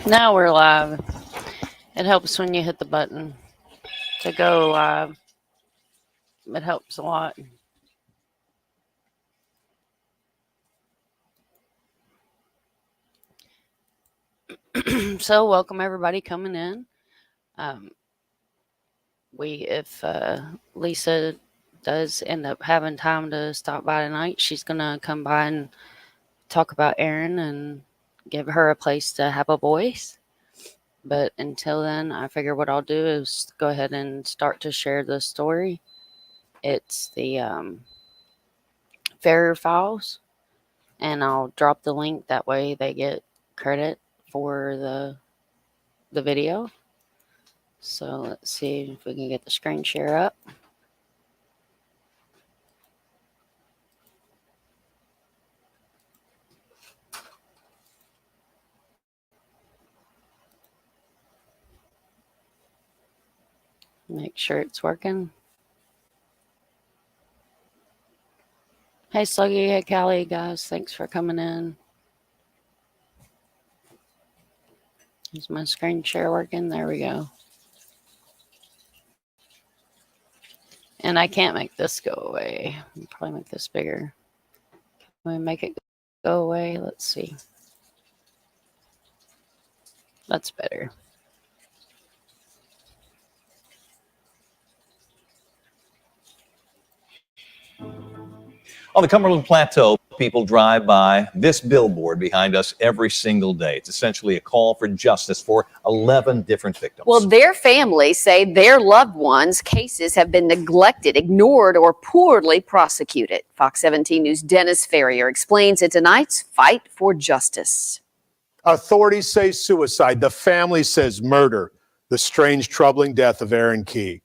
Now we're live. It helps when you hit the button to go live. It helps a lot. So welcome everybody coming in. If Lisa does end up having time to stop by tonight, she's gonna come by and talk about Erin and give her a place to have a voice. But until then, I figure what I'll do is go ahead and start to share the story. It's the Farrier Files, and I'll drop the link. That way they get credit for the video. So let's see if we can get the screen share up. Make sure it's working. Hey Sluggy, hey Callie, guys, thanks for coming in. Is my screen share working? There we go. And I can't make this go away. I'll probably make this bigger. Can we make it go away? Let's see. That's better. On the Cumberland Plateau, people drive by this billboard behind us every single day. It's essentially a call for justice for 11 different victims. Well, their families say their loved ones' cases have been neglected, ignored, or poorly prosecuted. Fox 17 News' Dennis Ferrier explains in tonight's fight for justice. Authorities say suicide. The family says murder. The strange, troubling death of Erin Key.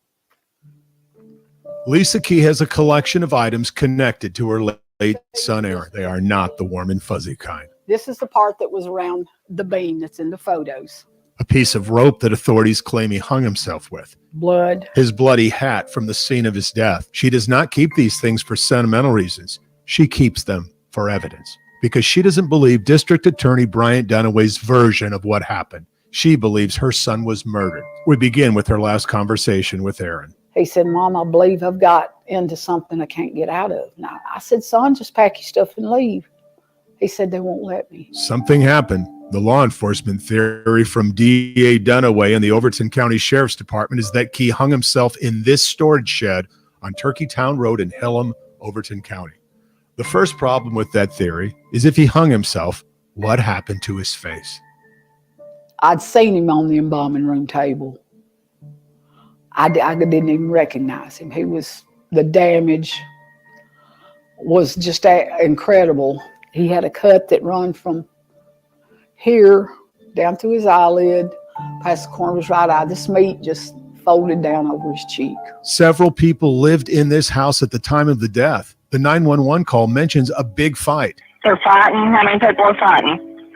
Lisa Key has a collection of items connected to her late son, Erin. They are not the warm and fuzzy kind. This is the part that was around the beam that's in the photos. A piece of rope that authorities claim he hung himself with. Blood. His bloody hat from the scene of his death. She does not keep these things for sentimental reasons. She keeps them for evidence because she doesn't believe District Attorney Bryant Dunaway's version of what happened. She believes her son was murdered. We begin with her last conversation with Erin. He said, Mom, I believe I've got into something I can't get out of. Now, I said, son, just pack your stuff and leave. He said, they won't let me. Something happened. The law enforcement theory from DA Dunaway and the Overton County Sheriff's Department is that Key hung himself in this storage shed on Turkeytown Road in Hillam, Overton County. The first problem with that theory is if he hung himself, what happened to his face? I'd seen him on the embalming room table. I didn't even recognize him. The damage was just incredible. He had a cut that run from here down through his eyelid, past the corner of his right eye. This meat just folded down over his cheek. Several people lived in this house at the time of the death. The 911 call mentions a big fight. They're fighting. How many people are fighting?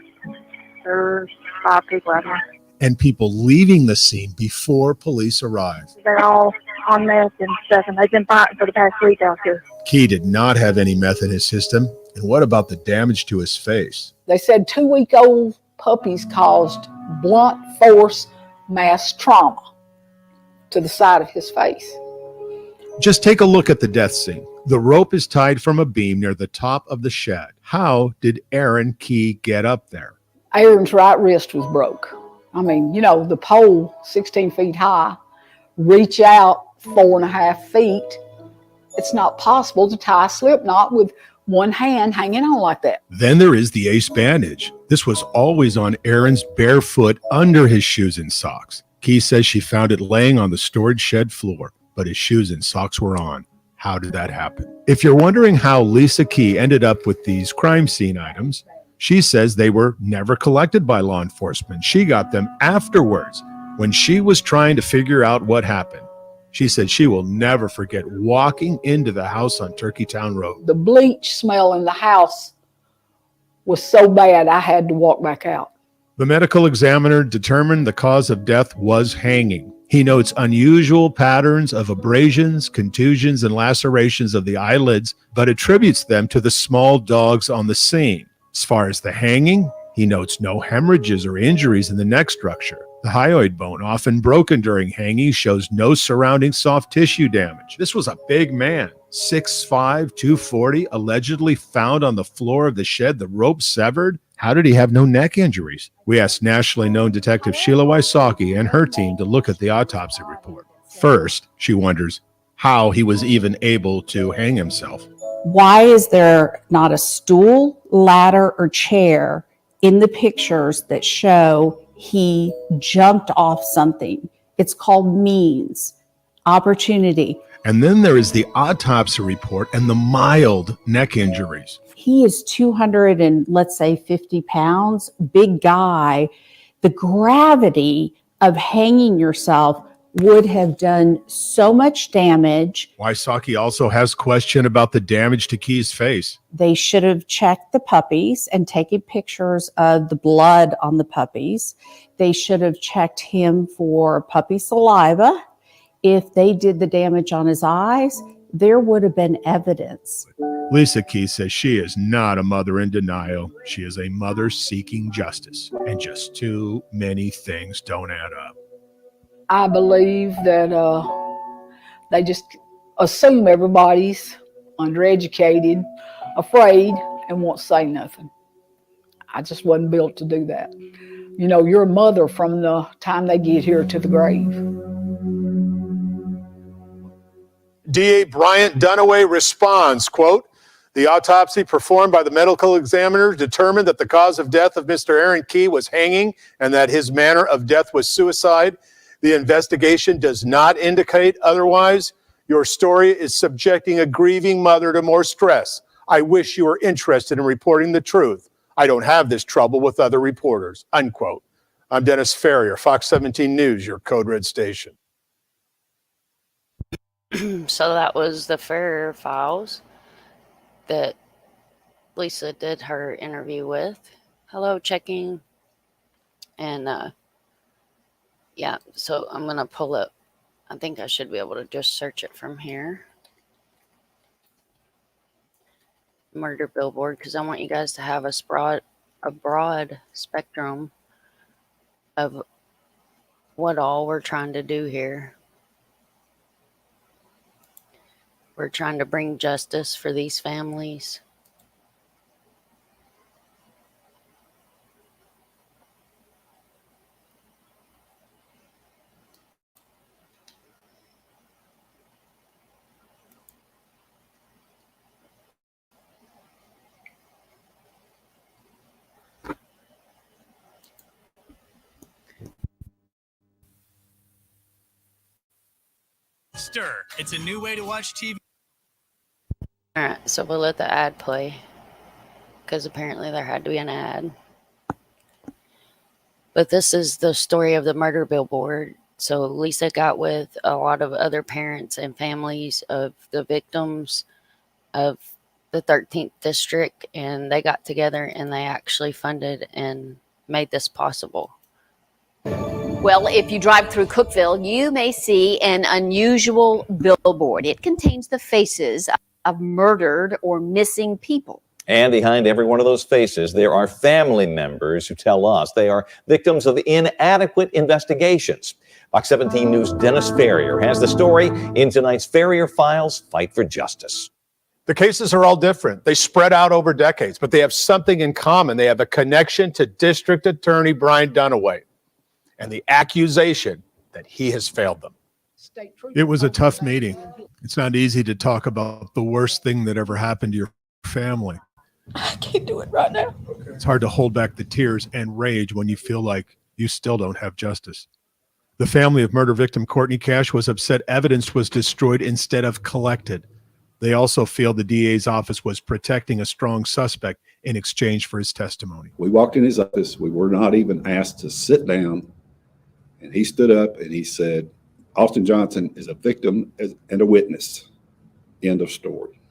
There's 5 people out here. And people leaving the scene before police arrived. They're all on meth and stuff, and they've been fighting for the past week out here. Key did not have any meth in his system. And what about the damage to his face? They said 2-week-old puppies caused blunt force mass trauma to the side of his face. Just take a look at the death scene. The rope is tied from a beam near the top of the shed. How did Erin Key get up there? Erin's right wrist was broke. I mean, you know, the pole, 16 feet high, reach out 4.5 feet. It's not possible to tie a slip knot with one hand hanging on like that. Then there is the ace bandage. This was always on Erin's bare foot under his shoes and socks. Key says she found it laying on the storage shed floor, but his shoes and socks were on. How did that happen? If you're wondering how Lisa Key ended up with these crime scene items, she says they were never collected by law enforcement. She got them afterwards when she was trying to figure out what happened. She said she will never forget walking into the house on Turkeytown Road. The bleach smell in the house was so bad I had to walk back out. The medical examiner determined the cause of death was hanging. He notes unusual patterns of abrasions, contusions, and lacerations of the eyelids, but attributes them to the small dogs on the scene. As far as the hanging, He notes no hemorrhages or injuries in the neck structure. The hyoid bone, often broken during hanging, shows no surrounding soft tissue damage. This was a big man, 6'5", 240, allegedly found on the floor of the shed, the rope severed. How did he have no neck injuries? We asked nationally known Detective Sheila Wysocki and her team to look at the autopsy report. First, she wonders how he was even able to hang himself. Why is there not a stool, ladder, or chair in the pictures that show he jumped off something? It's called means, opportunity. And then there is the autopsy report and the mild neck injuries. He is 200 and let's say 50 pounds, big guy. The gravity of hanging yourself would have done so much damage. Wysocki also has question about the damage to Key's face. They should have checked the puppies and taken pictures of the blood on the puppies. They should have checked him for puppy saliva. If they did the damage on his eyes, there would have been evidence. Lisa Key says she is not a mother in denial. She is a mother seeking justice. And just too many things don't add up. I believe that they just assume everybody's undereducated, afraid, and won't say nothing. I just wasn't built to do that. You know, you're a mother from the time they get here to the grave. DA Bryant Dunaway responds, quote, "The autopsy performed by the medical examiner determined that the cause of death of Mr. Aaron Key was hanging and that his manner of death was suicide. The investigation does not indicate otherwise. Your story is subjecting a grieving mother to more stress. I wish you were interested in reporting the truth. I don't have this trouble with other reporters," unquote. I'm Dennis Ferrier, Fox 17 News, your Code Red station. So that was the Ferrier Files that Lisa did her interview with. Hello, checking. And yeah, so I'm going to pull up. I think I should be able to just search it from here. Murder Billboard, because I want you guys to have a broad spectrum of what all we're trying to do here. We're trying to bring justice for these families. Stir. It's a new way to watch TV. All right, so we'll let the ad play because apparently there had to be an ad. But this is the story of the Murder Billboard. So Lisa got with a lot of other parents and families of the victims of the 13th district, and they got together and they actually funded and made this possible. Well, if you drive through Cookeville, you may see an unusual billboard. It contains the faces of murdered or missing people. And behind every one of those faces, there are family members who tell us they are victims of inadequate investigations. Fox 17 News' Dennis Ferrier has the story in tonight's Ferrier Files Fight for Justice. The cases are all different. They spread out over decades, but they have something in common. They have a connection to District Attorney Brian Dunaway and the accusation that he has failed them. It was a tough meeting. It's not easy to talk about the worst thing that ever happened to your family. I can't do it right now. It's hard to hold back the tears and rage when you feel like you still don't have justice. The family of murder victim Courtney Cash was upset evidence was destroyed instead of collected. They also feel the DA's office was protecting a strong suspect in exchange for his testimony. We walked in his office. We were not even asked to sit down. And he stood up and he said, "Austin Johnson is a victim and a witness. End of story."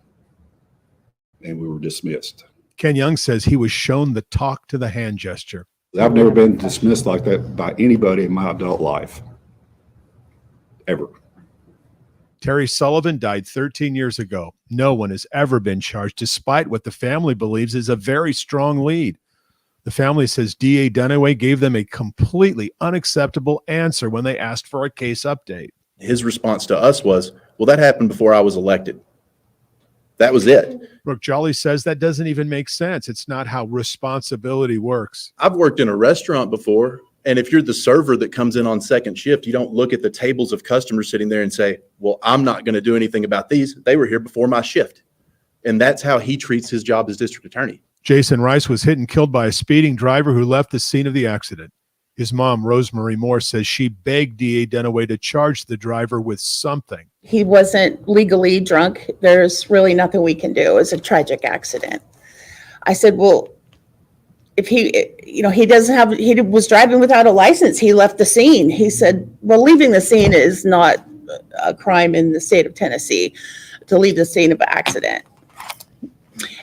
And we were dismissed. Ken Young says he was shown the talk to the hand gesture. I've never been dismissed like that by anybody in my adult life, ever. Terry Sullivan died 13 years ago. No one has ever been charged, despite what the family believes is a very strong lead. The family says DA Dunaway gave them a completely unacceptable answer when they asked for a case update. His response to us was, well, that happened before I was elected. That was it. Brooke Jolly says that doesn't even make sense. It's not how responsibility works. I've worked in a restaurant before, and if you're the server that comes in on second shift, you don't look at the tables of customers sitting there and say, well, I'm not going to do anything about these. They were here before my shift. And that's how he treats his job as district attorney. Jason Rice was hit and killed by a speeding driver who left the scene of the accident. His mom, Rosemary Moore, says she begged DA Dunaway to charge the driver with something. He wasn't legally drunk. There's really nothing we can do. It was a tragic accident. I said, well, if he was driving without a license, he left the scene. He said, well, leaving the scene is not a crime in the state of Tennessee, to leave the scene of an accident.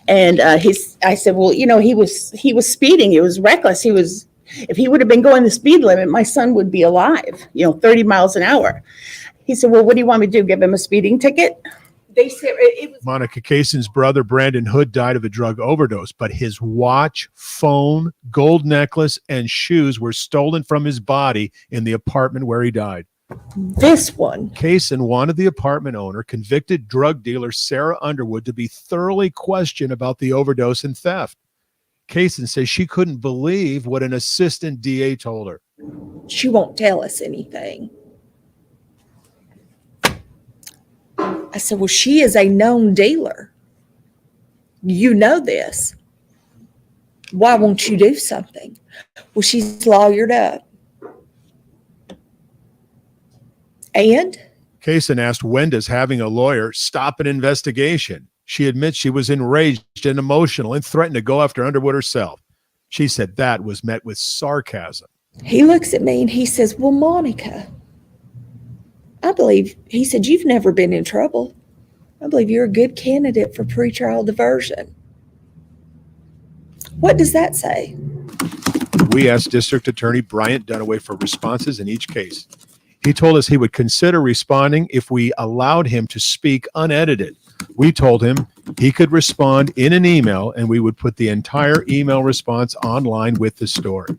And I said, well, he was speeding. He was reckless. If he would have been going the speed limit, my son would be alive, 30 miles an hour. He said, well, what do you want me to do? Give him a speeding ticket? They said it was. Monica Kaysen's brother, Brandon Hood, died of a drug overdose, but his watch, phone, gold necklace, and shoes were stolen from his body in the apartment where he died. This one. Kaysen wanted the apartment owner, convicted drug dealer Sarah Underwood, to be thoroughly questioned about the overdose and theft. Kaysen says she couldn't believe what an assistant DA told her. She won't tell us anything. I said, well, she is a known dealer. You know this. Why won't you do something? Well, she's lawyered up. And? Kaysen asked, when does having a lawyer stop an investigation? She admits she was enraged and emotional and threatened to go after Underwood herself. She said that was met with sarcasm. He looks at me and he says, well, Monica, he said, you've never been in trouble. I believe you're a good candidate for pretrial diversion. What does that say? We asked District Attorney Bryant Dunaway for responses in each case. He told us he would consider responding if we allowed him to speak unedited. We told him he could respond in an email, and we would put the entire email response online with the story.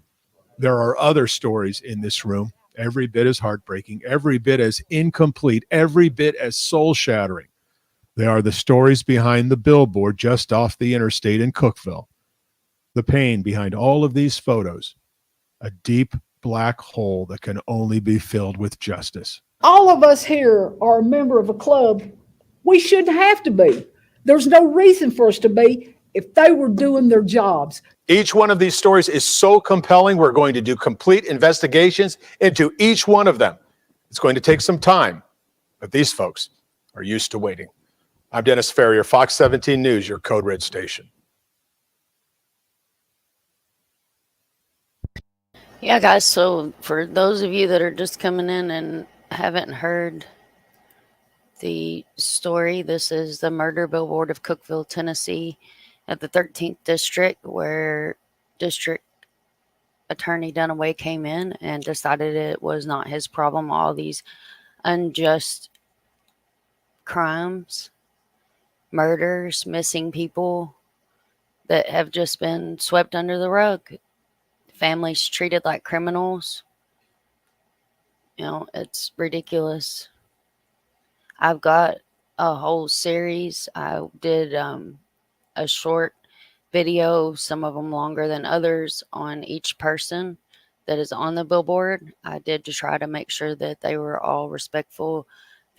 There are other stories in this room, every bit as heartbreaking, every bit as incomplete, every bit as soul-shattering. They are the stories behind the billboard just off the interstate in Cookeville. The pain behind all of these photos, a deep black hole that can only be filled with justice. All of us here are a member of a club. We shouldn't have to be. There's no reason for us to be if they were doing their jobs. Each one of these stories is so compelling. We're going to do complete investigations into each one of them. It's going to take some time, but these folks are used to waiting. I'm Dennis Ferrier, Fox 17 News, your Code Red station. Yeah, guys, so for those of you that are just coming in and haven't heard the story, this is the murder billboard of Cookeville, Tennessee, at the 13th District, where District Attorney Dunaway came in and decided it was not his problem. All these unjust crimes, murders, missing people that have just been swept under the rug. Families treated like criminals. It's ridiculous. I've got a whole series. I did a short video, some of them longer than others, on each person that is on the billboard. I did to try to make sure that they were all respectful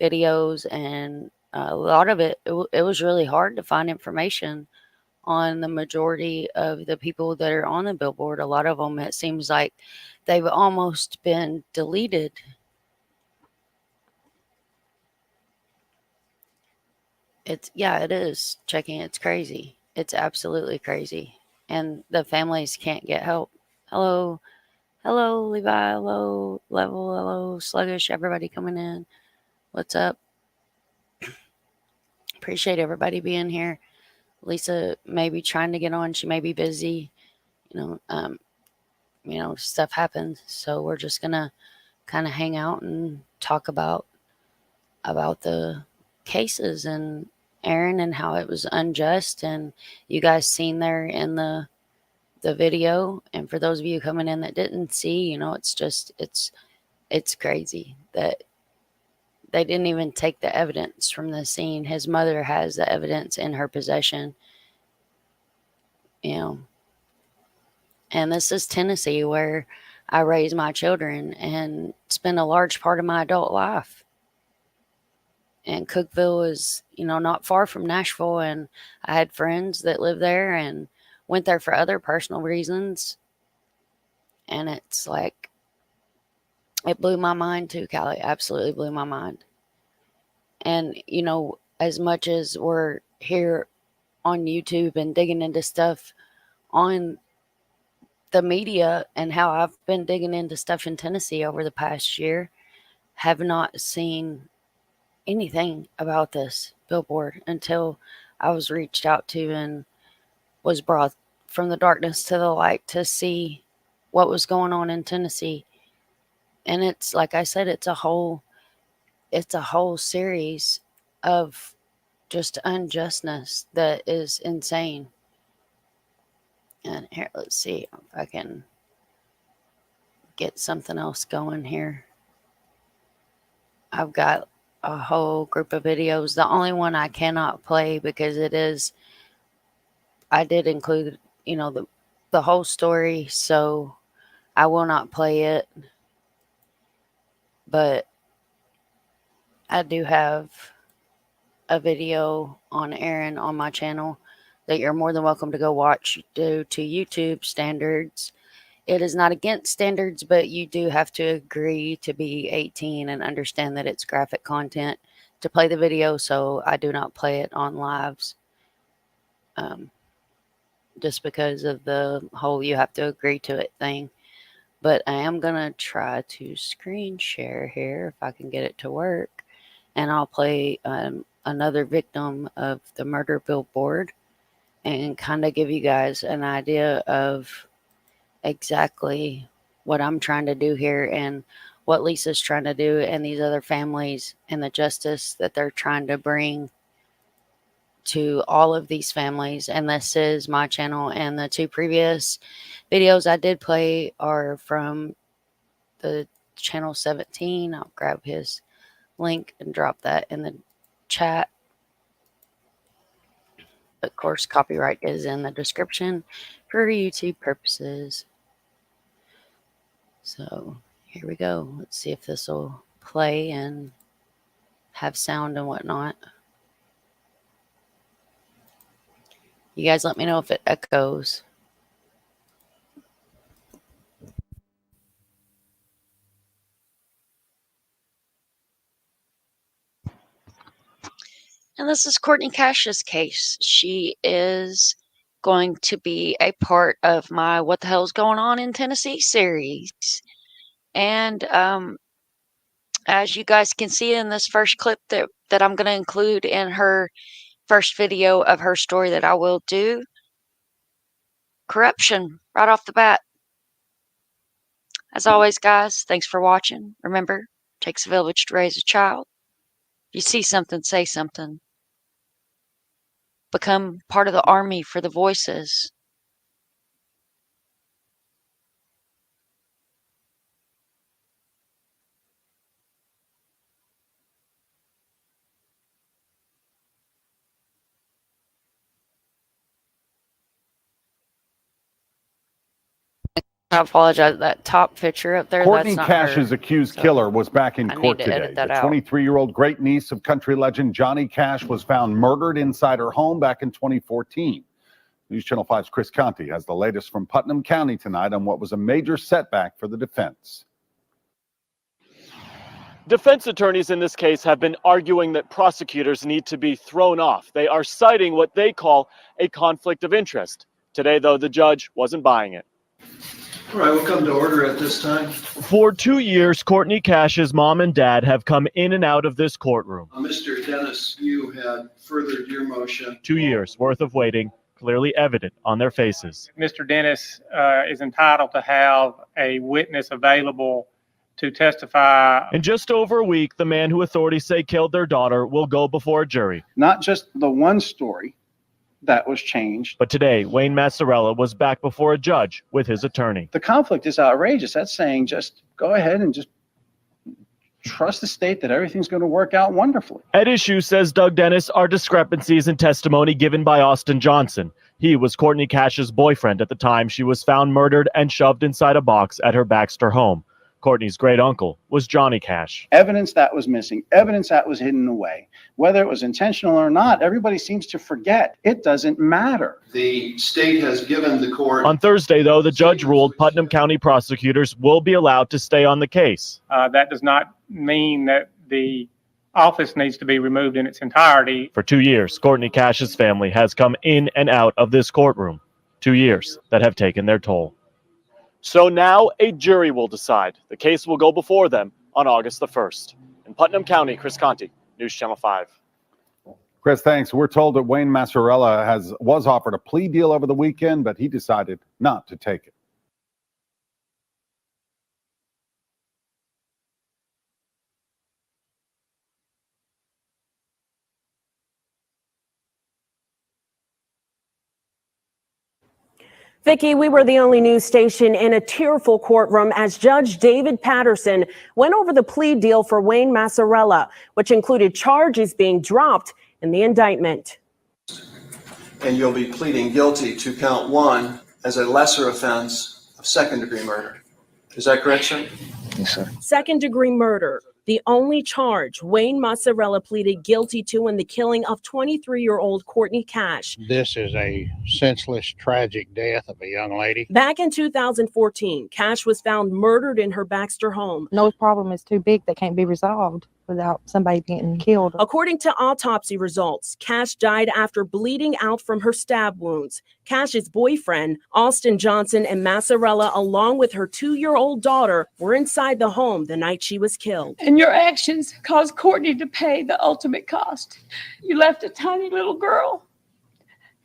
videos, and a lot of it was really hard to find information on the majority of the people that are on the billboard. A lot of them, it seems like they've almost been deleted. It is checking. It's crazy. It's absolutely crazy. And the families can't get help. Hello, Levi. Hello, Level. Hello, Sluggish. Everybody coming in. What's up? Appreciate everybody being here. Lisa may be trying to get on. She may be busy. Stuff happens. So we're just gonna kind of hang out and talk about the cases and Aaron and how it was unjust. And you guys seen there in the the video. And for those of you coming in that didn't see, it's crazy that they didn't even take the evidence from the scene. His mother has the evidence in her possession, and this is Tennessee, where I raise my children and spend a large part of my adult life. And Cookeville is, not far from Nashville, and I had friends that lived there and went there for other personal reasons. And it's like, it blew my mind too, Callie. Absolutely blew my mind. And, as much as we're here on YouTube and digging into stuff on the media, and how I've been digging into stuff in Tennessee over the past year, have not seen anything about this billboard until I was reached out to and was brought from the darkness to the light to see what was going on in Tennessee. And it's, like I said, it's a whole series of just unjustness that is insane. And here, let's see if I can get something else going here. I've got a whole group of videos. The only one I cannot play because I did include, the whole story, so I will not play it. But I do have a video on Aaron on my channel that you're more than welcome to go watch due to YouTube standards. It is not against standards, but you do have to agree to be 18 and understand that it's graphic content to play the video, so I do not play it on lives. Just because of the whole you have to agree to it thing. But I am going to try to screen share here if I can get it to work. And I'll play another victim of the murder billboard and kind of give you guys an idea of exactly what I'm trying to do here and what Lisa's trying to do and these other families and the justice that they're trying to bring to all of these families. And this is my channel, and the two previous videos I did play are from the channel 17. I'll grab his link and drop that in the chat. Of course, copyright is in the description for YouTube purposes. So here we go. Let's see if this will play and have sound and whatnot. You guys let me know if it echoes. And this is Courtney Cash's case. She is going to be a part of my What the Hell's Going On in Tennessee series. And as you guys can see in this first clip that I'm going to include in her first video of her story that I will do, corruption right off the bat. As always, guys, thanks for watching. Remember, it takes a village to raise a child. If you see something, say something. Become part of the army for the voices. I apologize. That top picture up there, Courtney that's not Cash's her. accused So, killer was back in I need court to today. edit that The out. 23-year-old great niece of country legend Johnny Cash was found murdered inside her home back in 2014. News Channel 5's Chris Conti has the latest from Putnam County tonight on what was a major setback for the defense. Defense attorneys in this case have been arguing that prosecutors need to be thrown off. They are citing what they call a conflict of interest. Today, though, the judge wasn't buying it. All right, we'll come to order at this time. For 2 years, Courtney Cash's mom and dad have come in and out of this courtroom. Mr. Dennis, you had furthered your motion. 2 years worth of waiting, clearly evident on their faces. Mr. Dennis is entitled to have a witness available to testify. In just over a week, the man who authorities say killed their daughter will go before a jury. Not just the one story, that was changed. But today, Wayne Massarella was back before a judge with his attorney. The conflict is outrageous. That's saying just go ahead and just trust the state that everything's going to work out wonderfully. At issue, says Doug Dennis, are discrepancies in testimony given by Austin Johnson. He was Courtney Cash's boyfriend at the time she was found murdered and shoved inside a box at her Baxter home. Courtney's great uncle was Johnny Cash. Evidence that was missing, evidence that was hidden away. Whether it was intentional or not, everybody seems to forget. It doesn't matter. The state has given the court. On Thursday, though, the judge ruled Putnam County prosecutors will be allowed to stay on the case. That does not mean that the office needs to be removed in its entirety. For 2 years, Courtney Cash's family has come in and out of this courtroom. 2 years that have taken their toll. So now a jury will decide. The case will go before them on August the 1st. In Putnam County, Chris Conti, News Channel 5. Chris, thanks. We're told that Wayne Massarella was offered a plea deal over the weekend, but he decided not to take it. Vicki, we were the only news station in a tearful courtroom as Judge David Patterson went over the plea deal for Wayne Massarella, which included charges being dropped in the indictment. And you'll be pleading guilty to count 1 as a lesser offense of second-degree murder. Is that correct, sir? Yes, sir. Second-degree murder, the only charge Wayne Massarella pleaded guilty to in the killing of 23-year-old Courtney Cash. This is a senseless, tragic death of a young lady. Back in 2014, Cash was found murdered in her Baxter home. No problem is too big that can't be resolved without somebody getting killed. According to autopsy results, Cash died after bleeding out from her stab wounds. Cash's boyfriend, Austin Johnson, and Massarella, along with her 2-year-old daughter, were inside the home the night she was killed. And your actions caused Courtney to pay the ultimate cost. You left a tiny little girl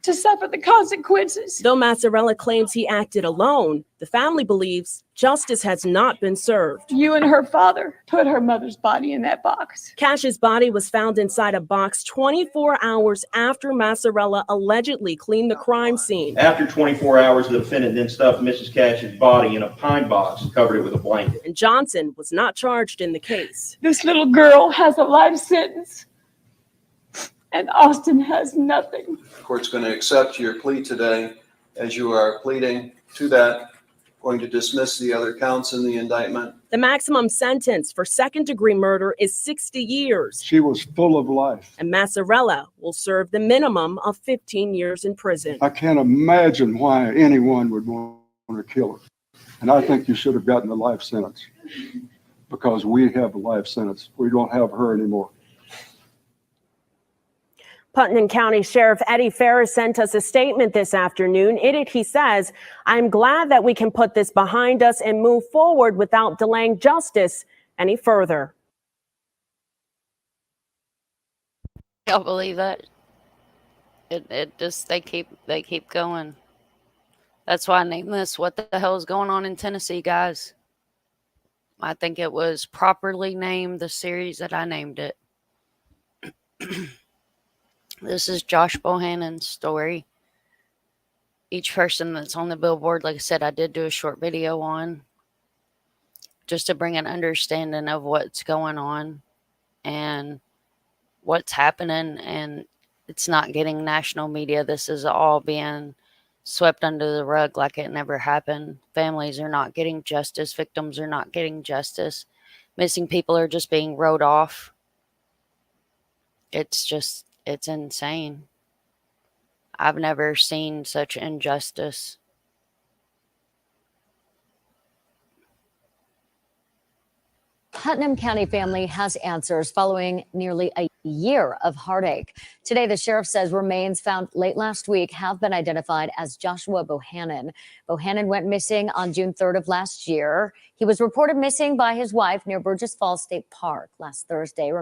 to suffer the consequences. Though Massarella claims he acted alone, the family believes justice has not been served. You and her father put her mother's body in that box. Cash's body was found inside a box 24 hours after Massarella allegedly cleaned the crime scene. After 24 hours, the defendant then stuffed Mrs. Cash's body in a pine box and covered it with a blanket. And Johnson was not charged in the case. This little girl has a life sentence, and Austin has nothing. The court's going to accept your plea today as you are pleading to that, going to dismiss the other counts in the indictment. The maximum sentence for second-degree murder is 60 years. She was full of life. And Massarella will serve the minimum of 15 years in prison. I can't imagine why anyone would want to kill her. And I think you should have gotten a life sentence because we have a life sentence. We don't have her anymore. Putnam County Sheriff Eddie Ferris sent us a statement this afternoon. In it, he says, "I'm glad that we can put this behind us and move forward without delaying justice any further." Y'all believe that? It just they keep going. That's why I named this "What the Hell is Going On in Tennessee," guys. I think it was properly named the series that I named it. This is Josh Bohannon's story. Each person that's on the billboard, like I said, I did do a short video on just to bring an understanding of what's going on and what's happening. And it's not getting national media. This is all being swept under the rug like it never happened. Families are not getting justice. Victims are not getting justice. Missing people are just being wrote off. It's insane. I've never seen such injustice. Putnam County family has answers following nearly a year of heartache. Today, the sheriff says remains found late last week have been identified as Joshua Bohannon. Bohannon went missing on June 3rd of last year. He was reported missing by his wife near Burgess Falls State Park. Last Thursday, the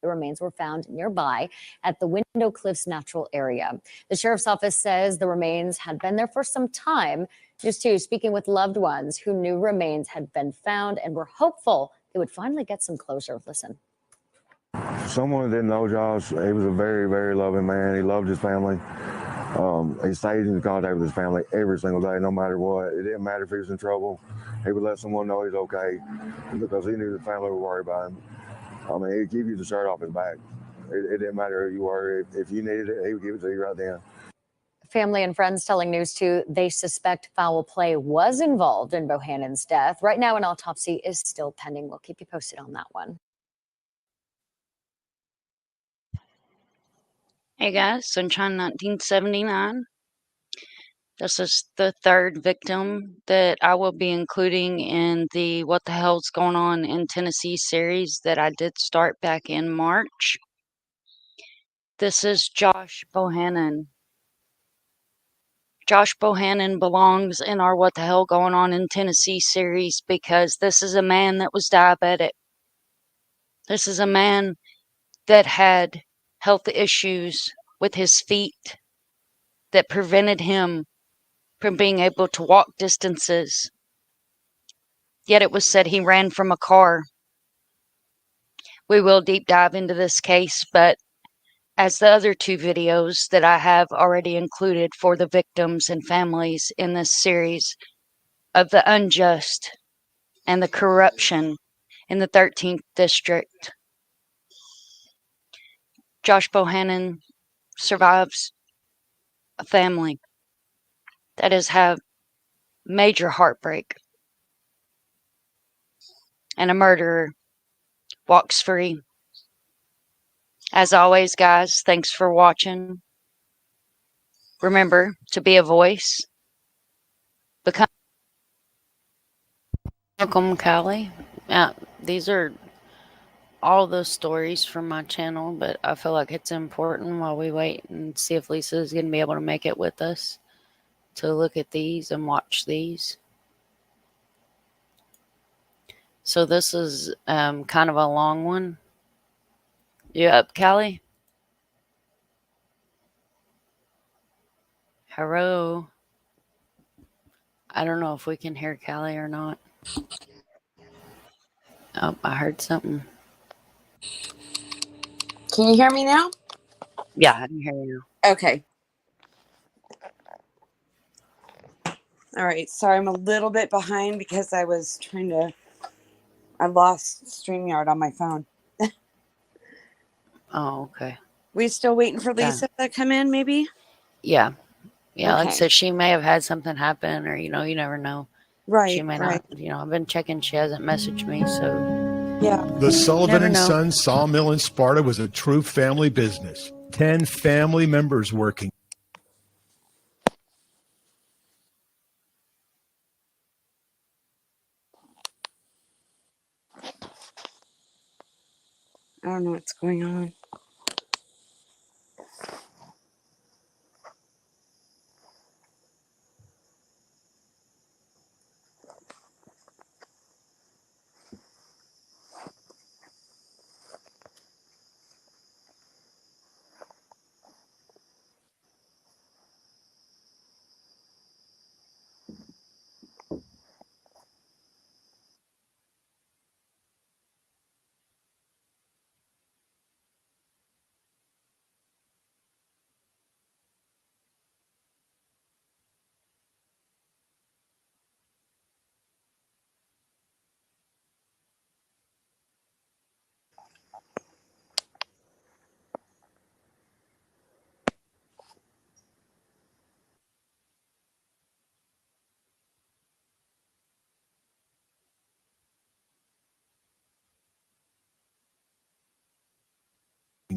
remains were found nearby at the Window Cliffs Natural Area. The sheriff's office says the remains had been there for some time. News 2 speaking with loved ones who knew remains had been found and were hopeful they would finally get some closure. Listen. Someone that didn't know Josh, he was a very, very loving man. He loved his family. He stayed in contact with his family every single day, no matter what. It didn't matter if he was in trouble. He would let someone know he's okay because he knew the family would worry about him. I mean, he'd give you the shirt off his back. It didn't matter who you were. If you needed it, he would give it to you right then. Family and friends telling News 2 they suspect foul play was involved in Bohannon's death. Right now, an autopsy is still pending. We'll keep you posted on that one. Hey guys, Sunshine 1979. This is the third victim that I will be including in the What the Hell's Going On in Tennessee series that I did start back in March. This is Josh Bohannon. Josh Bohannon belongs in our What the Hell Going On in Tennessee series because this is a man that was diabetic. This is a man that had health issues with his feet that prevented him from being able to walk distances. Yet it was said he ran from a car. We will deep dive into this case, but as the other two videos that I have already included for the victims and families in this series of the unjust and the corruption in the 13th district. Josh Bohannon survives a family that has had major heartbreak, and a murderer walks free. As always, guys, thanks for watching. Remember to be a voice. Become welcome, Callie. These are all the stories from my channel, but I feel like it's important while we wait and see if Lisa is going to be able to make it with us to look at these and watch these. So this is kind of a long one. You up, Callie? Hello? I don't know if we can hear Callie or not. Oh, I heard something. Can you hear me now? Yeah, I can hear you. Okay. All right. Sorry, I'm a little bit behind because I lost StreamYard on my phone. Oh, okay. We still waiting for Lisa to come in, maybe? Yeah. Yeah, like I Okay. said, she may have had something happen, or, you never know. Right. She may not, I've been checking. She hasn't messaged me, so. Yeah. The Sullivan Never and know. Sons sawmill in Sparta was a true family business. 10 family members working. I don't know what's going on.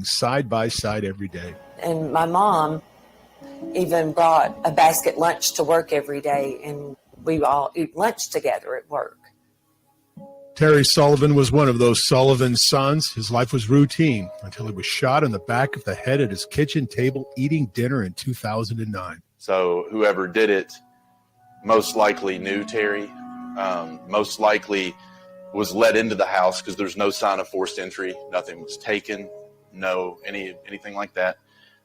Side by side every day. And my mom even brought a basket lunch to work every day, and we all eat lunch together at work. Terry Sullivan was one of those Sullivan sons. His life was routine until he was shot in the back of the head at his kitchen table eating dinner in 2009. So whoever did it most likely knew Terry, most likely was let into the house because there's no sign of forced entry. Nothing was taken, anything like that.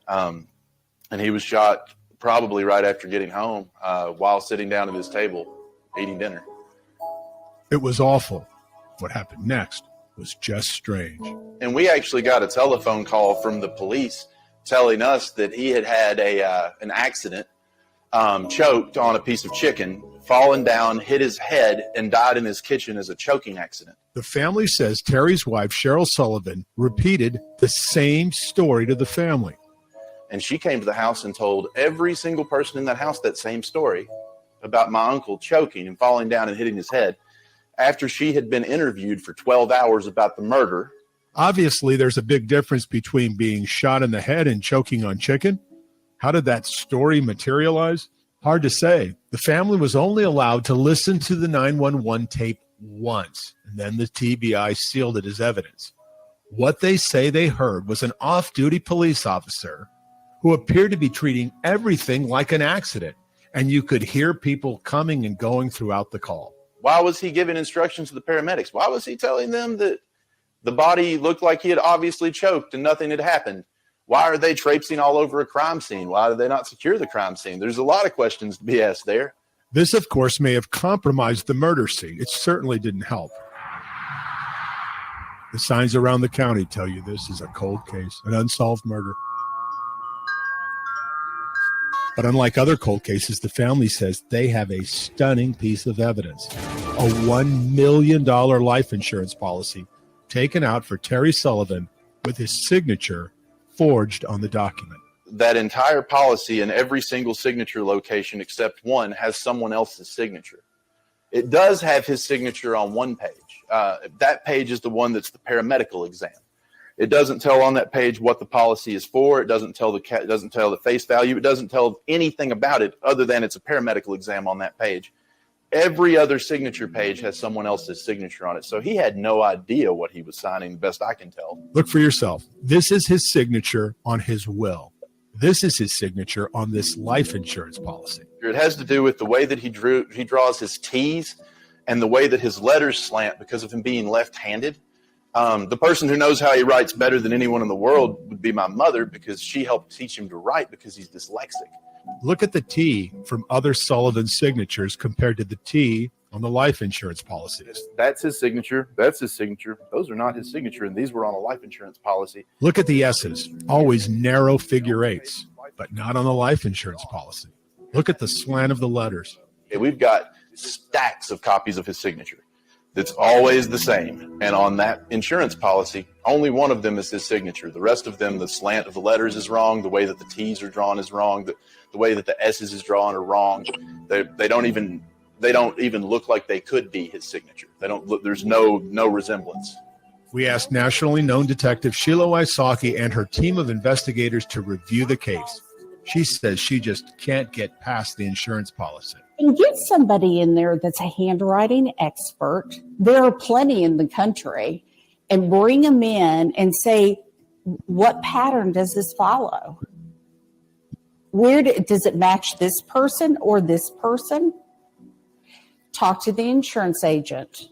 And he was shot probably right after getting home while sitting down at his table eating dinner. It was awful. What happened next was just strange. And we actually got a telephone call from the police telling us that he had had an accident, choked on a piece of chicken, fallen down, hit his head, and died in his kitchen as a choking accident. The family says Terry's wife, Cheryl Sullivan, repeated the same story to the family. And she came to the house and told every single person in that house that same story about my uncle choking and falling down and hitting his head after she had been interviewed for 12 hours about the murder. Obviously, there's a big difference between being shot in the head and choking on chicken. How did that story materialize? Hard to say. The family was only allowed to listen to the 911 tape once, and then the TBI sealed it as evidence. What they say they heard was an off-duty police officer who appeared to be treating everything like an accident, and you could hear people coming and going throughout the call. Why was he giving instructions to the paramedics? Why was he telling them that the body looked like he had obviously choked and nothing had happened? Why are they traipsing all over a crime scene? Why did they not secure the crime scene? There's a lot of questions to be asked there. This, of course, may have compromised the murder scene. It certainly didn't help. The signs around the county tell you this is a cold case, an unsolved murder. But unlike other cold cases, the family says they have a stunning piece of evidence. A $1 million life insurance policy taken out for Terry Sullivan with his signature forged on the document. That entire policy in every single signature location except one has someone else's signature. It does have his signature on one page. That page is the one that's the paramedical exam. It doesn't tell on that page what the policy is for. It doesn't tell the face value. It doesn't tell anything about it other than it's a paramedical exam on that page. Every other signature page has someone else's signature on it. So he had no idea what he was signing, the best I can tell. Look for yourself. This is his signature on his will. This is his signature on this life insurance policy. It has to do with the way that he draws his T's and the way that his letters slant because of him being left-handed. The person who knows how he writes better than anyone in the world would be my mother, because she helped teach him to write because he's dyslexic. Look at the T from other Sullivan signatures compared to the T on the life insurance policies. That's his signature. That's his signature. Those are not his signature, and these were on a life insurance policy. Look at the S's, always narrow figure eights, but not on the life insurance policy. Look at the slant of the letters. We've got stacks of copies of his signature. That's always the same. And on that insurance policy, only one of them is his signature. The rest of them, the slant of the letters is wrong. The way that the T's are drawn is wrong. The way that the S's is drawn are wrong. They don't even look like they could be his signature. They don't look. There's no resemblance. We asked nationally known detective Sheila Wysocki and her team of investigators to review the case. She says she just can't get past the insurance policy. And get somebody in there that's a handwriting expert. There are plenty in the country, and bring them in and say, what pattern does this follow? Does it match this person or this person? Talk to the insurance agent.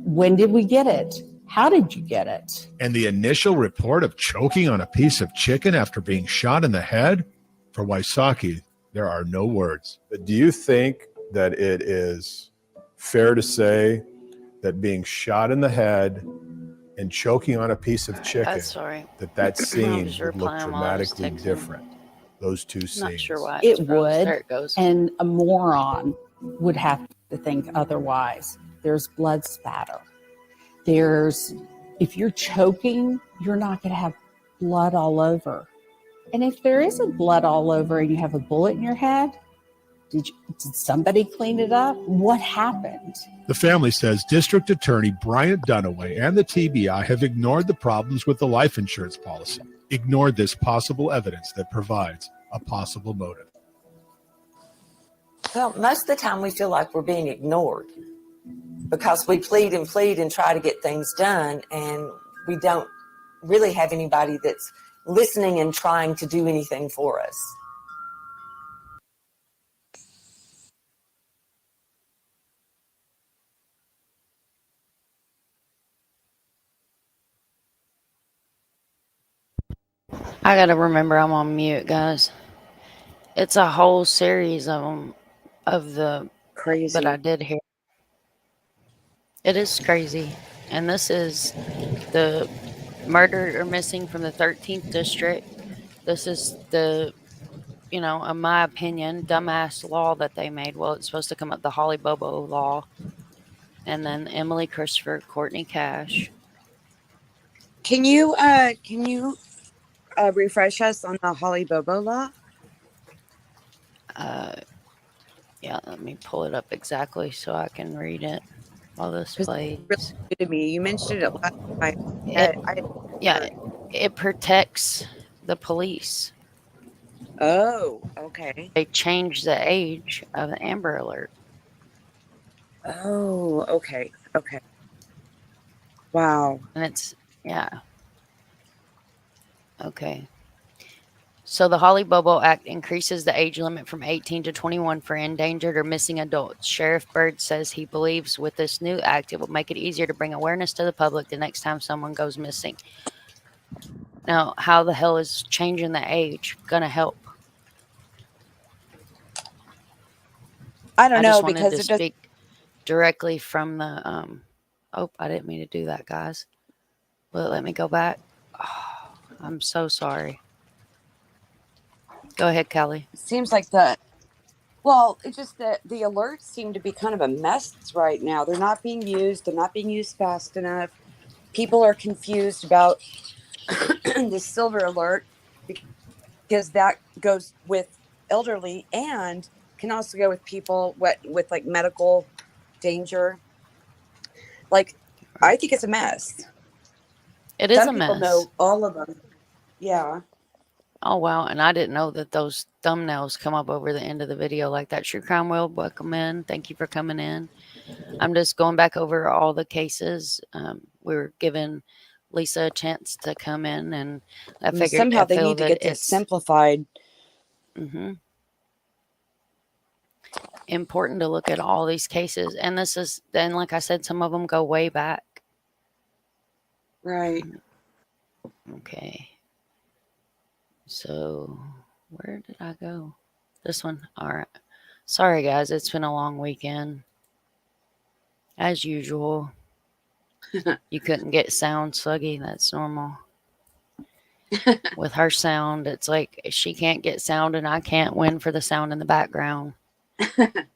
When did we get it? How did you get it? And the initial report of choking on a piece of chicken after being shot in the head? For Wysocki, there are no words. But do you think that it is fair to say that being shot in the head and choking on a piece of chicken, that scene would look dramatically different? Those two scenes. Not sure why. It would. There it goes. And a moron would have to think otherwise. There's blood spatter. If you're choking, you're not going to have blood all over. And if there isn't blood all over and you have a bullet in your head, did somebody clean it up? What happened? The family says District Attorney Bryant Dunaway and the TBI have ignored the problems with the life insurance policy, ignored this possible evidence that provides a possible motive. Well, most of the time we feel like we're being ignored because we plead and try to get things done, and we don't really have anybody that's listening and trying to do anything for us. I gotta remember I'm on mute, guys. It's a whole series of them, of the crazy. But I did hear. It is crazy, and this is the murdered or missing from the 13th district. This is the, in my opinion, dumbass law that they made. Well, it's supposed to come up the Holly Bobo law. And then Emily Christopher, Courtney Cash. Can you refresh us on the Holly Bobo law? Yeah, let me pull it up exactly so I can read it while this plays. Really new to me. You mentioned it last time. It protects the police. Oh, okay. They changed the age of the Amber Alert. Oh, okay. Okay. Wow. And it's, okay. So the Holly Bobo Act increases the age limit from 18 to 21 for endangered or missing adults. Sheriff Byrd says he believes with this new act, it will make it easier to bring awareness to the public the next time someone goes missing. Now, how the hell is changing the age going to help? I don't know, just wanted because to it does. speak directly from the, oh, I didn't mean to do that, guys. Will it let me go back? Oh, I'm so sorry. Go ahead, Kelly. It seems like it's just that the alerts seem to be kind of a mess right now. They're not being used. They're not being used fast enough. People are confused about the silver alert because that goes with elderly and can also go with people with like medical danger. Like, I think it's a mess. It is Some a people mess. know all of them. Yeah. Oh, wow. And I didn't know that those thumbnails come up over the end of the video like that. True Crime World, welcome in. Thank you for coming in. I'm just going back over all the cases. We were giving Lisa a chance to come in, and I figured somehow they need to get this simplified. Important to look at all these cases. And this is, then, like I said, some of them go way back. Right. Okay. So where did I go? This one. All right. Sorry, guys. It's been a long weekend. As usual. You couldn't get sound, Sluggy. That's normal. With her sound, it's like she can't get sound and I can't win for the sound in the background.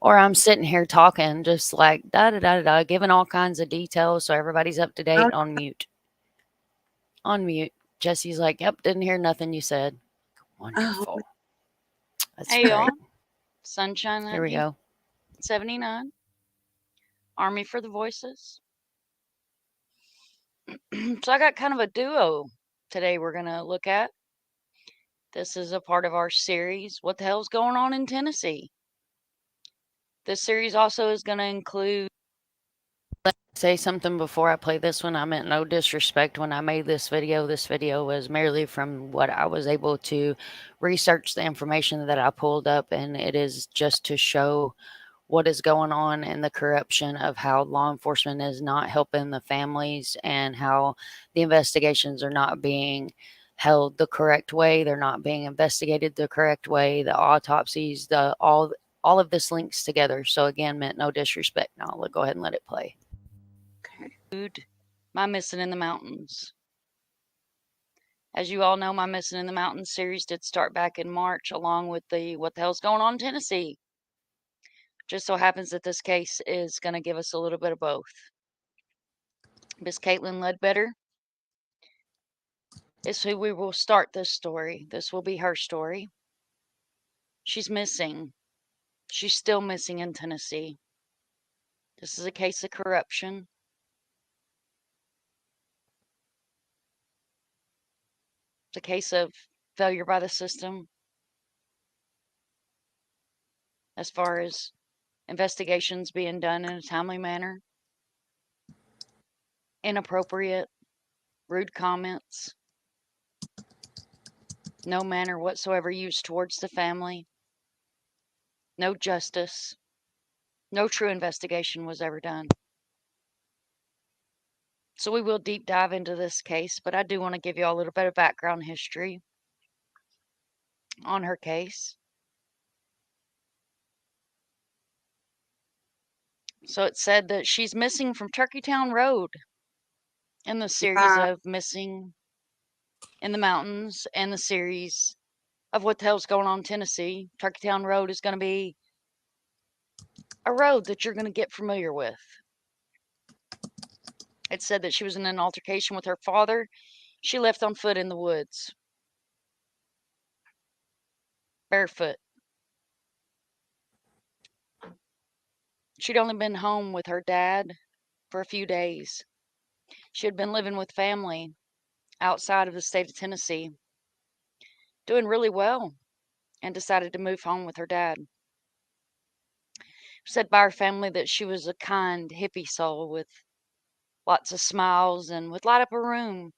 Or I'm sitting here talking just like da-da-da-da-da, giving all kinds of details so everybody's up to date on mute. On mute. Jesse's like, yep, didn't hear nothing you said. Wonderful. That's Hey, great. y'all. Sunshine. Here we go. 79. Army for the Voices. So I got kind of a duo today we're going to look at. This is a part of our series, What the Hell's Going On in Tennessee? This series also is going to include... Say something before I play this one. I meant no disrespect when I made this video. This video was merely from what I was able to research, the information that I pulled up, and it is just to show what is going on and the corruption of how law enforcement is not helping the families and how the investigations are not being held the correct way. They're not being investigated the correct way. The autopsies, all of this links together. So again, meant no disrespect. Now I'll go ahead and let it play. My Missing in the Mountains. As you all know, my Missing in the Mountains series did start back in March, along with the What the Hell's Going On in Tennessee. Just so happens that this case is going to give us a little bit of both. Miss Caitlin Ledbetter is who we will start this story. This will be her story. She's missing. She's still missing in Tennessee. This is a case of corruption. It's a case of failure by the system as far as investigations being done in a timely manner, inappropriate, rude comments, no manner whatsoever used towards the family, no justice, no true investigation was ever done. So we will deep dive into this case, but I do want to give you all a little bit of background history on her case. So it said that she's missing from Turkeytown Road in the series of Missing in the Mountains and the series of What the Hell's Going On in Tennessee, Turkeytown Road is going to be a road that you're going to get familiar with. It said that she was in an altercation with her father. She left on foot in the woods, barefoot. She'd only been home with her dad for a few days. She had been living with family outside of the state of Tennessee, doing really well, and decided to move home with her dad. Said by her family that she was a kind hippie soul with lots of smiles and would light up a room.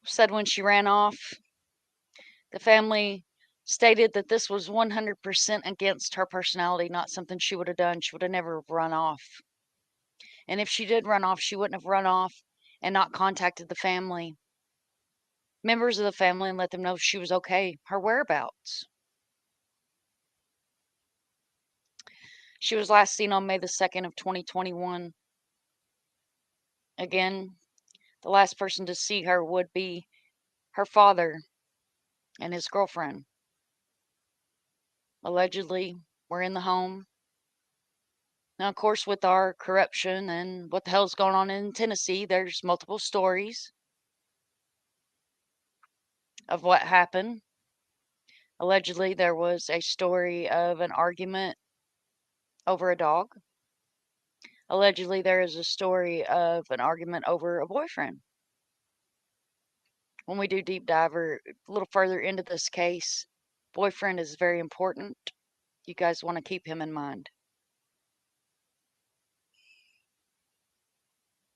Said when she ran off, the family stated that this was 100% against her personality, not something she would have done. She would have never run off. And if she did run off, she wouldn't have run off and not contacted the family, members of the family, and let them know she was okay, her whereabouts. She was last seen on May the 2nd of 2021. Again, the last person to see her would be her father and his girlfriend. Allegedly were in the home. Now, of course, with our corruption and what the hell's going on in Tennessee, there's multiple stories of what happened. Allegedly, there was a story of an argument over a dog. Allegedly, there is a story of an argument over a boyfriend. When we do deep dive a little further into this case, boyfriend is very important. You guys want to keep him in mind.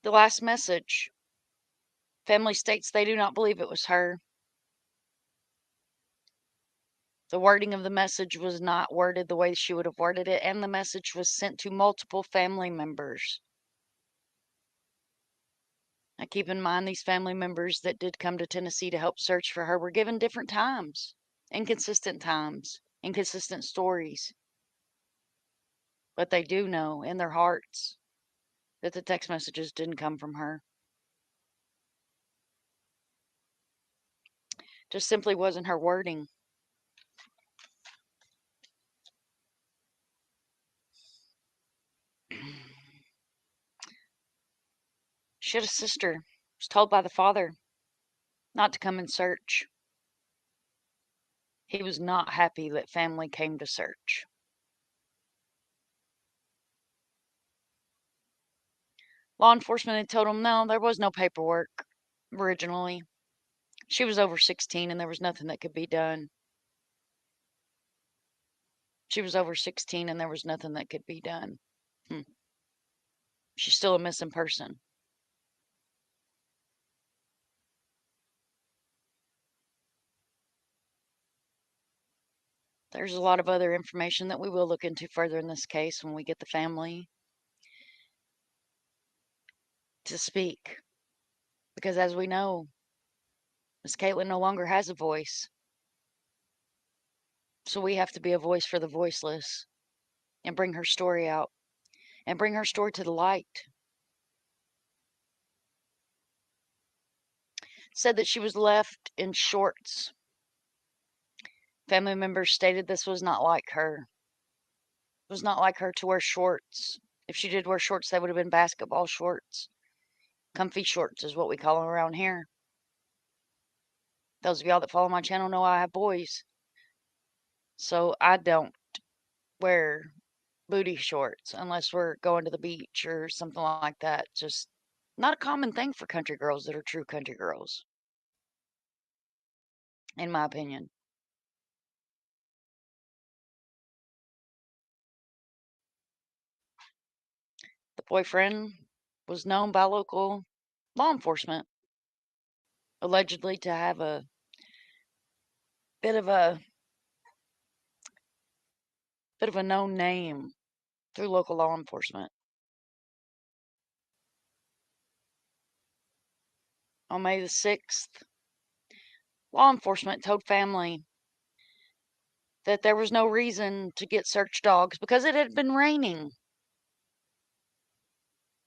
The last message. Family states they do not believe it was her. The wording of the message was not worded the way she would have worded it, and the message was sent to multiple family members. Now, keep in mind, these family members that did come to Tennessee to help search for her were given different times, inconsistent stories. But they do know in their hearts that the text messages didn't come from her. Just simply wasn't her wording. She had a sister, was told by the father not to come and search. He was not happy that family came to search. Law enforcement had told him no, there was no paperwork originally. She was over 16 and there was nothing that could be done. She was over 16 and there was nothing that could be done. She's still a missing person. There's a lot of other information that we will look into further in this case when we get the family to speak. Because as we know, Miss Caitlin no longer has a voice. So we have to be a voice for the voiceless and bring her story out and bring her story to the light. Said that she was left in shorts. Family members stated this was not like her. It was not like her to wear shorts. If she did wear shorts, they would have been basketball shorts. Comfy shorts is what we call them around here. Those of y'all that follow my channel know I have boys. So I don't wear booty shorts unless we're going to the beach or something like that. Just not a common thing for country girls that are true country girls, in my opinion. The boyfriend was known by local law enforcement, allegedly to have a bit of a known name through local law enforcement. On May the 6th, law enforcement told family that there was no reason to get search dogs because it had been raining.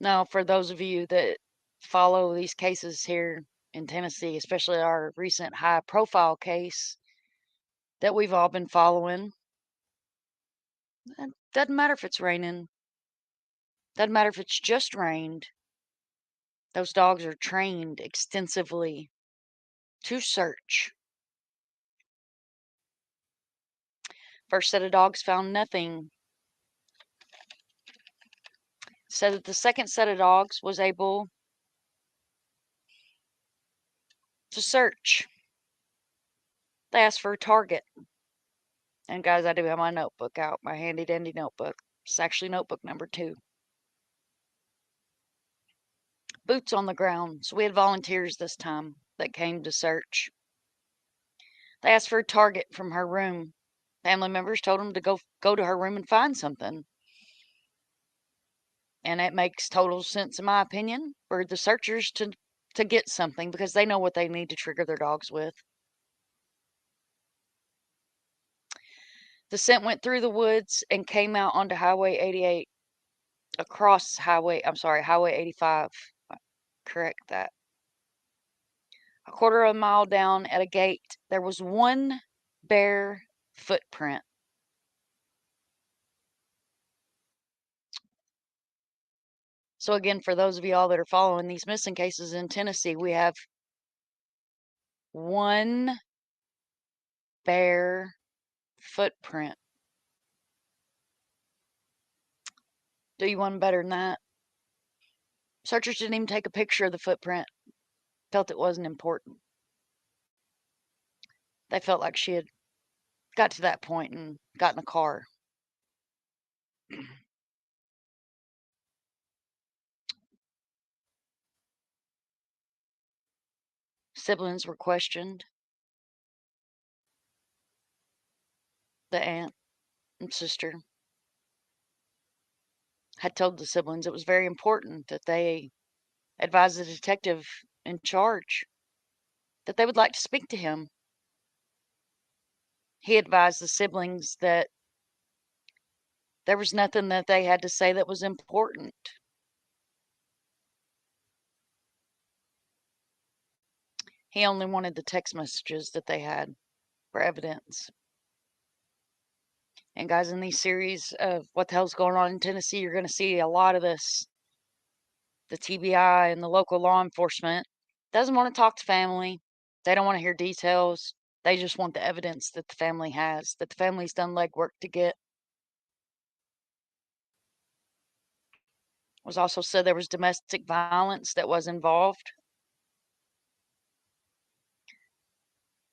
Now, for those of you that follow these cases here in Tennessee, especially our recent high profile case that we've all been following, it doesn't matter if it's raining, doesn't matter if it's just rained. Those dogs are trained extensively to search. First set of dogs found nothing. Said that the second set of dogs was able to search. They asked for a target. And guys, I do have my notebook out, my handy dandy notebook. It's actually notebook number 2. Boots on the ground. So we had volunteers this time that came to search. They asked for a target from her room. Family members told them to go to her room and find something. And it makes total sense, in my opinion, for the searchers to get something because they know what they need to trigger their dogs with. The scent went through the woods and came out onto Highway 88, across Highway 85. Correct that. A quarter of a mile down at a gate, there was one bare footprint. So again, for those of y'all that are following these missing cases in Tennessee, we have one bare footprint. Do you want better than that? Searchers didn't even take a picture of the footprint. Felt it wasn't important. They felt like she had got to that point and got in a car. Siblings were questioned. The aunt and sister had told the siblings it was very important that they advise the detective in charge that they would like to speak to him. He advised the siblings that there was nothing that they had to say that was important. He only wanted the text messages that they had for evidence. And guys, in these series of what the hell's going on in Tennessee, you're going to see a lot of this. The TBI and the local law enforcement doesn't want to talk to family. They don't want to hear details. They just want the evidence that the family has, that the family's done legwork to get. It was also said there was domestic violence that was involved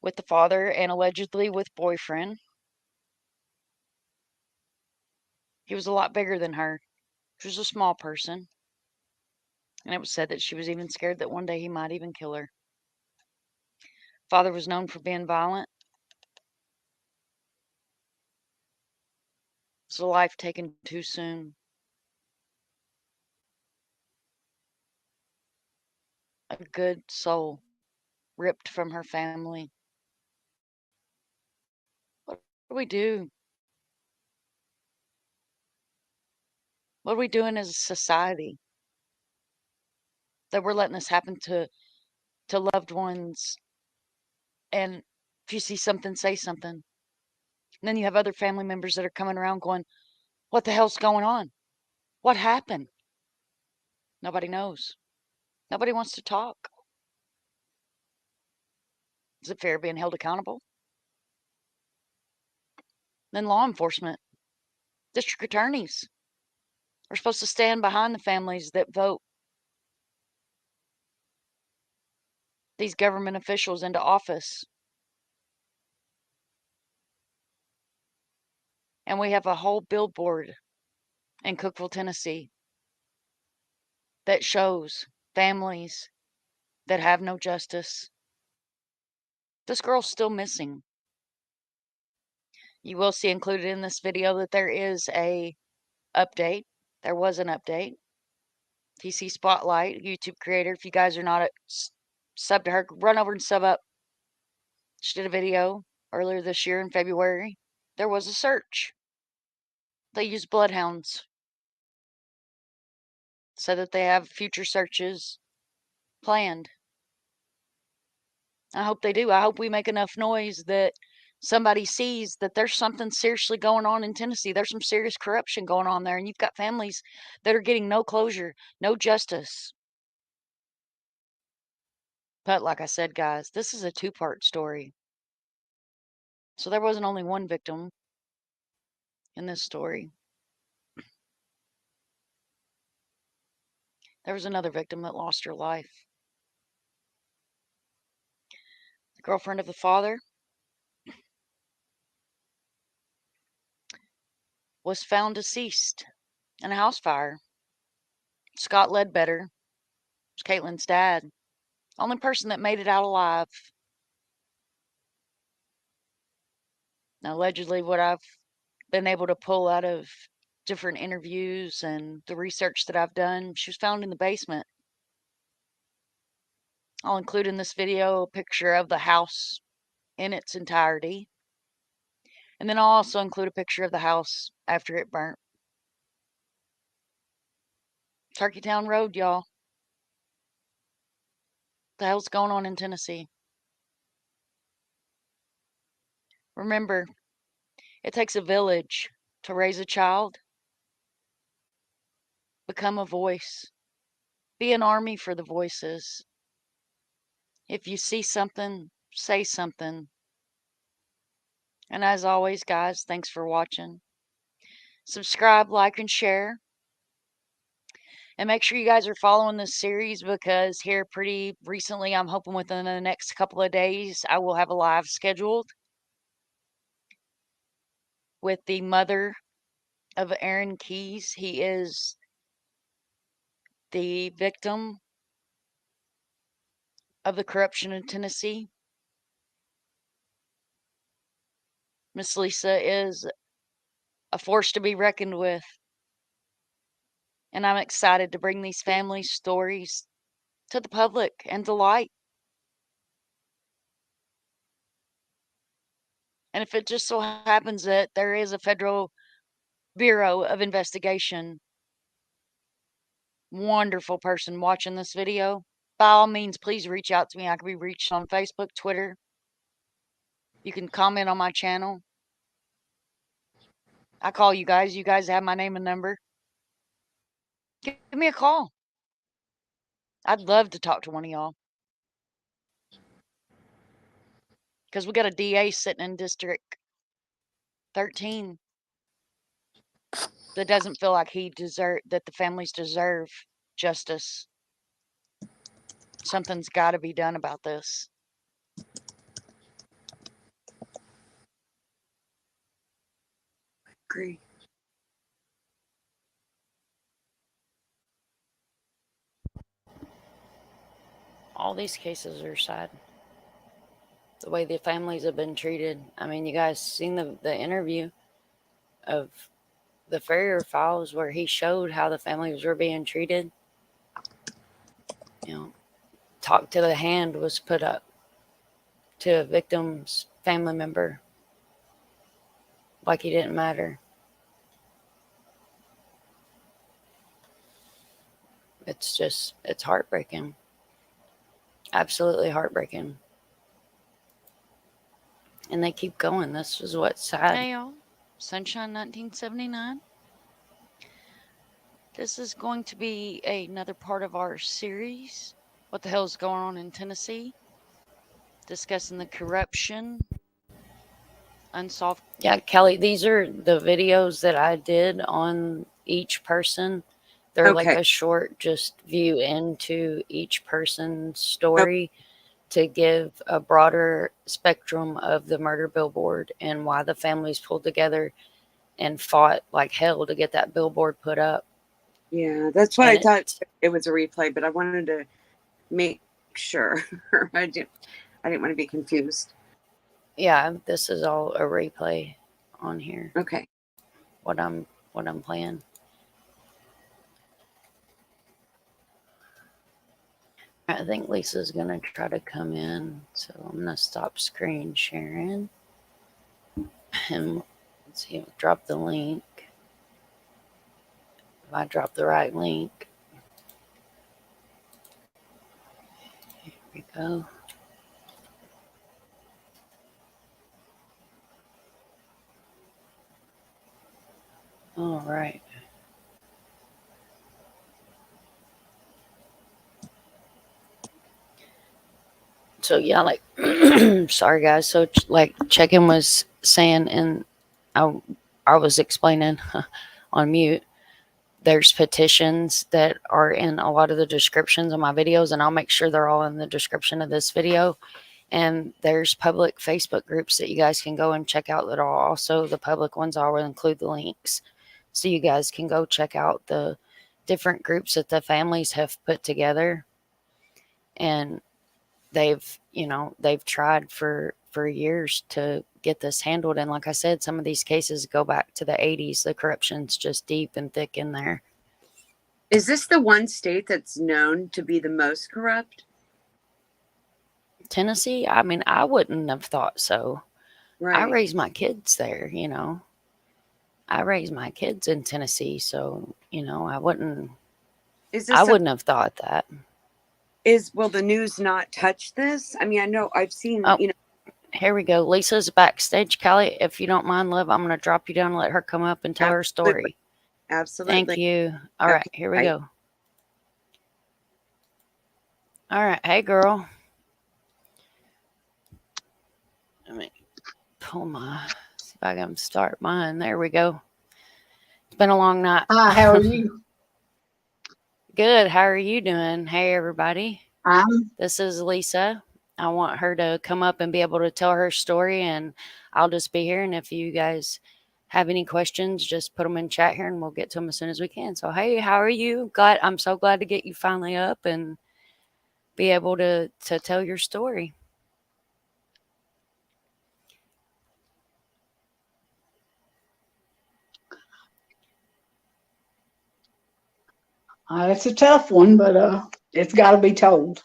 with the father and allegedly with boyfriend. He was a lot bigger than her. She was a small person. And it was said that she was even scared that one day he might even kill her. Father was known for being violent. It's a life taken too soon. A good soul ripped from her family. What do we do? What are we doing as a society that we're letting this happen to loved ones? And if you see something, say something. And then you have other family members that are coming around going, what the hell's going on? What happened? Nobody knows. Nobody wants to talk. Is it fair being held accountable? Then law enforcement, district attorneys are supposed to stand behind the families that vote these government officials into office. And we have a whole billboard in Cookeville, Tennessee that shows families that have no justice. This girl's still missing. You will see included in this video that there is a update. There was an update. TC Spotlight, YouTube creator. If you guys are not sub to her, run over and sub up. She did a video earlier this year in February there was a search. They used bloodhounds so that they have future searches planned. I hope they do. I hope we make enough noise that somebody sees that there's something seriously going on in Tennessee. There's some serious corruption going on there, and you've got families that are getting no closure, no justice. But like I said, guys, this is a two-part story. So there wasn't only one victim in this story. There was another victim that lost her life. The girlfriend of the father was found deceased in a house fire. Scott Ledbetter was Caitlin's dad. Only person that made it out alive. Now, allegedly, what I've been able to pull out of different interviews and the research that I've done, she was found in the basement. I'll include in this video a picture of the house in its entirety. And then I'll also include a picture of the house after it burnt. Turkeytown Road, y'all. What the hell's going on in Tennessee? Remember, it takes a village to raise a child. Become a voice. Be an army for the voices. If you see something, say something. And as always, guys, thanks for watching. Subscribe, like, and share. And make sure you guys are following this series, because here pretty recently, I'm hoping within the next couple of days, I will have a live scheduled with the mother of Aaron Keyes. He is the victim of the corruption in Tennessee. Miss Lisa is a force to be reckoned with. And I'm excited to bring these family stories to the public and to light. And if it just so happens that there is a federal Bureau of Investigation wonderful person watching this video, by all means, please reach out to me. I can be reached on Facebook, Twitter. You can comment on my channel. I call you guys. You guys have my name and number. Give me a call. I'd love to talk to one of y'all. Because we got a DA sitting in District 13 that doesn't feel like that the families deserve justice. Something's got to be done about this. Agree. All these cases are sad. The way the families have been treated. I mean, you guys seen the interview of the Ferrier files where he showed how the families were being treated. You know, talk to the hand was put up to a victim's family member like he didn't matter. It's heartbreaking. Absolutely heartbreaking. And they keep going. This is what's sad. Hey, y'all. Sunshine 1979. This is going to be another part of our series. What the hell is going on in Tennessee? Discussing the corruption. Unsolved. Yeah, Kelly, these are the videos that I did on each person. They're like a short just view into each person's story to give a broader spectrum of the murder billboard and why the families pulled together and fought like hell to get that billboard put up. Yeah, that's why I thought it was a replay, but I wanted to make sure. I didn't want to be confused. Yeah, this is all a replay on here. Okay. What I'm playing. I think Lisa's gonna try to come in, so I'm gonna stop screen sharing. And Let's see, drop the link. If I drop the right link. Here we go. All right. So yeah, like, sorry guys. So like, check-in was saying, and I was explaining on mute. There's petitions that are in a lot of the descriptions of my videos, and I'll make sure they're all in the description of this video. And there's public Facebook groups that you guys can go and check out that are also the public ones. I will include the links so you guys can go check out the different groups that the families have put together. And they've tried for years to get this handled. And like I said, some of these cases go back to the 80s. The corruption's just deep and thick in there. Is this the one state that's known to be the most corrupt? Tennessee? I mean, I wouldn't have thought so. Right. I raised my kids there, I raised my kids in Tennessee, so, I wouldn't have thought that. Will the news not touch this? I mean, I know I've seen, Here we go. Lisa's backstage. Callie, if you don't mind, love, I'm going to drop you down and let her come up and tell her story. Absolutely. Thank you. All right, here we go. All right. Hey, girl. Let me pull see if I can start mine. There we go. It's been a long night. Hi, how are you? Good. How are you doing? Hey, everybody. This is Lisa. I want her to come up and be able to tell her story, and I'll just be here. And if you guys have any questions, just put them in chat here, and we'll get to them as soon as we can. So, hey, how are you? I'm so glad to get you finally up and be able to tell your story. It's a tough one, but it's got to be told.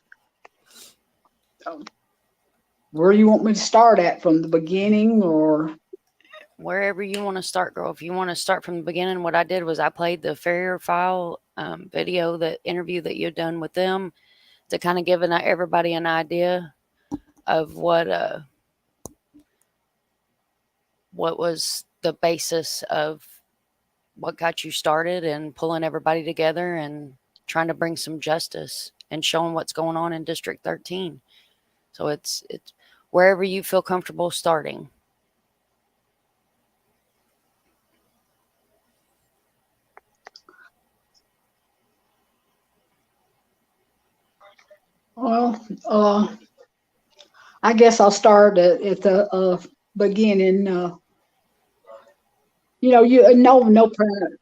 Where do you want me to start at, from the beginning or? Wherever you want to start, girl. If you want to start from the beginning, what I did was I played the Farrier File video, the interview that you've done with them, to kind of give everybody an idea of what was the basis of what got you started and pulling everybody together and trying to bring some justice and showing what's going on in District 13. So it's wherever you feel comfortable starting. Well, I guess I'll start at the beginning. No parent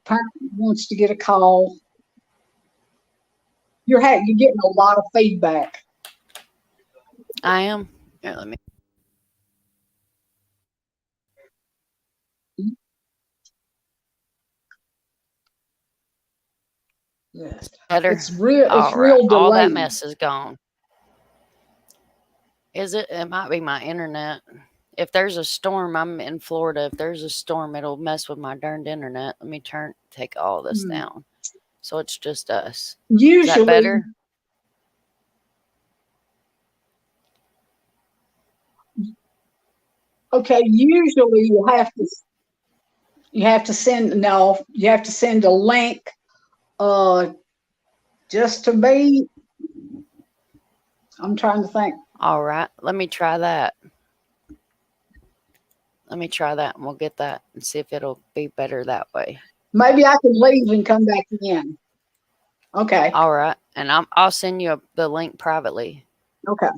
wants to get a call. You're getting a lot of feedback. I am. Here, let me. Yes. Better. It's real. All It's right. real delayed. All that mess is gone. Is it? It might be my internet. If there's a storm, I'm in Florida. If there's a storm, it'll mess with my darned internet. Let me take all this down. So it's just us. Usually, is that better? Okay. Usually, you have to send a link. Just to be. I'm trying to think. All right. Let me try that. Let me try that, and we'll get that and see if it'll be better that way. Maybe I can leave and come back in. Okay. All right. And I'll send you the link privately. Okay.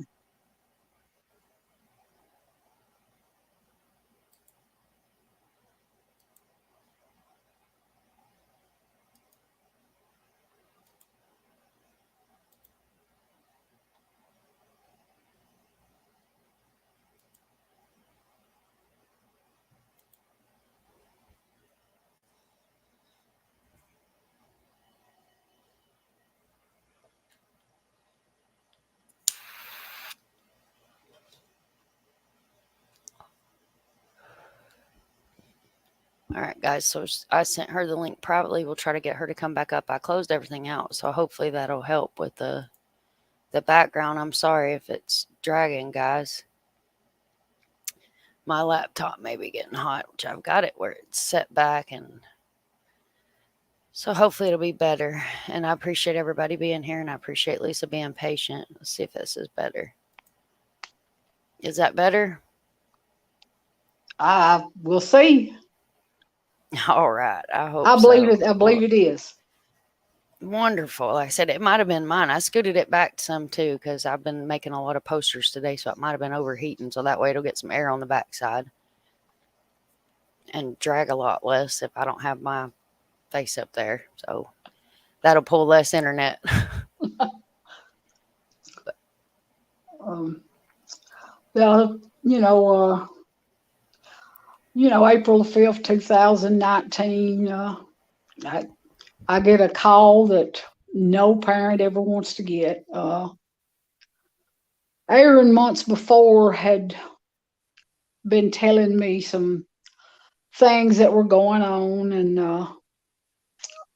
All right, guys. So I sent her the link privately. We'll try to get her to come back up. I closed everything out, so hopefully that'll help with the background. I'm sorry if it's dragging, guys. My laptop may be getting hot, which I've got it where it's set back, and so hopefully it'll be better. And I appreciate everybody being here, and I appreciate Lisa being patient. Let's see if this is better. Is that better? We'll see. All right. I hope I believe so. it. I believe it is. Wonderful. Like I said, it might have been mine. I scooted it back some too because I've been making a lot of posters today, so it might have been overheating. So that way it'll get some air on the backside and drag a lot less if I don't have my face up there. So that'll pull less internet. Well, April 5th, 2019, I get a call that no parent ever wants to get. Aaron months before had been telling me some things that were going on, and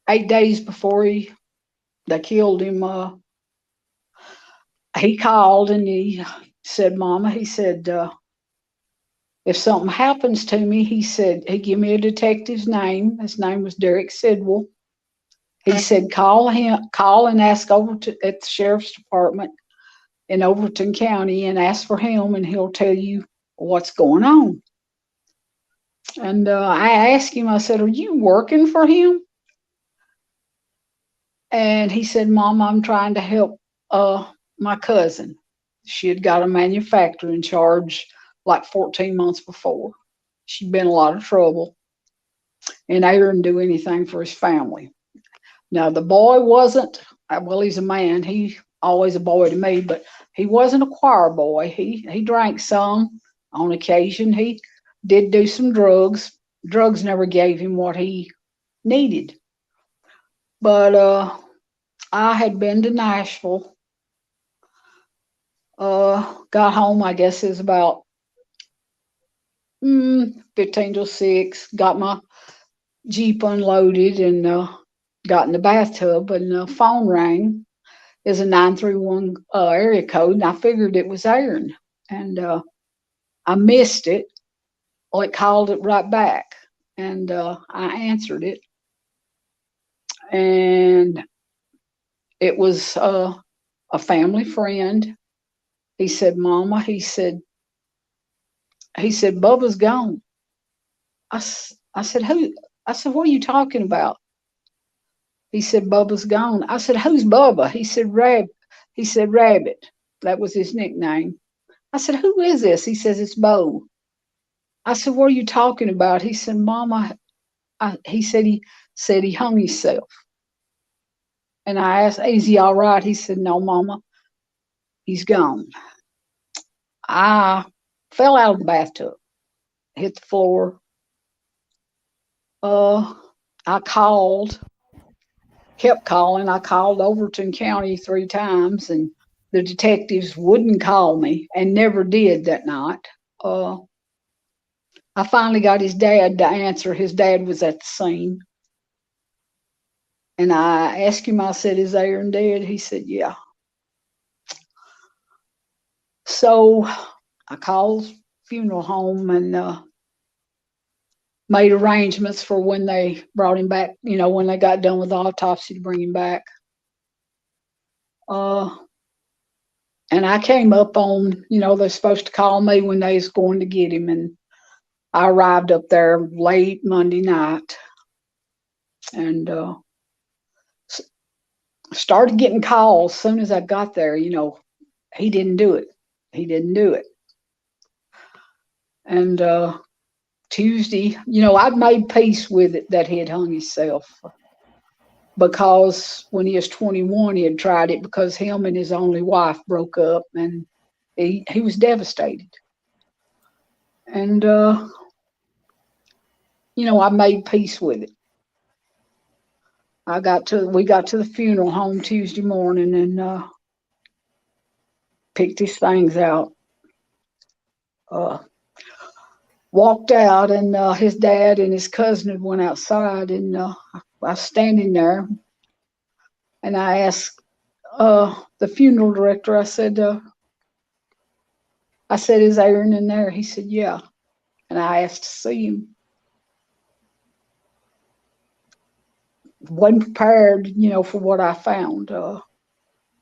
8 days before they killed him, he called and he said, "Mama," he said, "if something happens to me," he said, he gave me a detective's name. His name was Derek Sidwell. He said, call and ask at the sheriff's department in Overton County and ask for him, and he'll tell you what's going on. And I asked him, I said, "Are you working for him?" And he said, "Mom, I'm trying to help my cousin. She had got a manufacturing charge like 14 months before. She'd been in a lot of trouble, and Aaron didn't do anything for his family." Now, the boy wasn't, well, he's a man. He always a boy to me, but he wasn't a choir boy. He drank some on occasion. He did do some drugs. Drugs never gave him what he needed. But I had been to Nashville. Got home, I guess it was about 15 till 6. Got my Jeep unloaded and got in the bathtub, and the phone rang. It's a 931 area code, and I figured it was Aaron. And I missed it. Well, it called it right back, and I answered it. And it was a family friend. He said, "Mama," he said, "Bubba's gone." I said, "Who?" I said, "What are you talking about?" He said, "Bubba's gone." I said, "Who's Bubba?" He said, Rabbit. That was his nickname. I said, "Who is this?" He says, "It's Bo." I said, "What are you talking about?" He said, "Mama," he said he hung himself. And I asked, "Is he all right?" He said, "No, Mama, he's gone." I fell out of the bathtub, hit the floor. I kept calling. I called Overton County 3 times, and the detectives wouldn't call me and never did that night. I finally got his dad to answer. His dad was at the scene. And I asked him, I said, "Is Aaron dead?" He said, "Yeah." So I called funeral home and made arrangements for when they brought him back, when they got done with the autopsy, to bring him back. And I came up on, they're supposed to call me when they was going to get him, and I arrived up there late Monday night and started getting calls. As soon as I got there, he didn't do it. He didn't do it. And Tuesday, I'd made peace with it that he had hung himself, because when he was 21, he had tried it because him and his only wife broke up, and he was devastated. And, I made peace with it. We got to the funeral home Tuesday morning and picked his things out. walked out, and his dad and his cousin had went outside, and I was standing there, and I asked the funeral director, I said, is Aaron in there? He said, yeah. And I asked to see him. Wasn't prepared, for what I found. I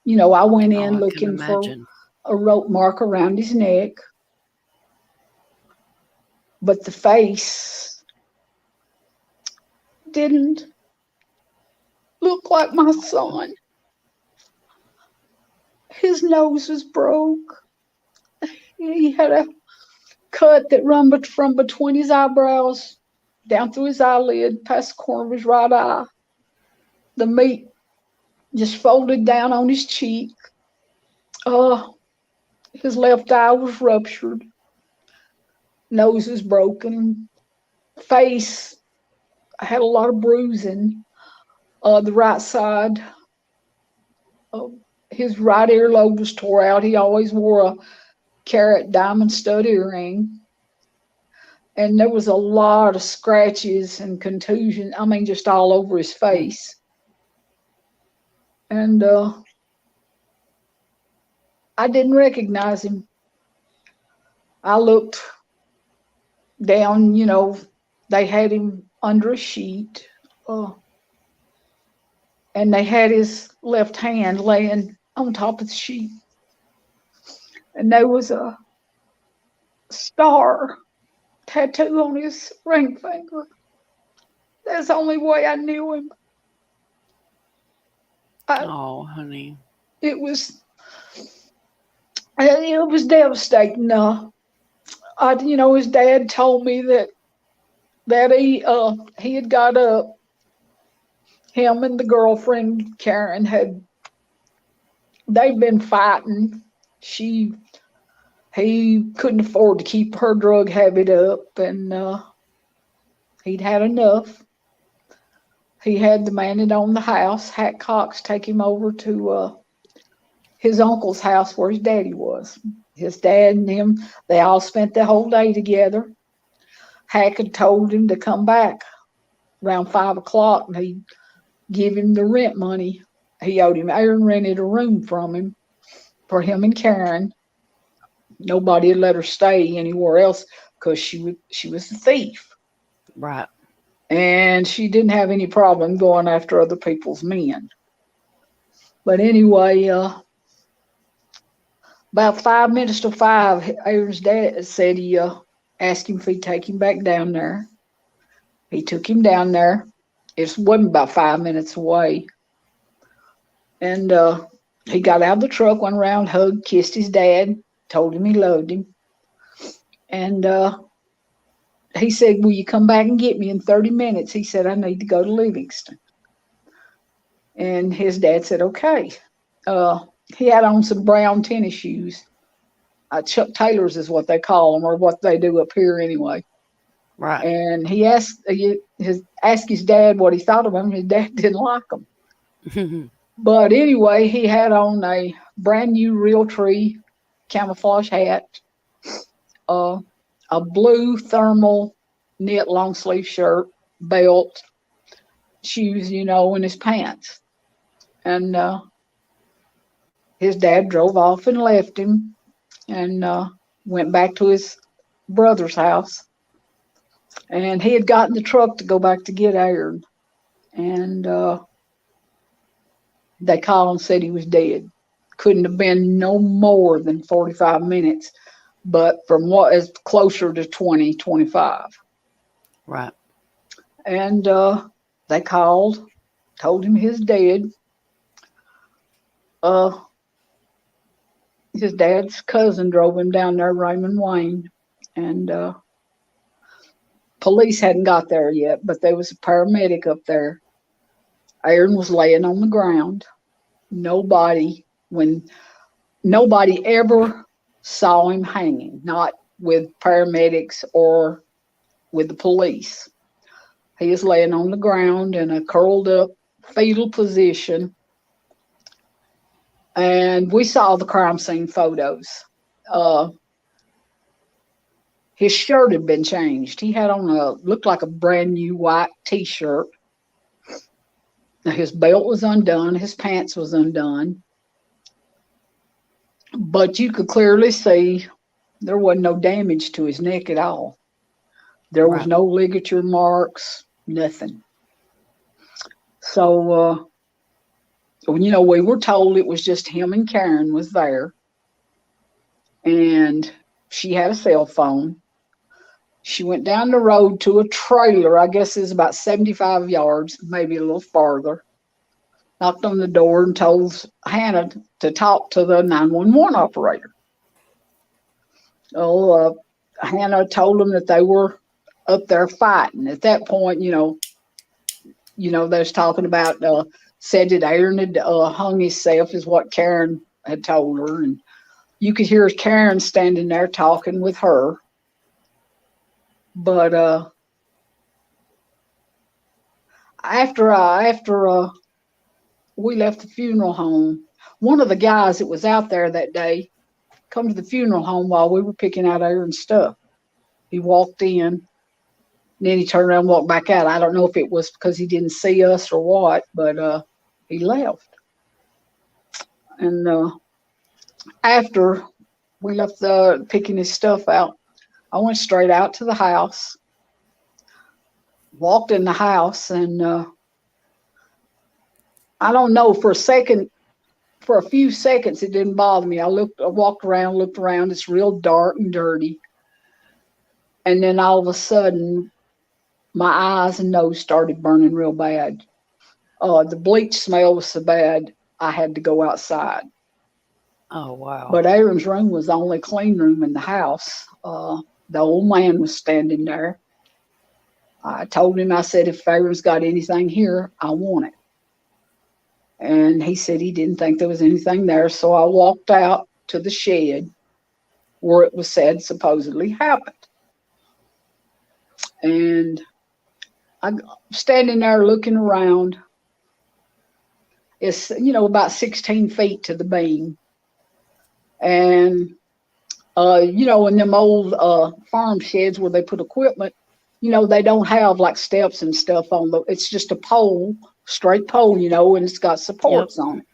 went in looking for a rope mark around his neck, but the face didn't look like my son. His nose was broke. He had a cut that run from between his eyebrows down through his eyelid, past the corner of his right eye. The meat just folded down on his cheek. His left eye was ruptured. Nose was broken. Face, I had a lot of bruising. The right side, his right earlobe was tore out. He always wore a carat diamond stud earring. And there was a lot of scratches and contusion. I mean, just all over his face. And I didn't recognize him. I looked down, they had him under a sheet. And they had his left hand laying on top of the sheet. And there was a star tattoo on his ring finger. That's the only way I knew him. Oh, honey. It was devastating. His dad told me that he had got up. Him and the girlfriend Karen they'd been fighting. He couldn't afford to keep her drug habit up, and he'd had enough. He had the man that owned the house, Hack Cox, take him over to his uncle's house where his daddy was. His dad and him, they all spent the whole day together. Hack had told him to come back around 5 o'clock, and he'd give him the rent money. He owed him. Aaron rented a room from him for him and Karen. Nobody had let her stay anywhere else because she was a thief. Right. And she didn't have any problem going after other people's men. But anyway, about 5 minutes to 5, Aaron's dad said he asked him if he'd take him back down there. He took him down there. It wasn't about 5 minutes away. And he got out of the truck, went around, hugged, kissed his dad, told him he loved him. And he said, will you come back and get me in 30 minutes? He said, I need to go to Livingston. And his dad said, okay. He had on some brown tennis shoes. Chuck Taylors is what they call them, or what they do up here anyway. Right. And he asked his dad what he thought of him. His dad didn't like them. But anyway, he had on a brand new Realtree camouflage hat, a blue thermal knit long sleeve shirt, belt, shoes, and his pants. And his dad drove off and left him, and went back to his brother's house. And he had gotten the truck to go back to get Aaron. And they called and said he was dead. Couldn't have been no more than 45 minutes, but from what is closer to 20, 25. Right. And they called, told him he's dead. His dad's cousin drove him down there, Raymond Wayne, and police hadn't got there yet, but there was a paramedic up there. Aaron was laying on the ground. Nobody ever saw him hanging, not with paramedics or with the police. He was laying on the ground in a curled up fetal position. And we saw the crime scene photos. his shirt had been changed. He had on looked like a brand new white t-shirt. Now, his belt was undone, his pants was undone. But you could clearly see there wasn't no damage to his neck at all. There was no ligature marks, nothing. So, you know, we were told it was just him and Karen was there. And she had a cell phone. She went down the road to a trailer, I guess it's about 75 yards, maybe a little farther. Knocked on the door and told Hannah to talk to the 911 operator. So Hannah told them that they were up there fighting. At that point, you know, they was talking about said that Aaron had hung himself, is what Karen had told her, and you could hear Karen standing there talking with her. But after we left the funeral home, one of the guys that was out there that day come to the funeral home while we were picking out Aaron's stuff. He walked in, and then he turned around and walked back out. I don't know if it was because he didn't see us or what, but he left. And after we left picking his stuff out, I went straight out to the house, walked in the house, and I don't know, for a few seconds, it didn't bother me. I walked around, looked around. It's real dark and dirty. And then all of a sudden, my eyes and nose started burning real bad. The bleach smell was so bad, I had to go outside. Oh, wow. But Aaron's room was the only clean room in the house. The old man was standing there. I told him, I said, if Aaron's got anything here, I want it. And he said he didn't think there was anything there. So I walked out to the shed where it was said supposedly happened. And I'm standing there looking around. It's, you know, about 16 feet to the beam. And, you know, in them old farm sheds where they put equipment, you know, they don't have like steps and stuff on the, it's just a pole, straight pole, you know, and it's got supports on it.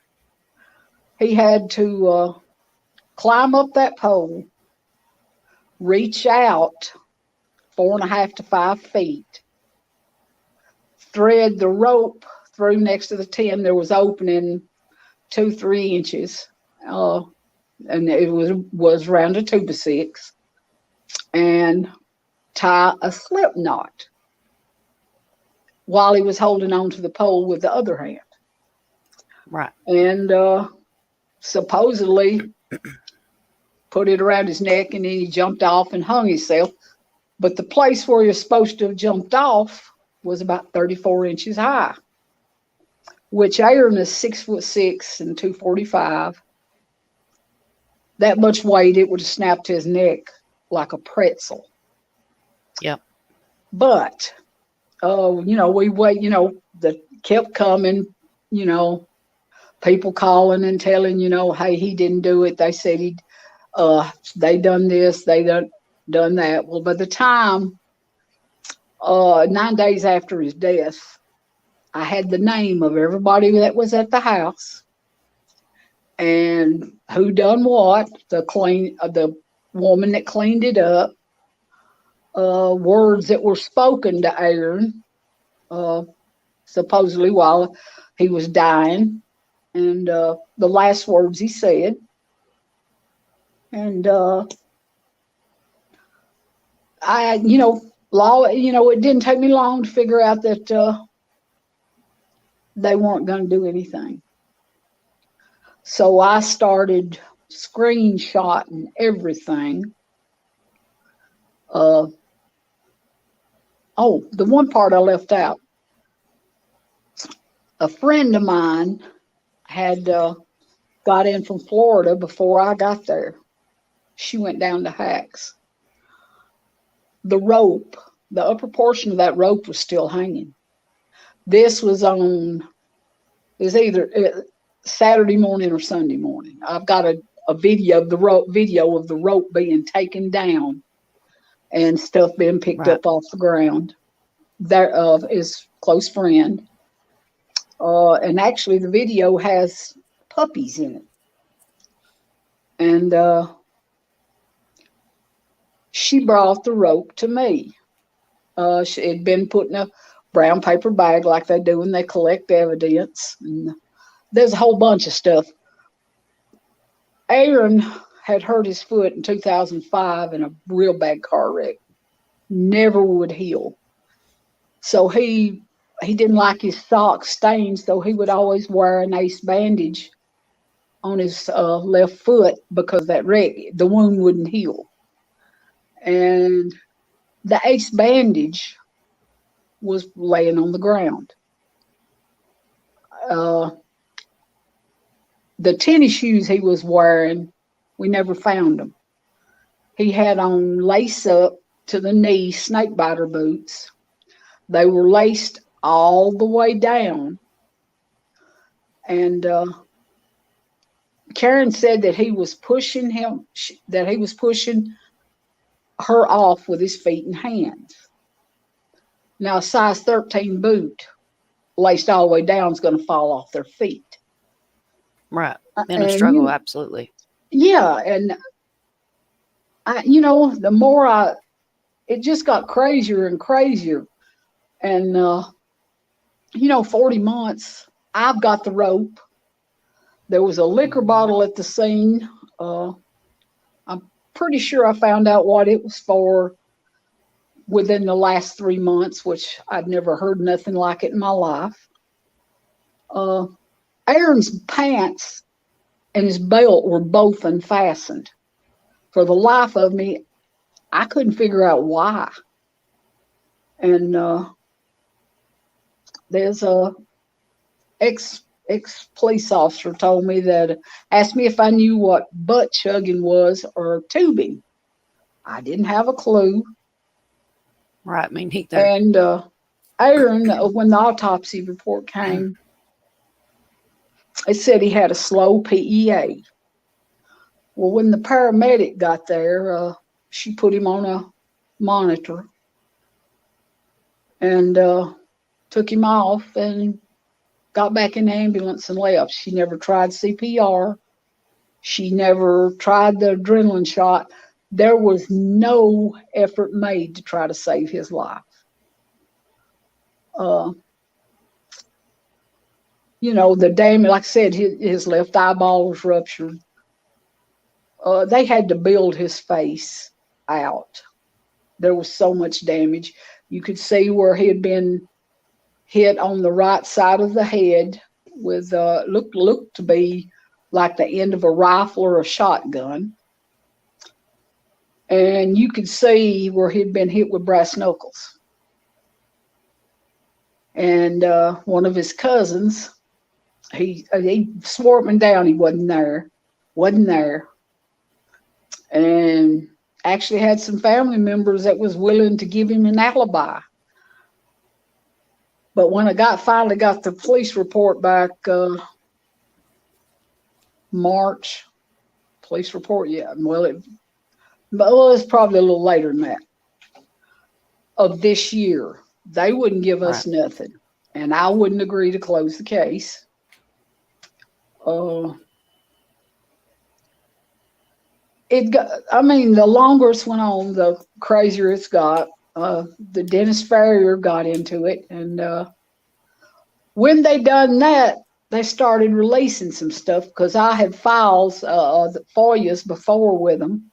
He had to climb up that pole, reach out 4.5 to 5 feet, thread the rope through next to the tent. There was opening 2-3 inches, and it was around a 2x6, and tie a slip knot while he was holding on to the pole with the other hand. Right. And supposedly put it around his neck, and then he jumped off and hung himself. But the place where you're supposed to have jumped off was about 34 inches high, which Aaron is 6'6" and 245. That much weight, it would have snapped his neck like a pretzel. Yep. But, you know, we wait, you know, that kept coming, you know, people calling and telling, you know, hey, he didn't do it. They said they done this, they done that. Well, by the time, 9 days after his death, I had the name of everybody that was at the house and who done what, the woman that cleaned it up, words that were spoken to Aaron, supposedly while he was dying, and the last words he said. And you know, it didn't take me long to figure out that they weren't going to do anything. So I started screenshotting everything. Oh, the one part I left out. A friend of mine had got in from Florida before I got there. She went down to Hacks. The rope, the upper portion of that rope was still hanging. This was either Saturday morning or Sunday morning. I've got a video of the rope being taken down and stuff being picked up off the ground. Thereof his close friend. And actually the video has puppies in it. And she brought the rope to me. She had been put in a brown paper bag like they do when they collect evidence. And there's a whole bunch of stuff. Aaron had hurt his foot in 2005 in a real bad car wreck. Never would heal. So he didn't like his socks stained, so he would always wear an ace bandage on his left foot because that wreck, the wound wouldn't heal. And the ace bandage was laying on the ground. The tennis shoes he was wearing, we never found them. He had on lace up to the knee snake biter boots. They were laced all the way down. And Karen said that he was pushing her off with his feet and hands. Now, a size 13 boot laced all the way down is going to fall off their feet. Right. In a struggle, absolutely. Yeah. And, the more it just got crazier and crazier. And, 40 months, I've got the rope. There was a liquor bottle at the scene. I'm pretty sure I found out what it was for within the last 3 months, which I'd never heard nothing like it in my life. Aaron's pants and his belt were both unfastened. For the life of me, I couldn't figure out why. And there's a ex-police officer told me that, asked me if I knew what butt chugging was or tubing. I didn't have a clue. Right, me neither. And Aaron, when the autopsy report came, it said he had a slow PEA. Well, when the paramedic got there, she put him on a monitor and took him off and got back in the ambulance and left. She never tried CPR. She never tried the adrenaline shot. There was no effort made to try to save his life. The damage, like I said, his left eyeball was ruptured. They had to build his face out. There was so much damage. You could see where he had been hit on the right side of the head with looked to be like the end of a rifle or a shotgun. And you could see where he'd been hit with brass knuckles. And one of his cousins, he swore up and down he wasn't there. And actually had some family members that was willing to give him an alibi. But when I finally got the police report back, March, police report, yeah. Well, it's probably a little later than that. Of this year, they wouldn't give us nothing, and I wouldn't agree to close the case. The longer it went on, the crazier it's got. The Dennis Farrier got into it, and when they done that, they started releasing some stuff because I had files, the FOIAs before with them,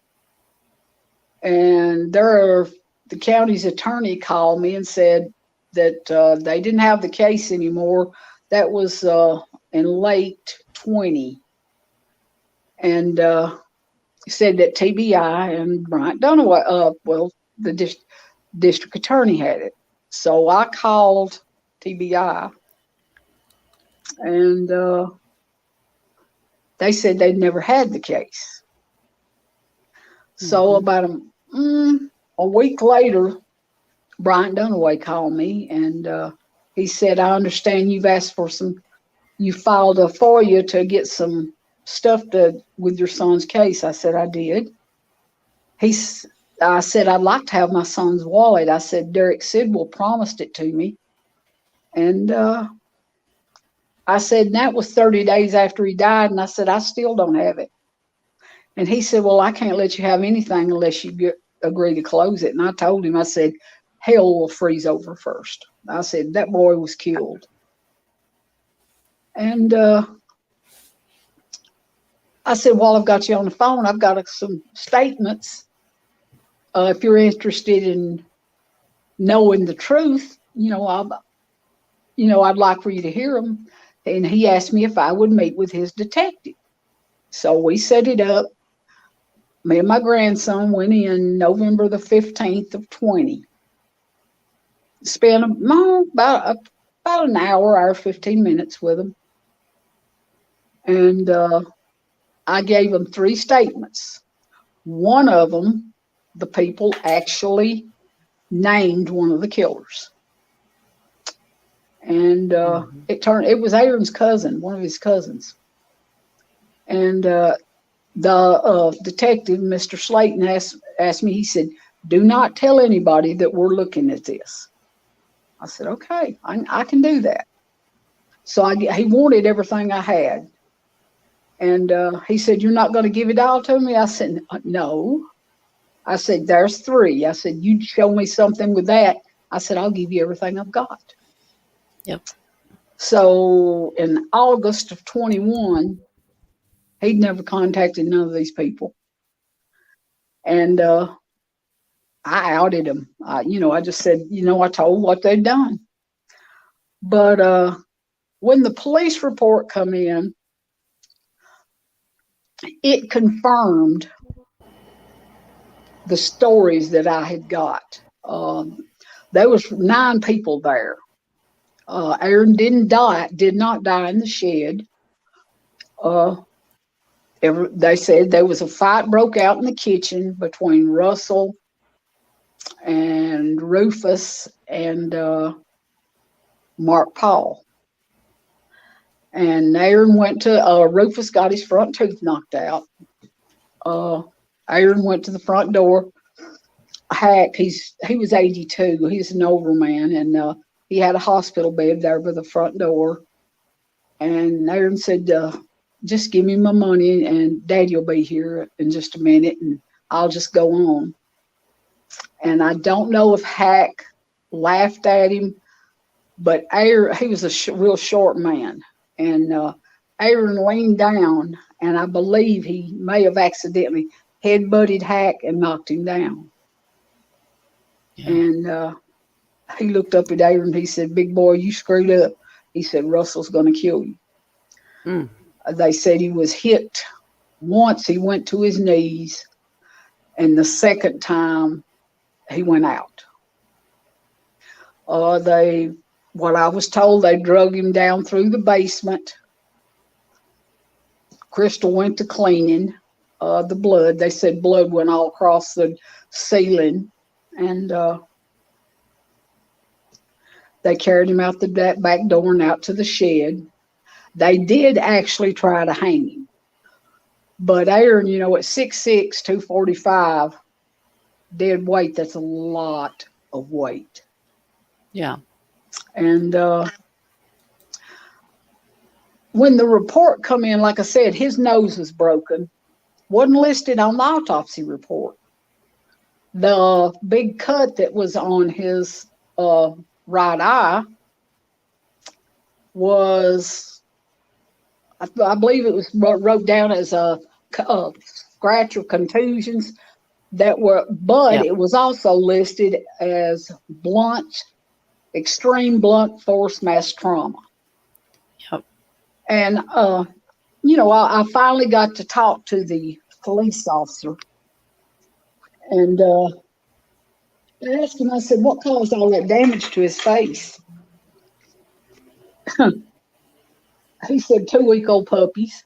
and the county's attorney called me and said that they didn't have the case anymore. That was in late 20, and said that TBI and Bryant Dunaway, the district attorney had it. So I called TBI, and they said they'd never had the case. So about a week later, Bryant Dunaway called me, and he said, I understand you've asked for you filed a FOIA to get some stuff with your son's case. I said, I did. I said, I'd like to have my son's wallet. I said, Derek Sidwell promised it to me. And I said, and that was 30 days after he died. And I said, I still don't have it. And he said, well, I can't let you have anything unless you agree to close it. And I told him, I said, hell will freeze over first. I said, that boy was killed. And I said, while I've got you on the phone, I've got some statements. If you're interested in knowing the truth, I'd like for you to hear them. And he asked me if I would meet with his detective. So we set it up. Me and my grandson went in November the 15th of 20. Spent about an hour, 15 minutes with him. And I gave them 3 statements. One of them, the people actually named one of the killers. And it was Aaron's cousin, one of his cousins. And the detective, Mr. Slayton, asked me, he said, do not tell anybody that we're looking at this. I said, okay, I can do that. So he wanted everything I had. And he said, you're not going to give it all to me? I said, no. I said, there's 3. I said, you show me something with that. I said, I'll give you everything I've got. Yep. So in August of 21, he'd never contacted none of these people. And I outed him. I just said, I told what they'd done. But when the police report come in, it confirmed the stories that I had got. There was 9 people there. Aaron did not die in the shed. They said there was a fight broke out in the kitchen between Russell and Rufus and Mark Paul. And Aaron went to, Rufus got his front tooth knocked out. Aaron went to the front door. Hack, he was 82. He's an older man, and he had a hospital bed there by the front door. And Aaron said, just give me my money and Daddy will be here in just a minute and I'll just go on. And I don't know if Hack laughed at him, but Aaron, he was a real short man. And Aaron leaned down, and I believe he may have accidentally head-butted Hack and knocked him down. Yeah. And he looked up at Aaron. He said, big boy, you screwed up. He said, Russell's going to kill you. Mm. They said he was hit once. He went to his knees, and the second time he went out. What I was told, they drug him down through the basement. Crystal went to cleaning the blood. They said blood went all across the ceiling, and they carried him out the back door and out to the shed. They did actually try to hang him. But Aaron, at 6'6", 245, dead weight, that's a lot of weight. Yeah. And when the report come in, like I said, his nose was broken. Wasn't listed on the autopsy report. The big cut that was on his right eye was, I believe it was wrote down as a scratch or contusions that were, but yep. It was also listed as extreme blunt force mass trauma. Yep. And, I finally got to talk to the police officer, and I asked him, I said, what caused all that damage to his face? He said, 2-week-old puppies.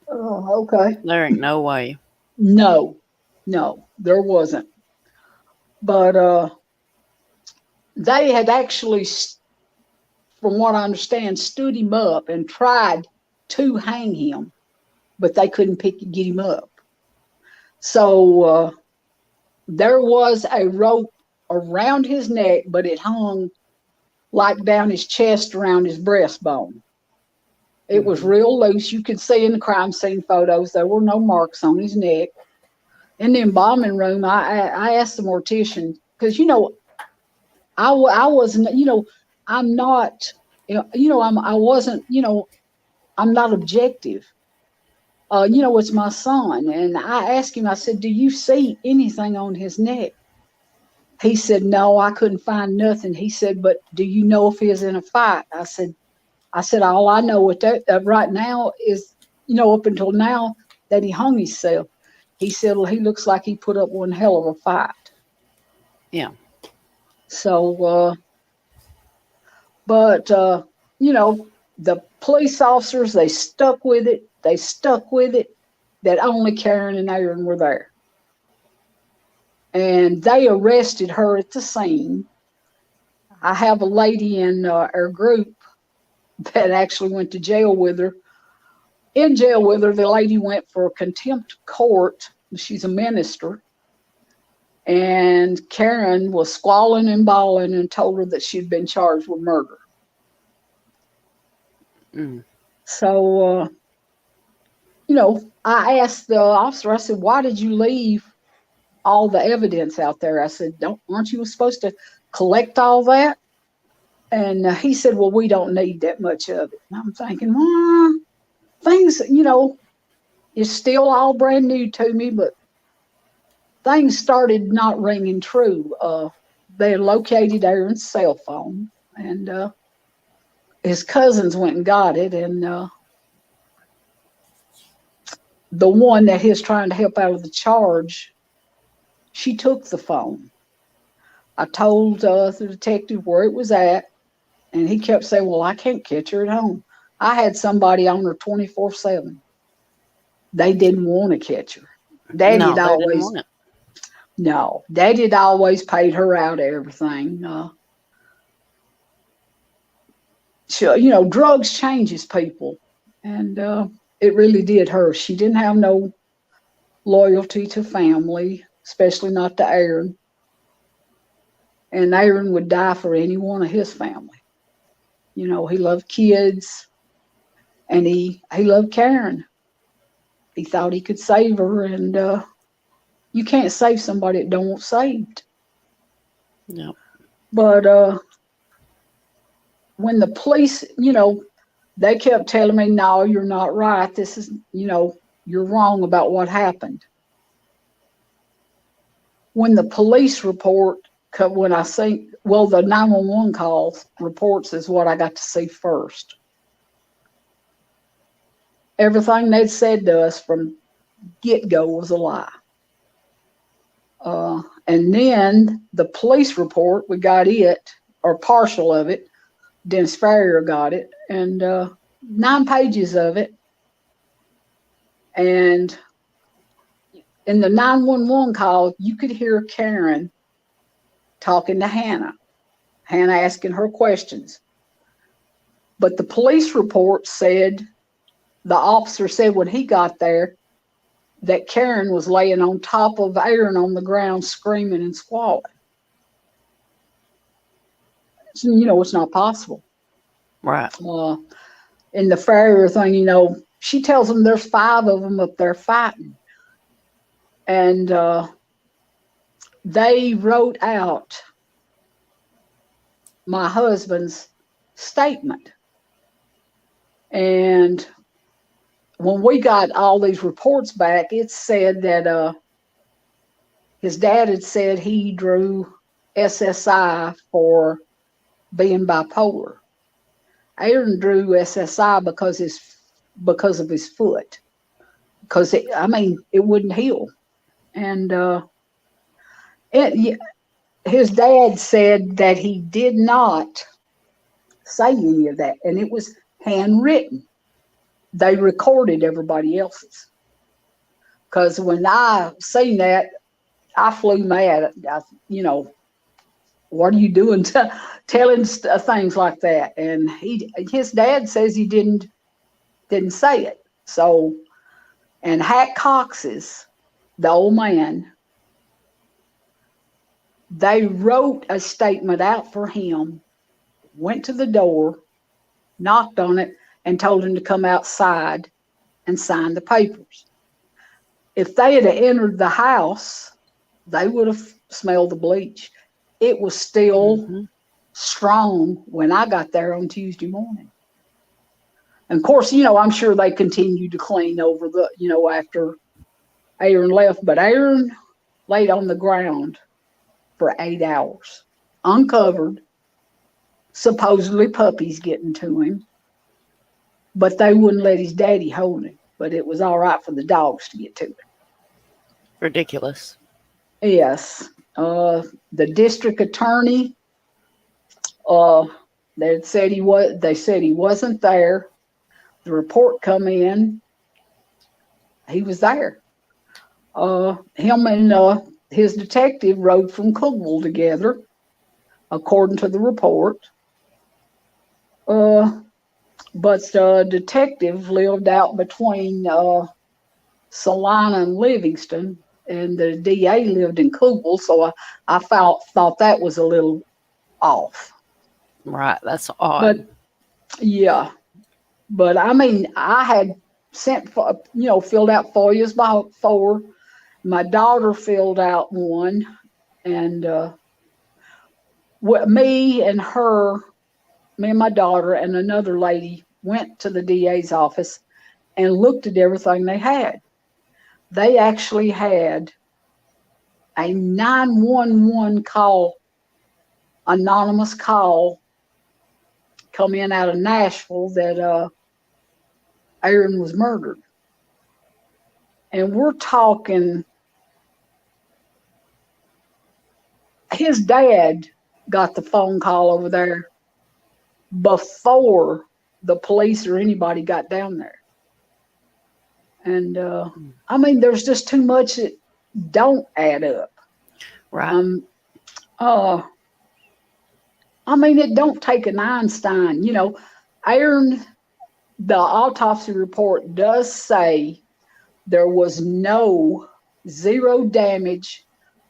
Oh, okay. There ain't no way. No, there wasn't. But they had actually, from what I understand, stood him up and tried to hang him, but they couldn't get him up. So there was a rope around his neck, but it hung like down his chest around his breastbone. It was real loose. You could see in the crime scene photos, there were no marks on his neck. In the embalming room, I asked the mortician, because, you know, I wasn't, you know, I'm not, I wasn't, you know, I'm not objective. You know, it's my son. And I asked him, I said, do you see anything on his neck? He said, no, I couldn't find nothing. He said, but do you know if he was in a fight? I said, all I know with that right now is, you know, up until now, that he hung himself. He said, well, he looks like he put up one hell of a fight. Yeah. So, you know, the police officers, they stuck with it. They stuck with it that only Karen and Aaron were there. And they arrested her at the scene. I have a lady in our group that actually went to jail with her. In jail with her, the lady went for contempt of court. She's a minister. And Karen was squalling and bawling and told her that she'd been charged with murder. So, you know, I asked the officer, I said, why did you leave all the evidence out there? I said, aren't you supposed to collect all that? And he said, well, we don't need that much of it. And I'm thinking, well, things, you know, it's still all brand new to me, but things started not ringing true. They located Aaron's cell phone, and his cousins went and got it. And the one that he's trying to help out of the charge, she took the phone. I told the detective where it was at, and he kept saying, well, I can't catch her at home. I had somebody on her 24/7. They didn't want to catch her. Daddy had always, no, Daddy had always paid her out everything. So, you know, drugs changes people, and it really did her. She didn't have no loyalty to family, especially not to Aaron. And Aaron would die for any one of his family. You know, he loved kids, and he loved Karen. He thought he could save her, and you can't save somebody that don't want saved. No. But when the police, you know, they kept telling me, no, you're not right. This is, you know, you're wrong about what happened. When the police report, when I see, well, the 911 calls reports is what I got to see first. Everything they'd said to us from get-go was a lie. And then the police report, we got it, or partial of it. Dennis Farrier got it, and 9 pages of it. And in the 911 call, you could hear Karen talking to Hannah asking her questions. But the police report said, the officer said when he got there, that Karen was laying on top of Aaron on the ground, screaming and squalling. So, you know, it's not possible. Right. In the Farrier thing, you know, she tells them there's 5 of them up there fighting. And they wrote out my husband's statement. And when we got all these reports back, it said that his dad had said he drew SSI for being bipolar. Aaron drew SSI because of his foot, because it wouldn't heal. And his dad said that he did not say any of that, and it was handwritten. They recorded everybody else's. Because when I seen that, I flew mad. You know, what are you doing telling things like that? And his dad says he didn't say it. So, and Hack Cox's, the old man, they wrote a statement out for him, went to the door, knocked on it, and told him to come outside and sign the papers. If they had entered the house, they would have smelled the bleach. It was still strong when I got there on Tuesday morning. And of course, I'm sure they continued to clean over after Aaron left, but Aaron laid on the ground for 8 hours, uncovered, supposedly puppies getting to him, but they wouldn't let his daddy hold him. But it was all right for the dogs to get to him. Ridiculous. Yes. The district attorney, they said he wasn't there. The report come in. He was there. Him and his detective rode from Cookville together, according to the report. But the detective lived out between Salina and Livingston, and the DA lived in Cookville, so I thought that was a little off. Right, that's odd. But yeah, but I mean, I had sent for, filled out FOIAs before. My daughter filled out one, and me and my daughter and another lady went to the DA's office and looked at everything they had. They actually had a 911 call, anonymous call, come in out of Nashville that Aaron was murdered. And we're talking, his dad got the phone call over there before the police or anybody got down there. And I mean, there's just too much that don't add up. Right. I mean, it don't take an Einstein. Aaron, the autopsy report does say there was zero damage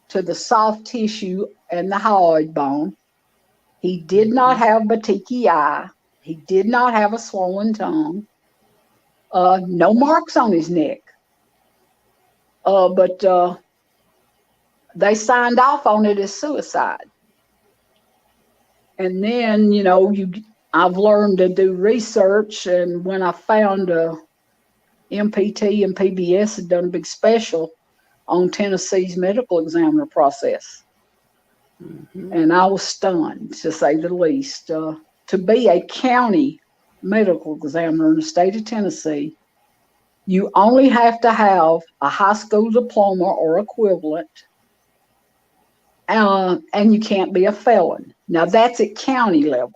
to the soft tissue and the hyoid bone. He did not have petechiae. He did not have a swollen tongue. No marks on his neck. But they signed off on it as suicide. And then, I've learned to do research, and when I found MPT and PBS had done a big special on Tennessee's medical examiner process. And I was stunned, to say the least. To be a county medical examiner in the state of Tennessee, you only have to have a high school diploma or equivalent, and you can't be a felon. Now that's at county level.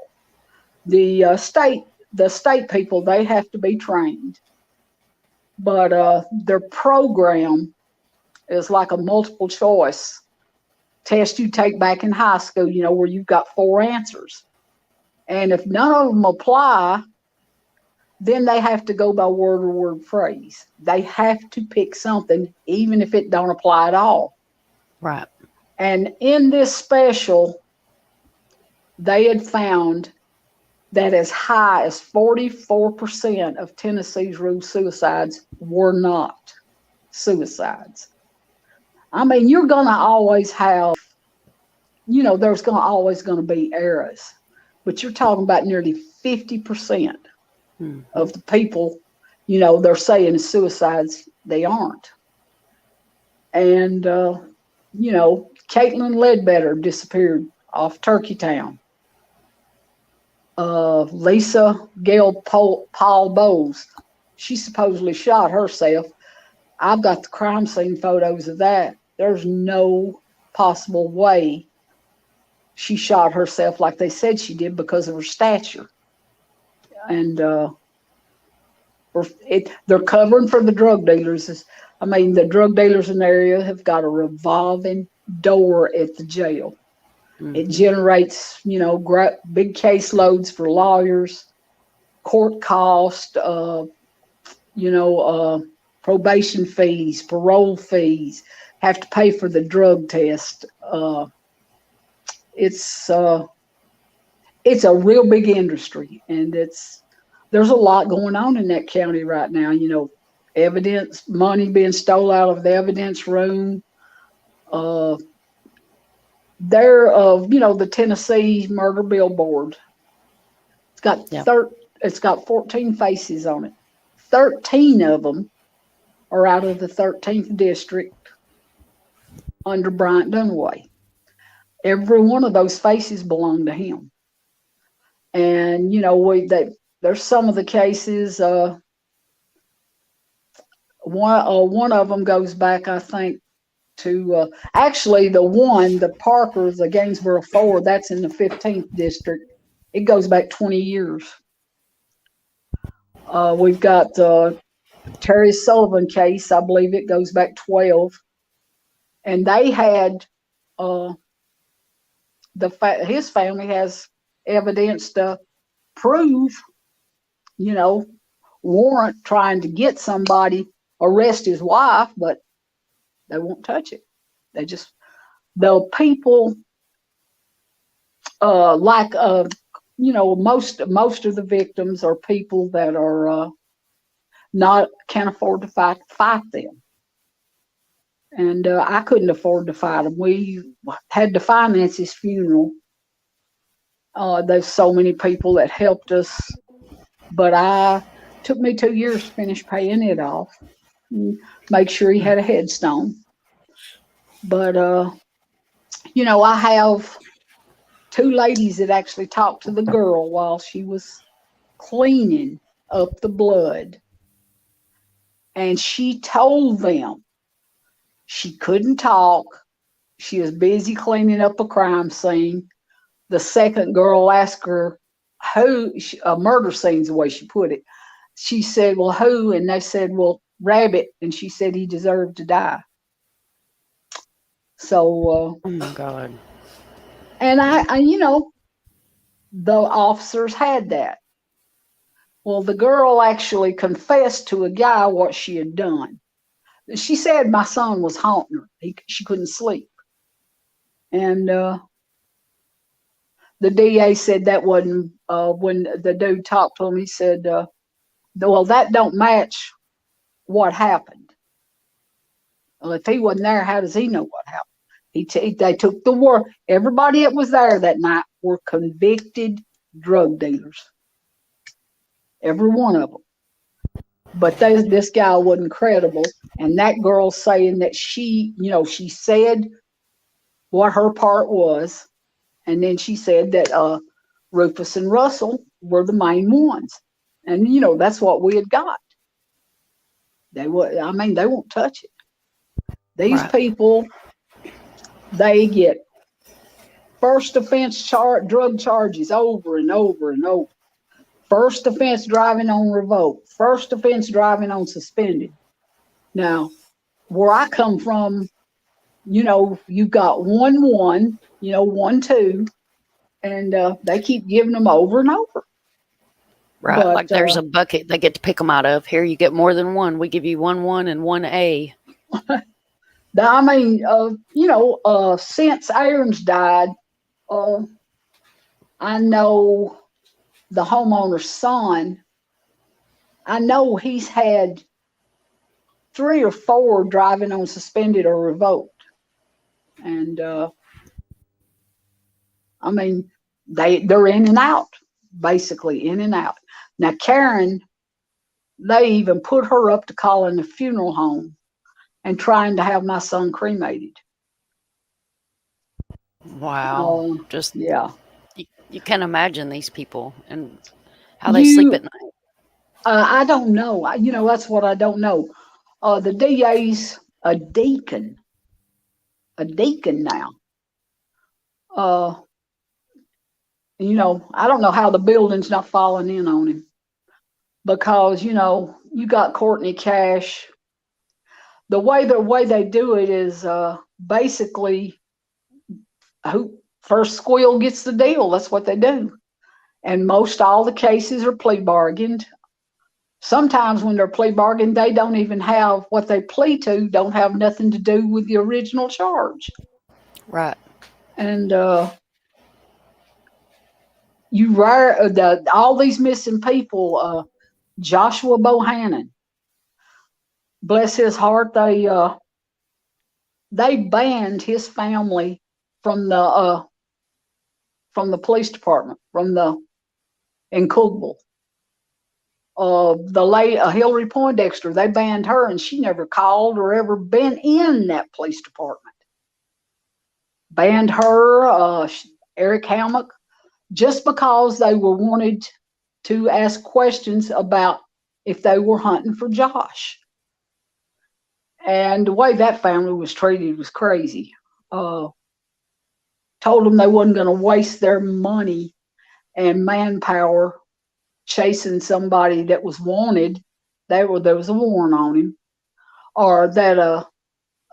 The state people, they have to be trained, but their program is like a multiple choice test you take back in high school, where you've got 4 answers. And if none of them apply, then they have to go by word or word phrase. They have to pick something, even if it don't apply at all. Right. And in this special, they had found that as high as 44% of Tennessee's ruled suicides were not suicides. I mean, you're going to always have, there's always going to be errors. But you're talking about nearly 50% of the people, they're saying suicides, they aren't. And, Caitlin Ledbetter disappeared off Turkeytown. Lisa Gail Paul Bowles, she supposedly shot herself. I've got the crime scene photos of that. There's no possible way she shot herself like they said she did because of her stature. And they're covering for the drug dealers. I mean, the drug dealers in the area have got a revolving door at the jail. It generates, big caseloads for lawyers, court cost, probation fees, parole fees, have to pay for the drug test. It's a real big industry, and there's a lot going on in that county right now. You know, evidence, money being stole out of the evidence room. The Tennessee murder billboard. It's got 14 faces on it. 13 of them are out of the 13th district under Bryant Dunaway. Every one of those faces belong to him. And there's some of the cases. One of them goes back, I think, to actually the Parkers, the Gainesboro 4, that's in the 15th district. It goes back 20 years. We've got Terry Sullivan case. I believe it goes back 12. And they had his family has evidence to prove, warrant trying to get somebody, arrest his wife, but they won't touch it. The people most of the victims are people that are can't afford to fight them. And I couldn't afford to fight them. We had to finance his funeral. There's so many people that helped us, but took me 2 years to finish paying it off. Make sure he had a headstone. But I have 2 ladies that actually talked to the girl while she was cleaning up the blood. And she told them she couldn't talk. She was busy cleaning up a crime scene. The second girl asked her a murder scene's the way she put it. She said, well, who? And they said, well, Rabbit. And she said he deserved to die. So, oh my God. And the officers had that. Well, the girl actually confessed to a guy what she had done. She said my son was haunting her. She couldn't sleep. And the DA said that wasn't, when the dude talked to him, he said, well, that don't match what happened. Well, if he wasn't there, how does he know what happened? They took the word. Everybody that was there that night were convicted drug dealers. Every one of them. But this guy wasn't credible. And that girl saying that she said what her part was. And then she said that Rufus and Russell were the main ones. And, that's what we had got. They won't touch it. These people, they get first offense drug charges over and over and over. First offense driving on revoked. First offense driving on suspended. Now, where I come from, you've got 1-1, 1-2, and they keep giving them over and over. Right, but, like there's a bucket they get to pick them out of. Here, you get more than one. We give you 1-1 and 1A. Since Aaron's died, I know the homeowner's son, I know he's had 3 or 4 driving on suspended or revoked. And they're in and out, basically in and out. Now, Karen, they even put her up to calling the funeral home and trying to have my son cremated. Wow. Yeah. You can't imagine these people and how they sleep at night. I don't know. That's what I don't know. The DA's a deacon now. I don't know how the building's not falling in on him, because, you got Courtney Cash. The way they do it is basically who first squeal gets the deal. That's what they do. And all the cases are plea bargained. sometimes when they're plea bargain, they don't even have what they plea to, don't have nothing to do with the original charge. Right. And all these missing people, Joshua Bohannon, bless his heart, they banned his family from the police department, in Cookville. Hillary Poindexter, they banned her, and she never called or ever been in that police department. Banned her, Eric Hammock, just because they were wanted to ask questions about if they were hunting for Josh. And the way that family was treated was crazy. Told them they wasn't going to waste their money and manpower chasing somebody that was wanted. There was a warrant on him, or that a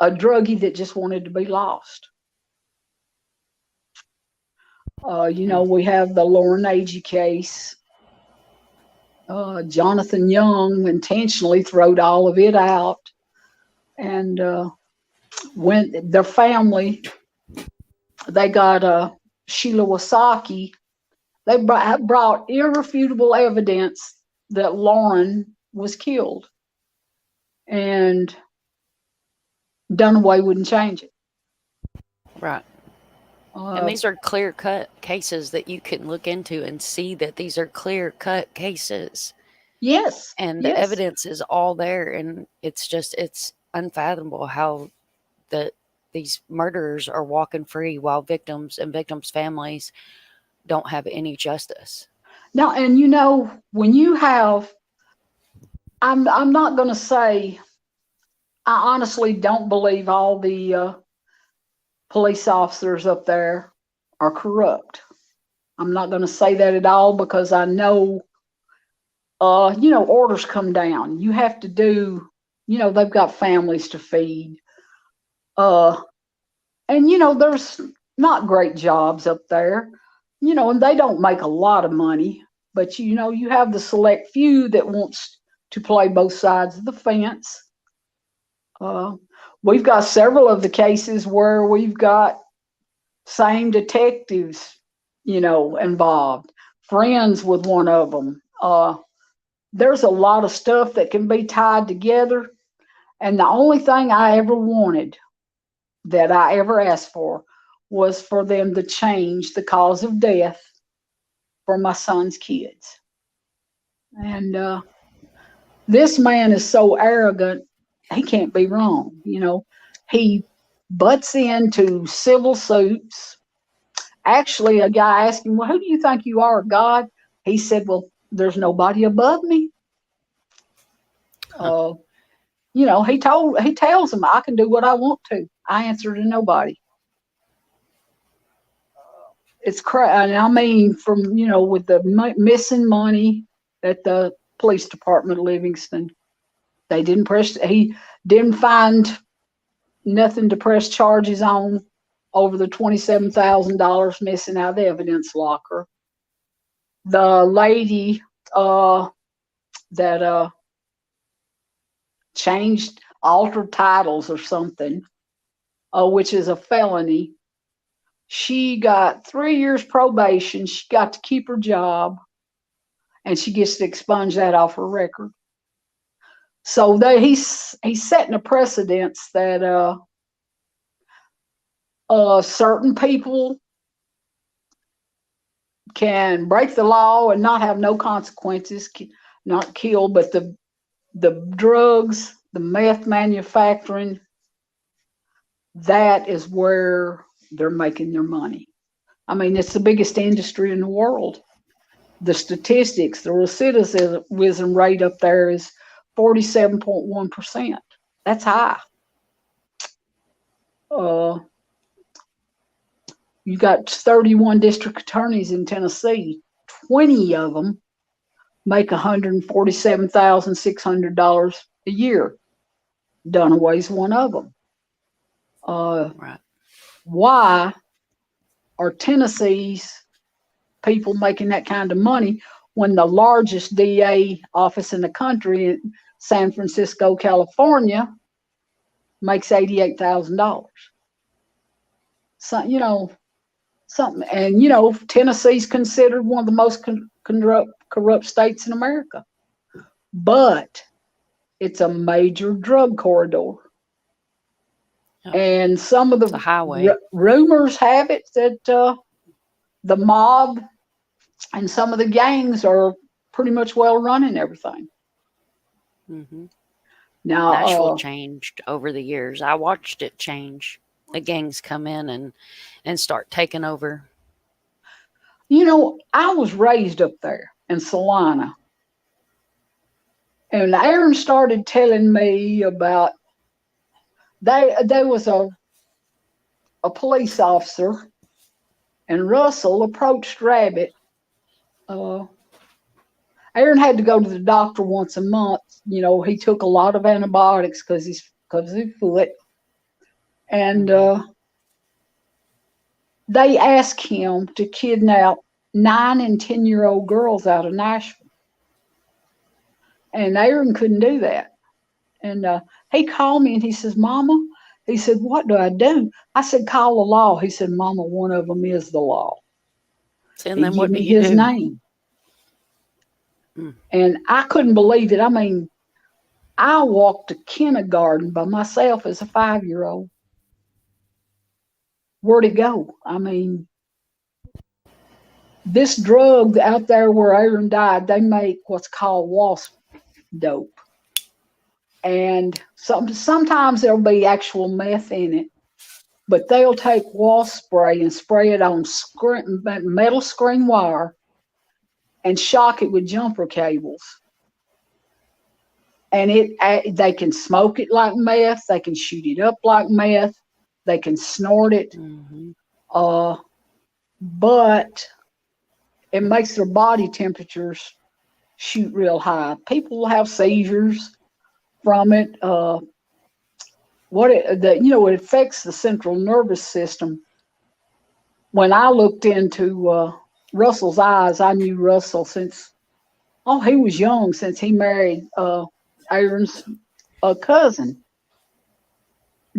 druggie that just wanted to be lost. We have the Lauren Agee case. Jonathan Young intentionally throwed all of it out, and when their family, they got Sheila Wasaki. They brought irrefutable evidence that Lauren was killed, and Dunaway wouldn't change it. Right. And these are clear-cut cases that you can look into and see that these are clear-cut cases. Yes. And the evidence is all there, and it's unfathomable how these murderers are walking free while victims and victims' families don't have any justice. Now, and when you have, I'm not going to say, I honestly don't believe all the police officers up there are corrupt. I'm not going to say that at all, because I know, orders come down. You have to do, they've got families to feed. And, there's not great jobs up there, and they don't make a lot of money, but, you have the select few that wants to play both sides of the fence. We've got several of the cases where we've got same detectives, involved, friends with one of them. There's a lot of stuff that can be tied together. And the only thing I ever wanted, that I ever asked for, was for them to change the cause of death for my son's kids. And this man is so arrogant, he can't be wrong. He butts into civil suits. Actually, a guy asked him, well, who do you think you are, God? He said, well, there's nobody above me. He tells him, I can do what I want to. I answer to nobody. It's crazy. I mean, from, with the missing money at the police department of Livingston, he didn't find nothing to press charges on over the $27,000 missing out of the evidence locker. The lady that altered titles or something, which is a felony, she got 3 years probation. She got to keep her job, and she gets to expunge that off her record. So he's setting a precedence that certain people can break the law and not have no consequences, not kill, but the drugs, the meth manufacturing, that is where they're making their money. I mean, it's the biggest industry in the world. The statistics, the recidivism rate up there is 47.1%. That's high. You got 31 district attorneys in Tennessee. 20 of them make $147,600 a year. Dunaway's one of them. Right. Why are Tennessee's people making that kind of money when the largest DA office in the country in San Francisco, California, makes $88,000. So, you know, something, and you know, Tennessee's considered one of the most corrupt states in America, but it's a major drug corridor. And some of the highway. Rumors have it that the mob and some of the gangs are pretty much well running everything. Mm-hmm. Now, Nashville changed over the years. I watched it change. The gangs come in and start taking over. You know, I was raised up there in Salina. And Aaron started telling me about there was a police officer, and Russell approached Rabbit. Aaron had to go to the doctor once a month. You know, he took a lot of antibiotics because of his foot. And they asked him to kidnap 9 and 10-year-old girls out of Nashville. And Aaron couldn't do that. And he called me and he says, Mama, he said, what do I do? I said, call the law. He said, Mama, one of them is the law. And then he what gave do me you his do? name. And I couldn't believe it. I mean, I walked to kindergarten by myself as a 5-year-old. Where'd it go? I mean, this drug out there where Aaron died, they make what's called wasp dope. And sometimes there'll be actual meth in it, but they'll take wasp spray and spray it on metal screen wire and shock it with jumper cables. And they can smoke it like meth. They can shoot it up like meth. They can snort it. But it makes their body temperatures shoot real high. People will have seizures from it. It affects the central nervous system. When I looked into Russell's eyes, I knew Russell since he was young, since he married Aaron's cousin.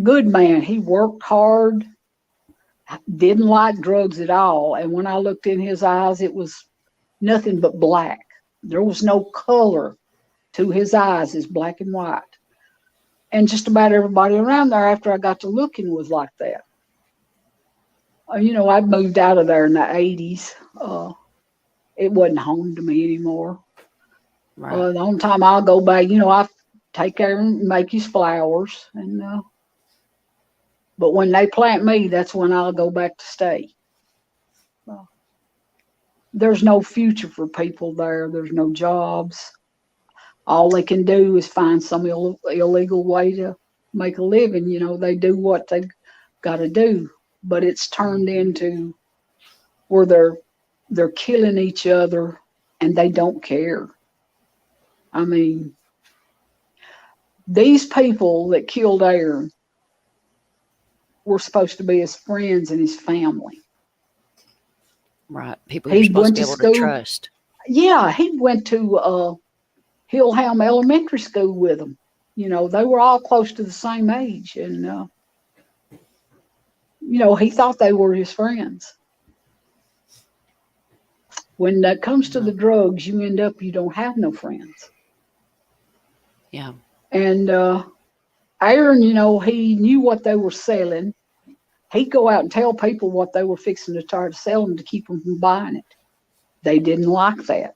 Good man. He worked hard, didn't like drugs at all. And when I looked in his eyes, it was nothing but black. There was no color to his eyes, it's black and white. And just about everybody around there after I got to looking was like that. You know, I moved out of there in the 80s. It wasn't home to me anymore. Right. The only time I'll go back, you know, I take care and make his flowers. But when they plant me, that's when I'll go back to stay. There's no future for people there. There's no jobs. All they can do is find some illegal way to make a living. You know, they do what they got to do, but it's turned into where they're killing each other and they don't care. I mean, these people that killed Aaron were supposed to be his friends and his family. Right. People you're supposed to be able to trust. Yeah, he went to Hillham Elementary School with them. You know, they were all close to the same age. And, you know, he thought they were his friends. When that comes to the drugs, you don't have no friends. Yeah. And Aaron, you know, he knew what they were selling. He'd go out and tell people what they were fixing to try to sell them to keep them from buying it. They didn't like that.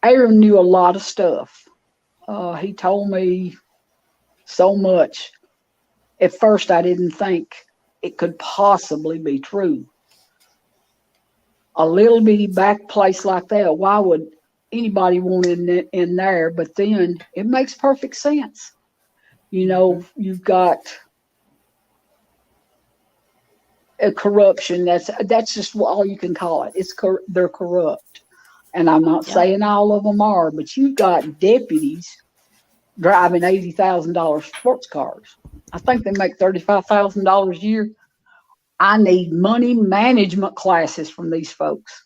Aaron knew a lot of stuff. He told me so much. At first, I didn't think it could possibly be true. A little bitty back place like that, why would anybody want in there? But then it makes perfect sense. You know, you've got a corruption. That's just all you can call it. They're corrupt. And I'm not saying all of them are, but you've got deputies driving $80,000 sports cars. I think they make $35,000 a year. I need money management classes from these folks.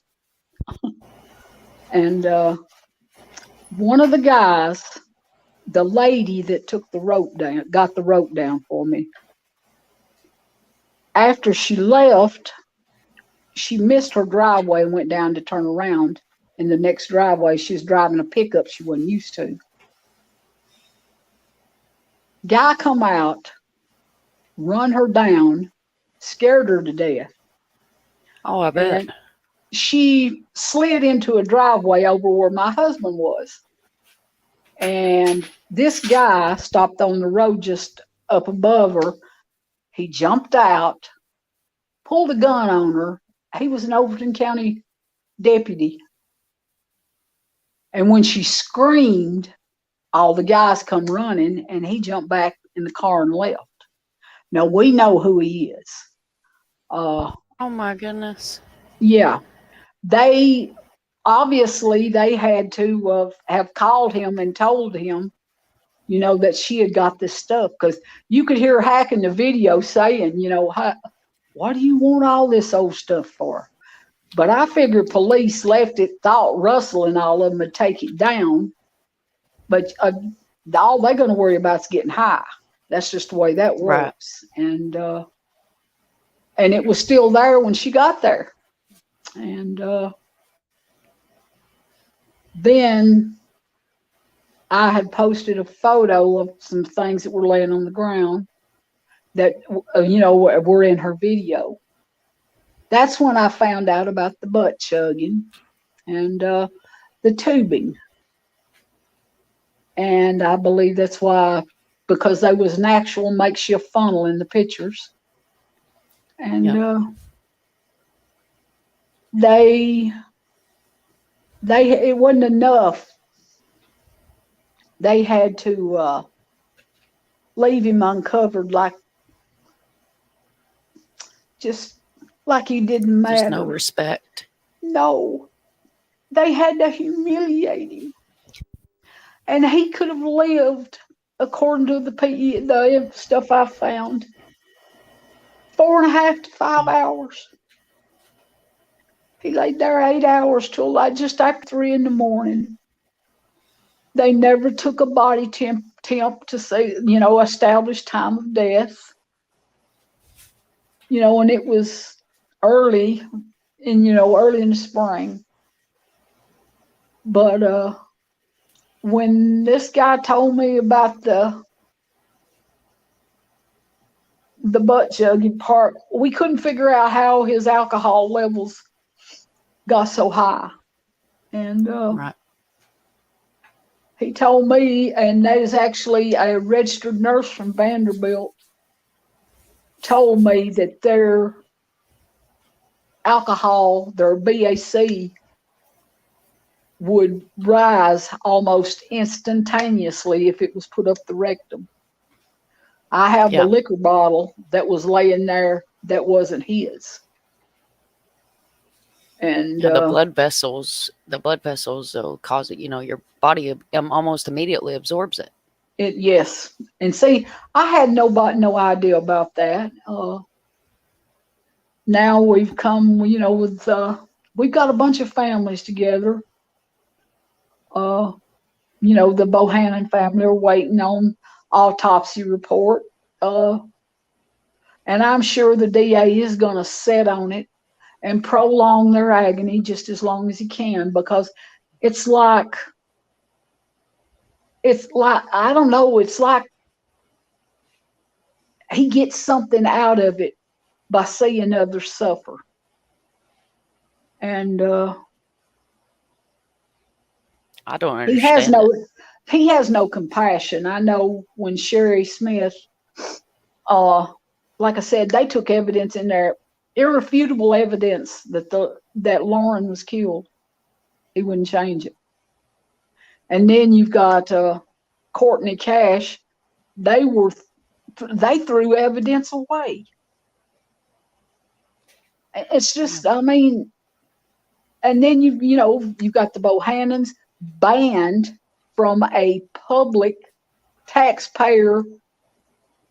And one of the guys, the lady that took the rope down, got the rope down for me. After she left, she missed her driveway and went down to turn around. In the next driveway, she was driving a pickup she wasn't used to. Guy come out, run her down, scared her to death. Oh, I bet. And she slid into a driveway over where my husband was. And this guy stopped on the road just up above her. He jumped out, pulled a gun on her. He was an Overton County deputy. And when she screamed, all the guys come running, and he jumped back in the car and left. Now, we know who he is. Oh, my goodness. Yeah. They obviously had to have called him and told him, you know, that she had got this stuff, because you could hear Hack in the video saying, you know, what do you want all this old stuff for? But I figure police left it, thought Russell and all of them would take it down. But all they're going to worry about is getting high. That's just the way that works. Right. And it was still there when she got there. And then I had posted a photo of some things that were laying on the ground that, you know, were in her video. That's when I found out about the butt chugging and the tubing. And I believe that's why, because there was an actual makeshift funnel in the pictures. And it wasn't enough. They had to leave him uncovered, just like he didn't matter. There's no respect. No. They had to humiliate him. And he could have lived, according to the stuff I found, 4.5 to 5 hours. He laid there 8 hours till just after 3 in the morning. They never took a body temp to say, you know, establish time of death. You know, and it was early in the spring. But when this guy told me about the butt chugging part, we couldn't figure out how his alcohol levels got so high. And he told me, and that is actually a registered nurse from Vanderbilt, told me that their alcohol, their BAC, would rise almost instantaneously if it was put up the rectum. I have the liquor bottle that was laying there that wasn't his. And the blood vessels will cause it, you know, your body almost immediately absorbs it. Yes. And see, I had no idea about that. Now we've come, you know, with we've got a bunch of families together. You know, the Bohannon family are waiting on autopsy report. And I'm sure the DA is going to sit on it and prolong their agony just as long as he can, because it's like, I don't know, it's like he gets something out of it by seeing others suffer. And I don't understand. He has no compassion. I know when Sherry Smith, like I said, they took evidence in there, irrefutable evidence that Lauren was killed. He wouldn't change it. And then you've got Courtney Cash. They threw evidence away. It's just, I mean, and then you've got the Bohannons banned from a public taxpayer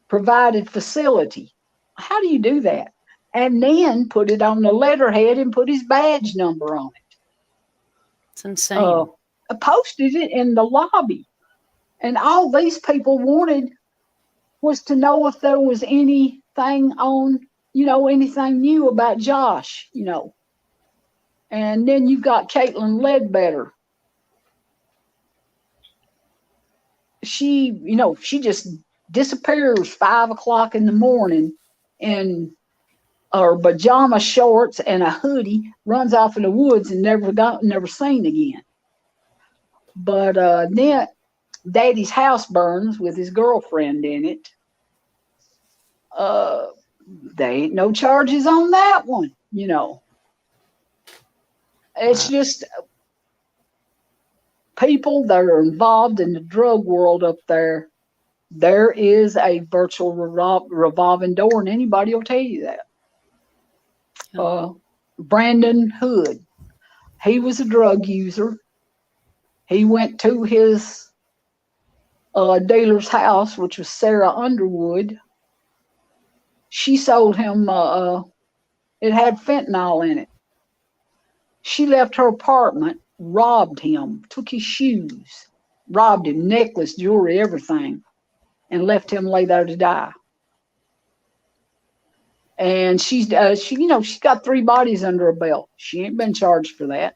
provided facility. How do you do that? And then put it on the letterhead and put his badge number on it. It's insane. Posted it in the lobby. And all these people wanted was to know if there was anything on, anything new about Josh, And then you've got Caitlin Ledbetter. She just disappears 5 o'clock in the morning in her pajama shorts and a hoodie, runs off in the woods and never seen again. But then Daddy's house burns with his girlfriend in it. There ain't no charges on that one, It's just people that are involved in the drug world up there. There is a virtual revolving door, and anybody will tell you that. Brandon Hood, he was a drug user. He went to his dealer's house, which was Sarah Underwood. She sold him, it had fentanyl in it. She left her apartment, robbed him, took his shoes, robbed him, necklace, jewelry, everything, and left him lay there to die. And she's got 3 bodies under her belt. She ain't been charged for that.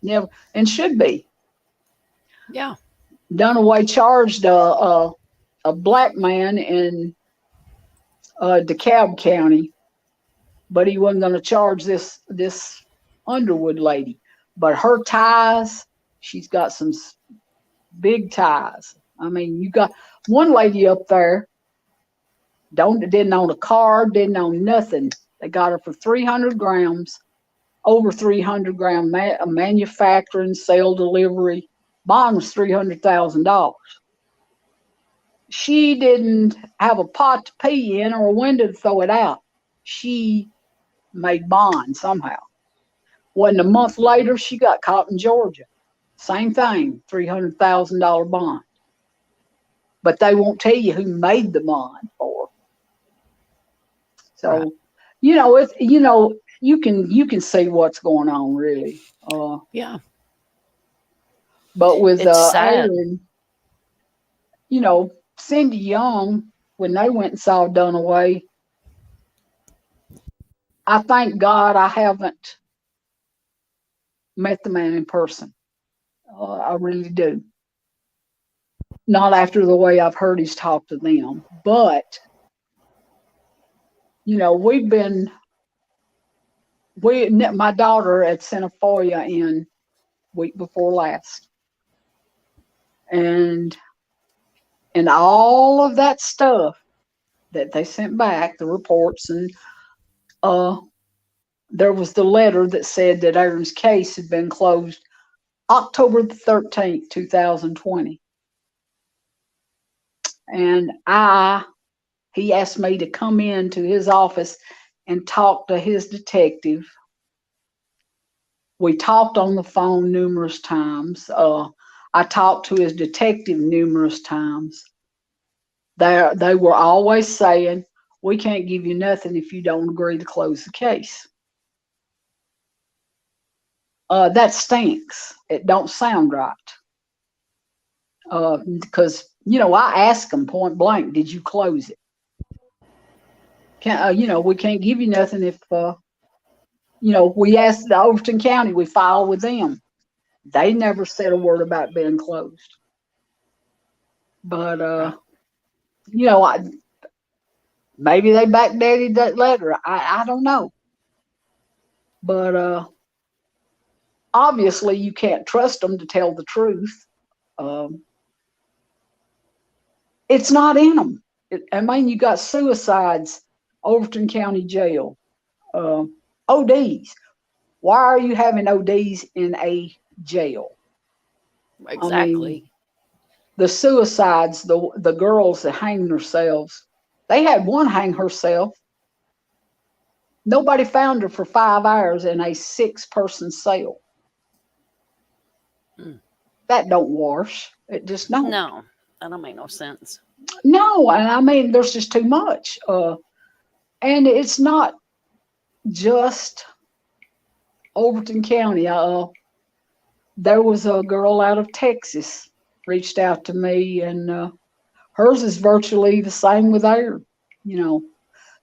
Never, and should be. Yeah. Dunaway charged a black man in DeKalb County, but he wasn't going to charge this Underwood lady. But her ties, she's got some big ties. I mean, you got one lady up there, didn't own a car, didn't own nothing. They got her for 300 grams, over 300 gram manufacturing, sale, delivery. Bond was $300,000. She didn't have a pot to pee in or a window to throw it out. She made bond somehow. Wasn't a month later, she got caught in Georgia. Same thing, $300,000 bond. But they won't tell you who made the bond for her. So, you can see what's going on, really. Yeah. But with It's sad. Aaron, Cindy Young, when they went and saw Dunaway, I thank God I haven't met the man in person. I really do. Not after the way I've heard he's talked to them, but my daughter had sent a FOIA in week before last, and all of that stuff that they sent back, the reports, and there was the letter that said that Aaron's case had been closed October the 13th, 2020. And he asked me to come into his office and talk to his detective. We talked on the phone numerous times. I talked to his detective numerous times. They were always saying, we can't give you nothing if you don't agree to close the case. That stinks. It don't sound right. Because, I asked them point blank, did you close it? We can't give you nothing if, we asked the Overton County, we filed with them. They never said a word about being closed. But, maybe they backdated that letter. I don't know. But obviously you can't trust them to tell the truth. It's not in them. You got suicides, Overton County Jail, ODs. Why are you having ODs in a jail? Exactly. The suicides, the girls that hang themselves, they had one hang herself. Nobody found her for 5 hours in a 6-person cell. That don't wash. It just don't. No, that don't make no sense. No, and there's just too much. And it's not just Overton County. there was a girl out of Texas reached out to me, and hers is virtually the same with Aaron. You know,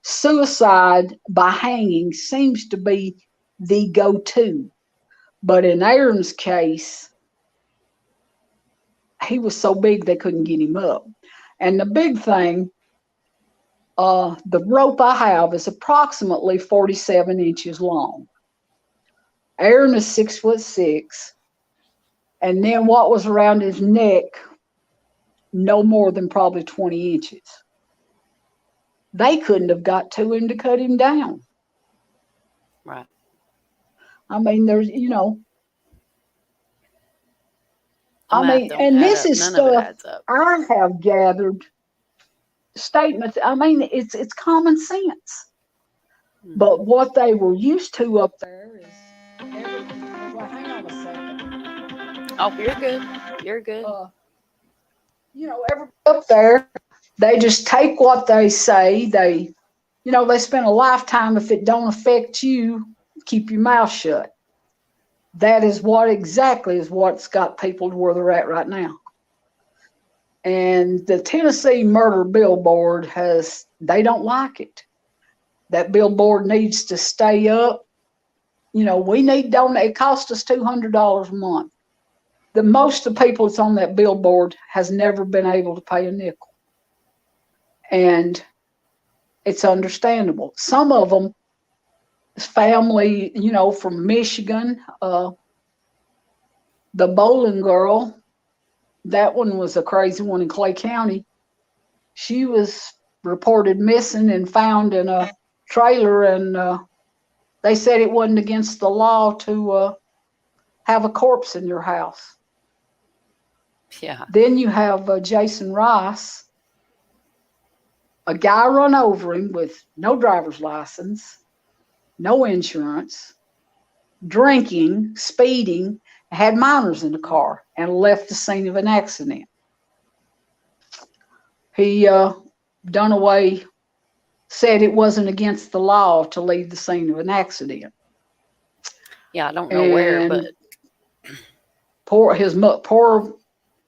suicide by hanging seems to be the go-to, but in Aaron's case, he was so big they couldn't get him up. And the big thing, the rope I have is approximately 47 inches long. Aaron is 6'6", and then what was around his neck, no more than probably 20 inches. They couldn't have got to him to cut him down. Right. I mean, there's, you know, The I math mean, don't and add this up. is None of it stuff adds up. I have gathered statements. I mean, it's common sense. But what they were used to up there is well, hang on a second. Oh, you're good. You're good. You know, everybody up there, they just take what they say. They, you know, they spend a lifetime. If it don't affect you, keep your mouth shut. That is what exactly is what's got people to where they're at right now. And the Tennessee Murder Billboard they don't like it. That billboard needs to stay up. You know, we need donate. It costs us $200 a month. The most of the people that's on that billboard has never been able to pay a nickel. And it's understandable. Some of them, family, you know, from Michigan, the bowling girl, that one was a crazy one in Clay County. She was reported missing and found in a trailer, and they said it wasn't against the law to have a corpse in your house. Yeah. Then you have Jason Rice, a guy run over him with no driver's license, no insurance, drinking, speeding, had minors in the car, and left the scene of an accident. He Dunaway said it wasn't against the law to leave the scene of an accident. Yeah, I don't know where, but poor,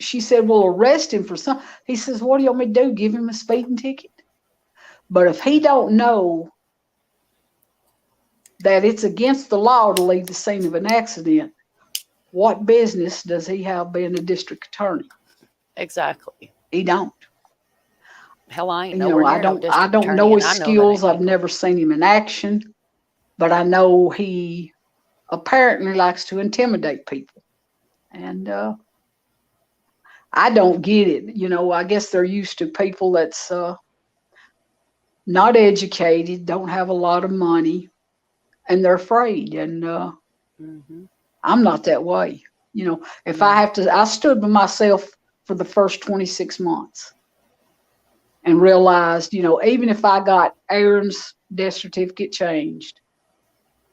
she said, well, arrest him for something. He says, what do you want me to do? Give him a speeding ticket? But if he don't know that it's against the law to leave the scene of an accident, what business does he have being a district attorney? Exactly. He don't. Hell, I ain't You know, nowhere I near no don't district know attorney, his and I know that skills. ain't I've never seen him in action, but I know he apparently likes to intimidate people. And I don't get it. You know, I guess they're used to people that's not educated, don't have a lot of money, and they're afraid. And I'm not that way. You know, if I have to, I stood by myself for the first 26 months and realized, you know, even if I got Aaron's death certificate changed,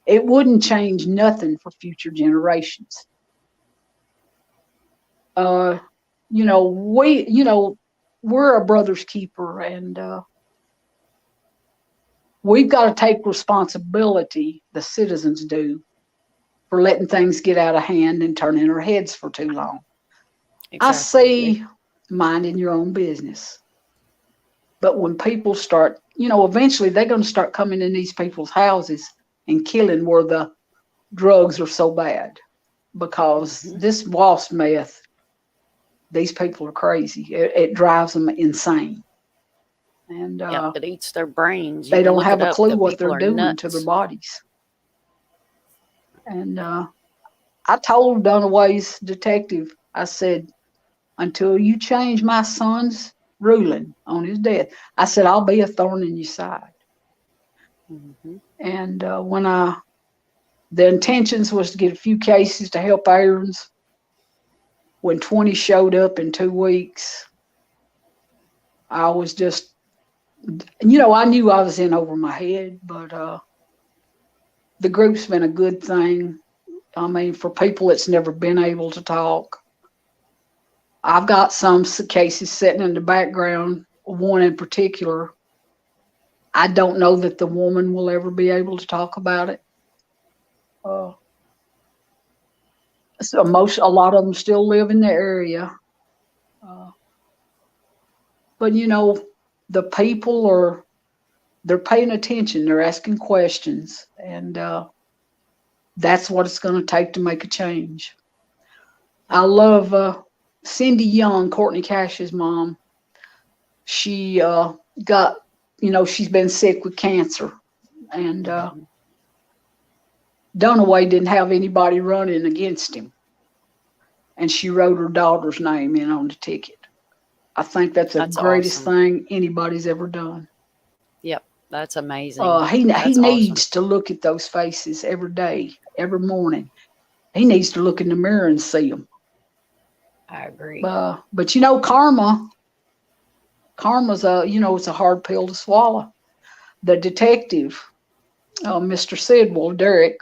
it wouldn't change nothing for future generations. You know, we're a brother's keeper, and we've got to take responsibility, the citizens do, for letting things get out of hand and turning our heads for too long. Exactly. I see minding your own business. But when people start, you know, eventually they're going to start coming in these people's houses and killing where the drugs are so bad. Because this wasp meth, these people are crazy. It drives them insane. And it eats their brains. They don't have a clue what they're doing to their bodies. And I told Dunaway's detective, I said, until you change my son's ruling on his death, I said, I'll be a thorn in your side. And when the intentions was to get a few cases to help Aaron's, when 20 showed up in 2 weeks, I was just, you know, I knew I was in over my head, but the group's been a good thing. I mean, for people that's never been able to talk. I've got some cases sitting in the background, one in particular. I don't know that the woman will ever be able to talk about it. So a lot of them still live in the area. But you know, the people they're paying attention. They're asking questions, and that's what it's going to take to make a change. I love Cindy Young, Courtney Cash's mom. She got, you know, she's been sick with cancer, and Dunaway didn't have anybody running against him, and she wrote her daughter's name in on the ticket. I think that's the greatest awesome. thing anybody's ever done. Yep, that's amazing. He That's needs to look at those faces every day, every morning. He needs to look in the mirror and see them. I agree. But you know, karma's you know, it's a hard pill to swallow. The detective, Mr. Sidwell, Derek,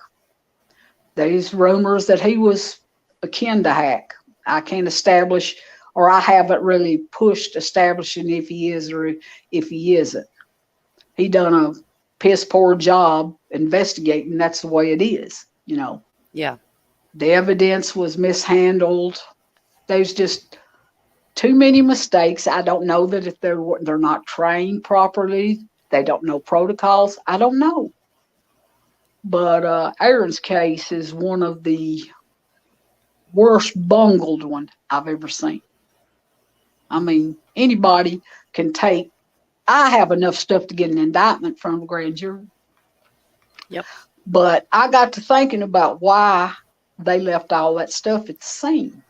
there's rumors that he was akin to Hack. I can't establish, or I haven't really pushed establishing if he is or if he isn't. He done a piss poor job investigating. That's the way it is, you know. Yeah. The evidence was mishandled. There's just too many mistakes. I don't know that if they're not trained properly, they don't know protocols. I don't know. But Aaron's case is one of the worst bungled one I've ever seen. I mean, anybody can take. I have enough stuff to get an indictment from a grand jury. Yep. But I got to thinking about why they left all that stuff at the scene.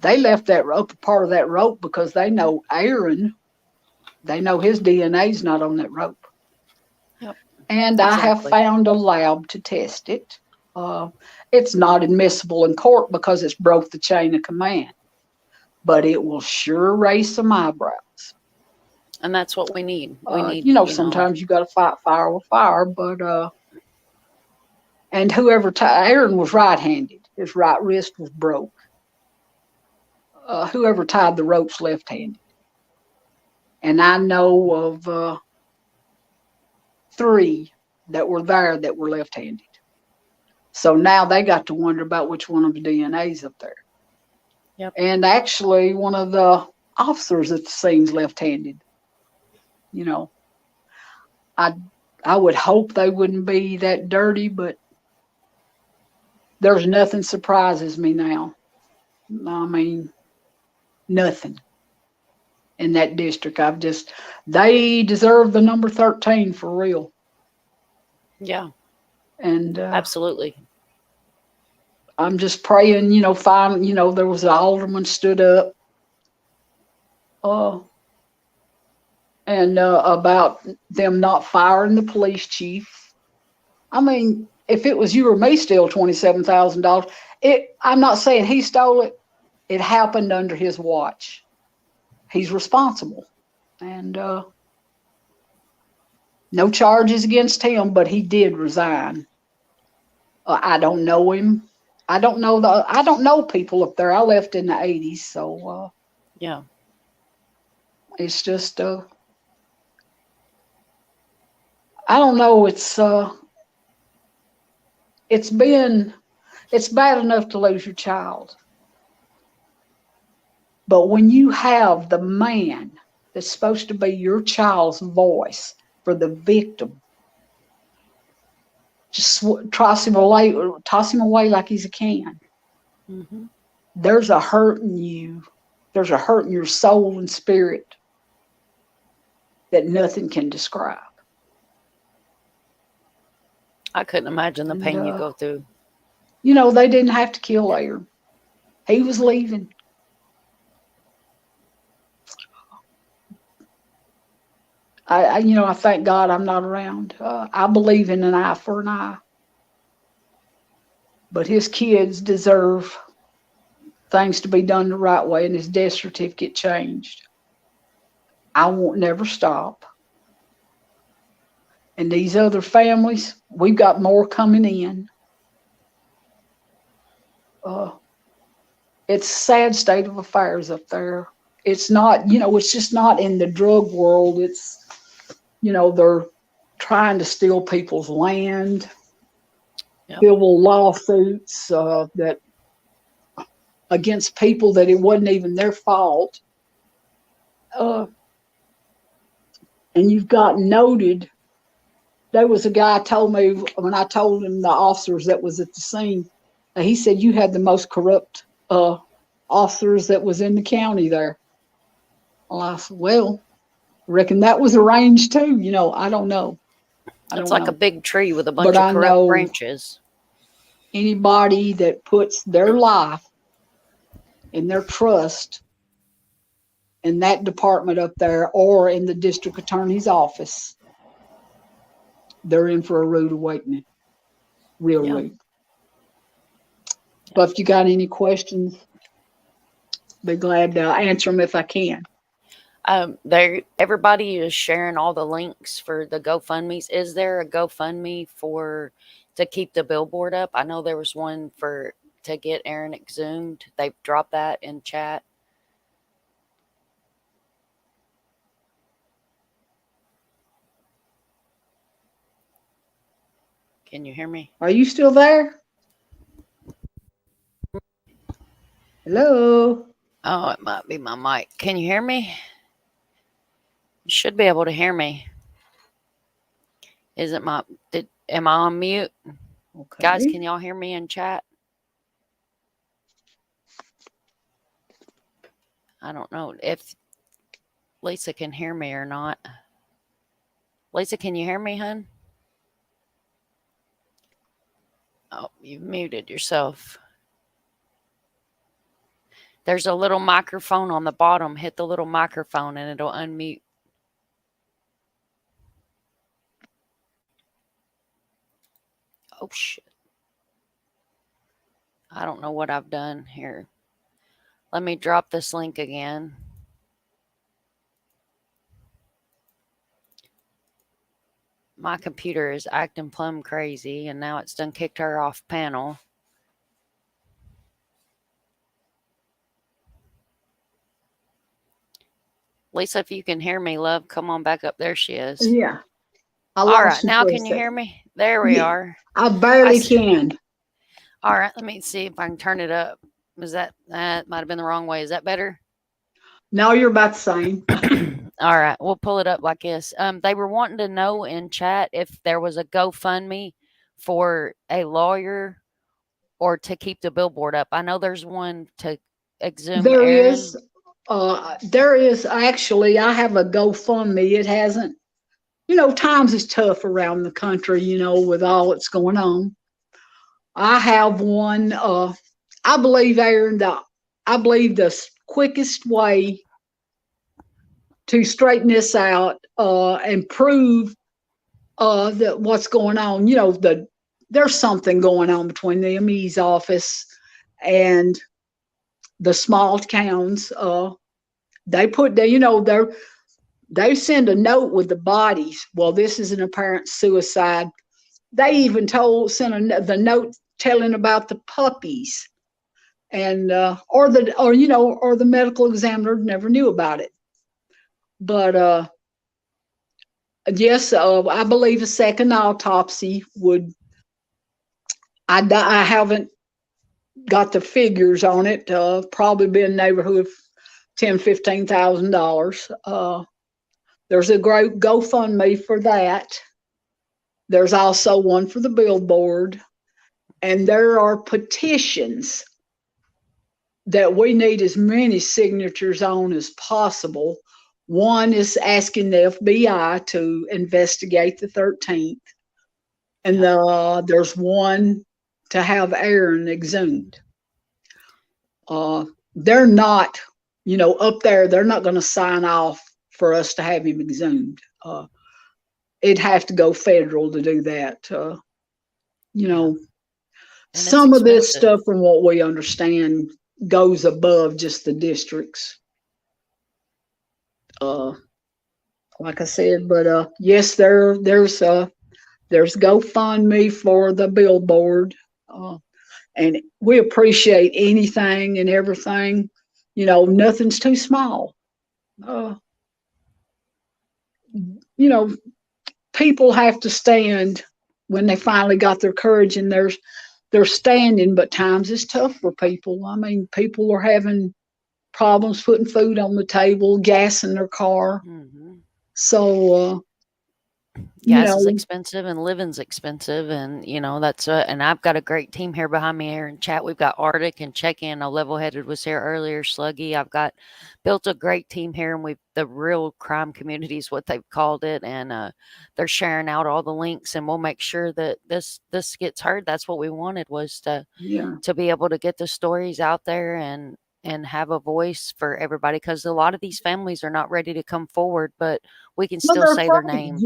They left that rope, part of that rope, because they know Aaron. They know his DNA's not on that rope. Yep. And I have found a lab to test it. It's not admissible in court because it's broke the chain of command, but it will sure raise some eyebrows. And that's what we need. We need, you know, sometimes you got to fight fire with fire, but and whoever Aaron was right-handed, his right wrist was broke. Whoever tied the ropes left-handed, and I know of 3 that were there that were left-handed. So now they got to wonder about which one of the DNA's up there. Yep. And actually, one of the officers at the scene's left-handed. You know, I would hope they wouldn't be that dirty, but there's nothing surprises me now. I mean, nothing in that district. They deserve the number 13 for real. Yeah. And absolutely. I'm just praying, you know, there was an alderman stood up and about them not firing the police chief. I mean, if it was you or me still $27,000, I'm not saying he stole it. It happened under his watch. He's responsible. And no charges against him, but he did resign. I don't know him. I don't know people up there. I left in the 80s, so yeah. It's just I don't know. It's bad enough to lose your child. But when you have the man that's supposed to be your child's voice for the victim, just toss him away like he's a can. Mm-hmm. There's a hurt in you. There's a hurt in your soul and spirit that nothing can describe. I couldn't imagine the pain you go through. You know, they didn't have to kill Aaron. He was leaving. I thank God I'm not around. I believe in an eye for an eye. But his kids deserve things to be done the right way and his death certificate changed. I won't never stop. And these other families, we've got more coming in. It's a sad state of affairs up there. It's not, it's just not in the drug world. It's, they're trying to steal people's land. civil lawsuits that against people that it wasn't even their fault. And you've got noted. There was a guy told me when I told him the officers that was at the scene, he said you had the most corrupt officers that was in the county there. Well, I said, well, reckon that was arranged too. You know, I don't know. It's like a big tree with a bunch of corrupt branches. Anybody that puts their life and their trust in that department up there or in the district attorney's office, they're in for a rude awakening. Real rude. But if you got any questions, be glad to answer them if I can. Everybody is sharing all the links for the GoFundMe's. Is there a GoFundMe to keep the billboard up? I know there was one to get Aaron exhumed. They've dropped that in chat. Can you hear me? Are you still there? Hello? Oh, it might be my mic. Can you hear me? You should be able to hear me. Am I on mute? Okay. Guys, can y'all hear me in chat? I don't know if Lisa can hear me or not. Lisa, can you hear me, hun? Oh, you muted yourself. There's a little microphone on the bottom. Hit the little microphone and it'll unmute. Oh, shit. I don't know what I've done here. Let me drop this link again. My computer is acting plumb crazy, and now it's done kicked her off panel. Lisa, if you can hear me, love, come on back up. There she is. Yeah. All right, now can you hear me? There we are. I barely can. All right, let me see if I can turn it up. That might have been the wrong way. Is that better? No, you're about the same. All right, we'll pull it up like this. They were wanting to know in chat if there was a GoFundMe for a lawyer or to keep the billboard up. I know there's one to exhume There Aaron. is. There is actually. I have a GoFundMe. It hasn't. You know, times is tough around the country. You know, with all that's going on. I have one. I believe, Aaron, I believe the quickest way to straighten this out and prove that what's going on, you know, there's something going on between the ME's office and the small towns. They put the, you know, they send a note with the bodies. Well, this is an apparent suicide. They even sent the note telling about the puppies, and or the medical examiner never knew about it. But yes, I believe a second autopsy would. I haven't got the figures on it. Probably be in the neighborhood of $10,000-$15,000. There's a great GoFundMe for that. There's also one for the billboard, and there are petitions that we need as many signatures on as possible. One is asking the FBI to investigate the 13th. And there's one to have Aaron exhumed. They're not, you know, up there, they're not going to sign off for us to have him exhumed. It'd have to go federal to do that. You know, some of this stuff, from what we understand, goes above just the districts. Like I said, but yes, there's GoFundMe for the billboard, and we appreciate anything and everything. You know, nothing's too small. You know, people have to stand when they finally got their courage and they're standing, but times is tough for people. I mean, people are having problems putting food on the table, gas in their car. So, Gas is expensive and living's expensive. And, and I've got a great team here behind me here in chat. We've got Arctic and Check-In. Level Headed was here earlier, Sluggy. I've got built a great team here, and the real crime community is what they've called it. And they're sharing out all the links, and we'll make sure that this gets heard. That's what we wanted, was to be able to get the stories out there and have a voice for everybody, because a lot of these families are not ready to come forward, but we can still say their names.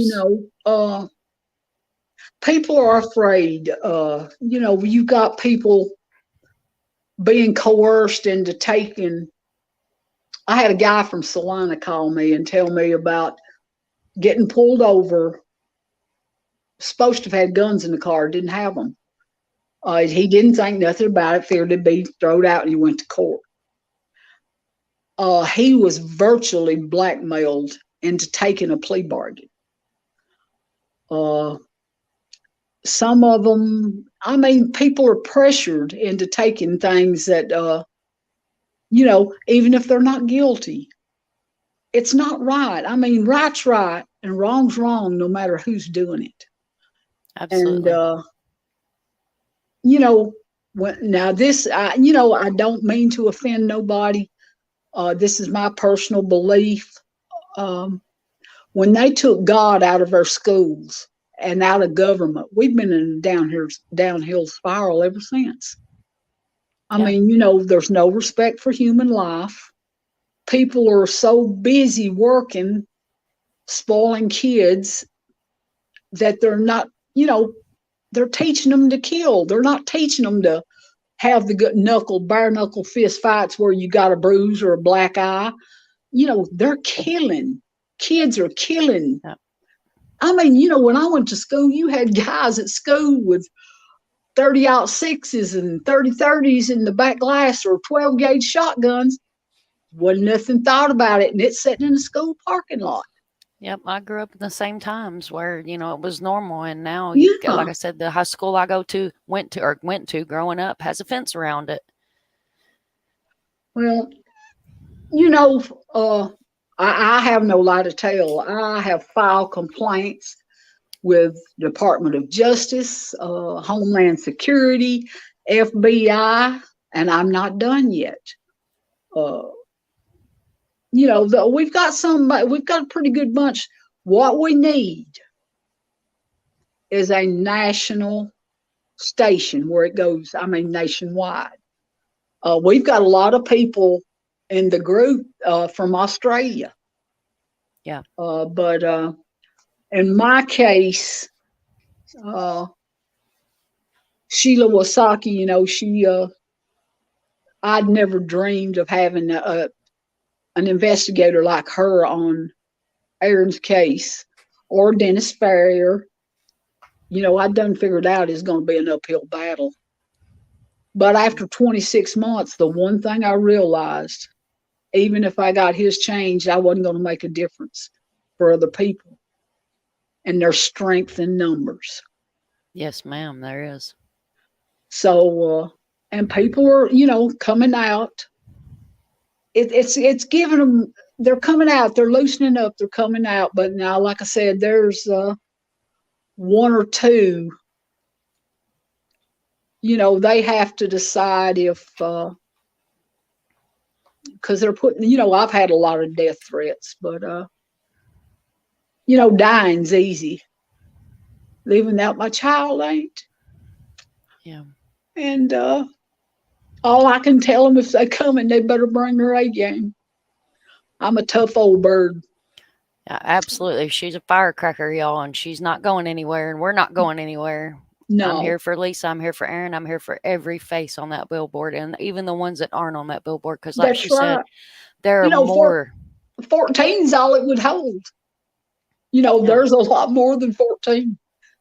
People are afraid. You got people being coerced into taking. I had a guy from Salina call me and tell me about getting pulled over. Supposed to have had guns in the car, didn't have them. He didn't think nothing about it, feared to be thrown out, and he went to court. He was virtually blackmailed into taking a plea bargain. Some of them, I mean, people are pressured into taking things that, even if they're not guilty, it's not right. I mean, right's right and wrong's wrong, no matter who's doing it. Absolutely. And, now this, I don't mean to offend nobody. This is my personal belief. When they took God out of our schools and out of government, we've been in a downhill spiral ever since. I mean, there's no respect for human life. People are so busy working, spoiling kids, that they're not, they're teaching them to kill. They're not teaching them to have the bare knuckle fist fights where you got a bruise or a black eye. They're killing. Kids are killing. Yep. I mean, when I went to school, you had guys at school with 30-06s and 30-30s in the back glass, or 12-gauge shotguns. Wasn't nothing thought about it, and it's sitting in the school parking lot. Yep, I grew up in the same times where, it was normal. And now, Yeah. like I said, the high school I went to growing up has a fence around it. Well, I have no lie to tell. I have filed complaints with Department of Justice, Homeland Security, FBI, and I'm not done yet. We've got a pretty good bunch. What we need is a national station where it goes, nationwide. We've got a lot of people in the group from Australia. Yeah. But in my case, Sheila Wasaki, I'd never dreamed of having an investigator like her on Aaron's case, or Dennis Farrier. I done figured out it's going to be an uphill battle. But after 26 months, the one thing I realized, even if I got his changed, I wasn't going to make a difference for other people. And there's strength in numbers. Yes, ma'am, there is. So, and people are, coming out. It's giving them, they're coming out, they're loosening up, they're coming out. But now, like I said, there's one or two, they have to decide if, because they're putting, I've had a lot of death threats, but, dying's easy. Leaving out my child ain't. Yeah. And all I can tell them, if they come, and they better bring their A game. I'm a tough old bird. Yeah, absolutely. She's a firecracker, y'all, and she's not going anywhere, and we're not going anywhere. No. I'm here for Lisa. I'm here for Aaron. I'm here for every face on that billboard, and even the ones that aren't on that billboard, because like she said, there are more. 14's all it would hold. There's a lot more than 14.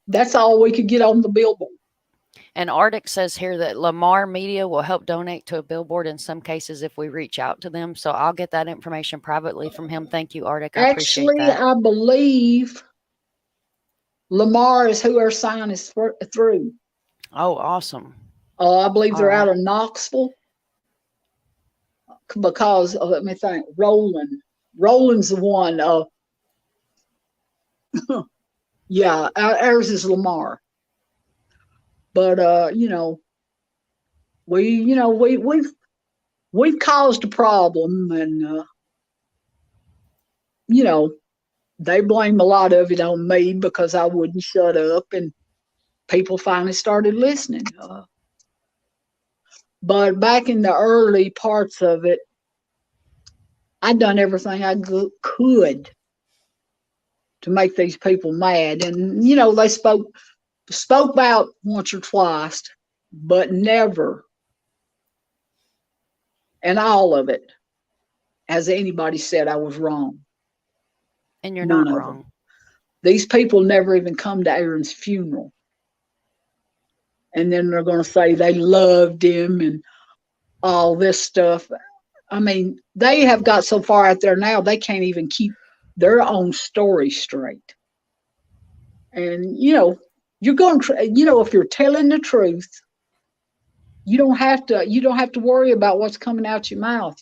That's all we could get on the billboard. And Arctic says here that Lamar Media will help donate to a billboard in some cases if we reach out to them. So I'll get that information privately from him. Thank you, Arctic. I appreciate that. Actually, I believe Lamar is who our sign is through. Oh, awesome. I believe they're All out right. of Knoxville because let me think. Roland's the one. Yeah, ours is Lamar. But we've caused a problem, and they blame a lot of it on me because I wouldn't shut up, and people finally started listening. But back in the early parts of it, I'd done everything I could to make these people mad. And, they spoke about once or twice, but never, and all of it, has anybody said I was wrong. And you're None not of wrong. them. These people never even come to Aaron's funeral. And then they're going to say they loved him and all this stuff. I mean, they have got so far out there now, they can't even keep their own story straight. And, you're going to, if you're telling the truth, you don't have to worry about what's coming out your mouth,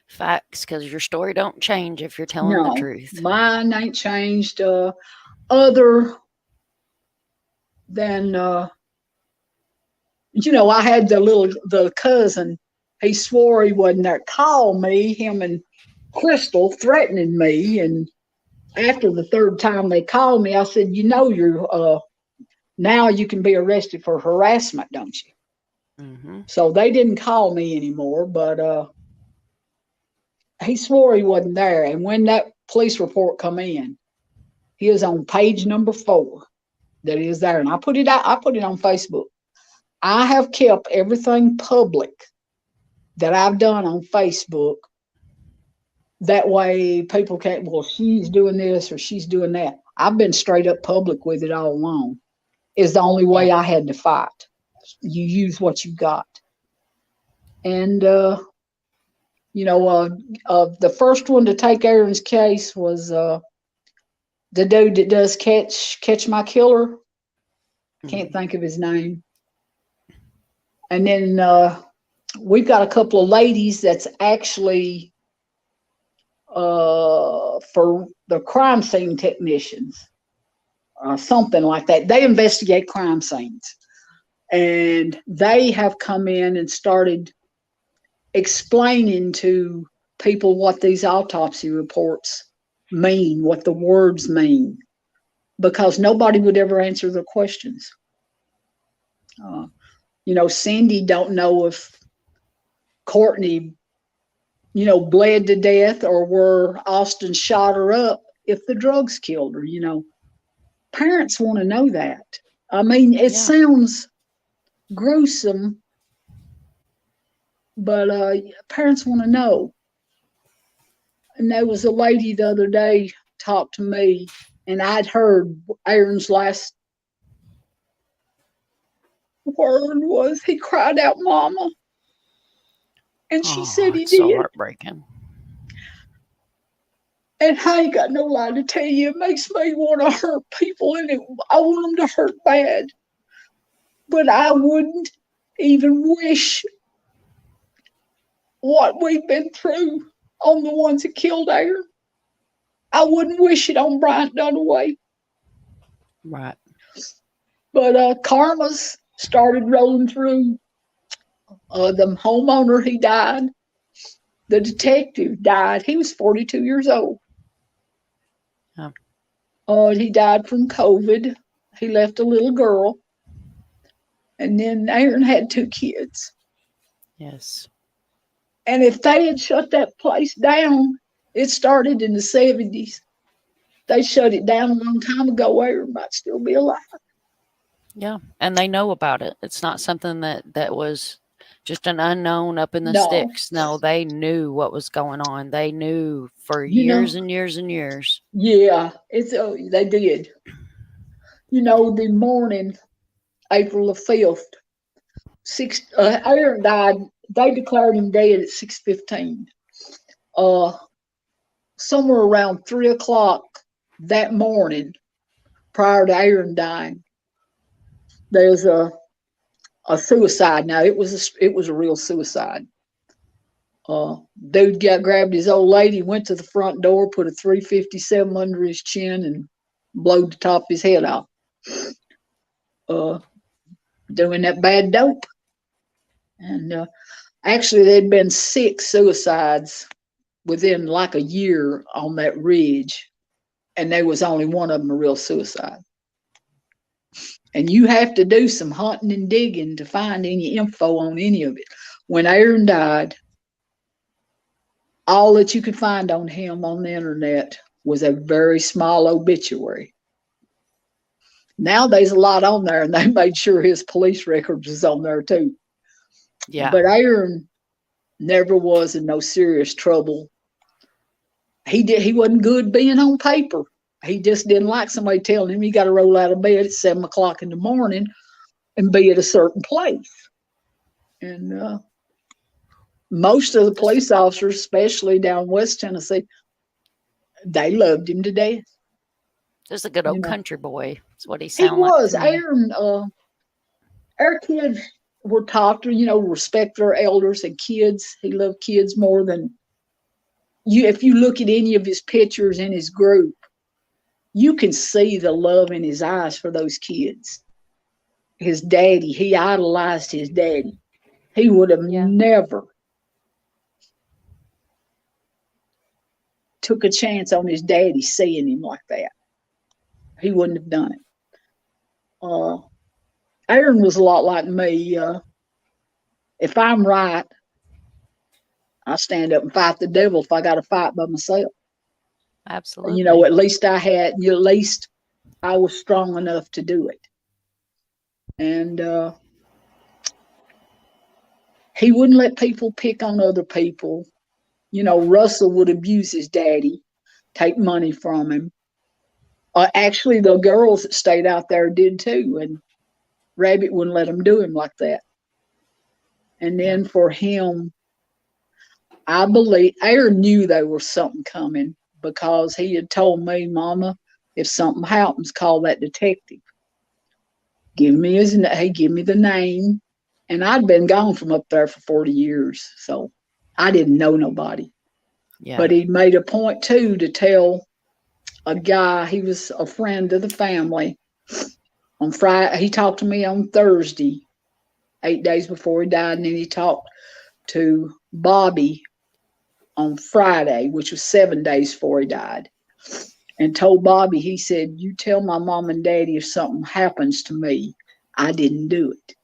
Facts, because your story don't change if you're telling No, the truth. mine ain't changed other than, I had the cousin, he swore he wasn't there. Called me, him and Crystal, threatening me. And after the third time they called me, I said, you're, now you can be arrested for harassment, don't you? Mm-hmm. So they didn't call me anymore, but he swore he wasn't there. And when that police report come in, he is on page number 4 that he is there. And I put it out, I put it on Facebook. I have kept everything public that I've done on Facebook. That way people can't, well, she's doing this or she's doing that. I've been straight up public with it all along. Is the only way I had to fight. You use what you got. And, the first one to take Aaron's case was the dude that does Catch My Killer. Can't think of his name. And then we've got a couple of ladies that's actually for the crime scene technicians, something like that. They investigate crime scenes. And they have come in and started explaining to people what these autopsy reports mean, what the words mean, because nobody would ever answer their questions. Cindy don't know if Courtney, bled to death or where Austin shot her up if the drugs killed her. Parents want to know that. I mean, it sounds gruesome, but parents want to know. And there was a lady the other day talked to me, and I'd heard Aaron's last word was he cried out, "Mama," and she said he it's so did. heartbreaking. And I ain't got no lie to tell you. It makes me want to hurt people, and I want them to hurt bad. But I wouldn't even wish what we've been through on the ones that killed Aaron. I wouldn't wish it on Bryant Dunaway. Right. But karma's started rolling through. The homeowner, he died. The detective died. He was 42 years old. He died from COVID. He left a little girl. And then Aaron had 2 kids. Yes. And if they had shut that place down, it started in the 70s. They shut it down a long time ago. Aaron might still be alive. Yeah. And they know about it. It's not something that was just an unknown up in the sticks. No, they knew what was going on. They knew for years and years and years. Yeah, they did. The morning, April the 5th, Aaron died. They declared him dead at 6:15. Somewhere around 3 o'clock that morning, prior to Aaron dying, there's a suicide. Now it was a real suicide. Dude grabbed his old lady, went to the front door, put a 357 under his chin, and blowed the top of his head off. Doing that bad dope. And actually, there'd been 6 suicides within like a year on that ridge, and there was only one of them a real suicide. And you have to do some hunting and digging to find any info on any of it. When Aaron died, all that you could find on him on the internet was a very small obituary. Now there's a lot on there, and they made sure his police records was on there too. Yeah. But Aaron never was in no serious trouble. He wasn't good being on paper. He just didn't like somebody telling him you got to roll out of bed at 7 o'clock in the morning and be at a certain place. And most of the police officers, especially down West Tennessee, they loved him to death. Just a good old country boy. That's what he He sounded like. was. to me. Aaron, our kids were taught to, respect their elders and kids. He loved kids more than you. If you look at any of his pictures in his group, you can see the love in his eyes for those kids. His daddy, he idolized his daddy. He would have never took a chance on his daddy seeing him like that. He wouldn't have done it. Aaron was a lot like me. If I'm right, I stand up and fight the devil if I got to fight by myself. Absolutely. At least I was strong enough to do it. And he wouldn't let people pick on other people. Russell would abuse his daddy, take money from him. Actually, the girls that stayed out there did too, and Rabbit wouldn't let them do him like that. And then for him, I believe Aaron knew there was something coming because he had told me, Mama, if something happens, call that detective. Give me the name. And I'd been gone from up there for 40 years, so I didn't know nobody. Yeah. But he made a point too to tell a guy, he was a friend of the family. On Friday, he talked to me on Thursday, 8 days before he died, and then he talked to Bobby on Friday, which was 7 days before he died, and told Bobby, he said, you tell my mom and daddy if something happens to me, I didn't do it.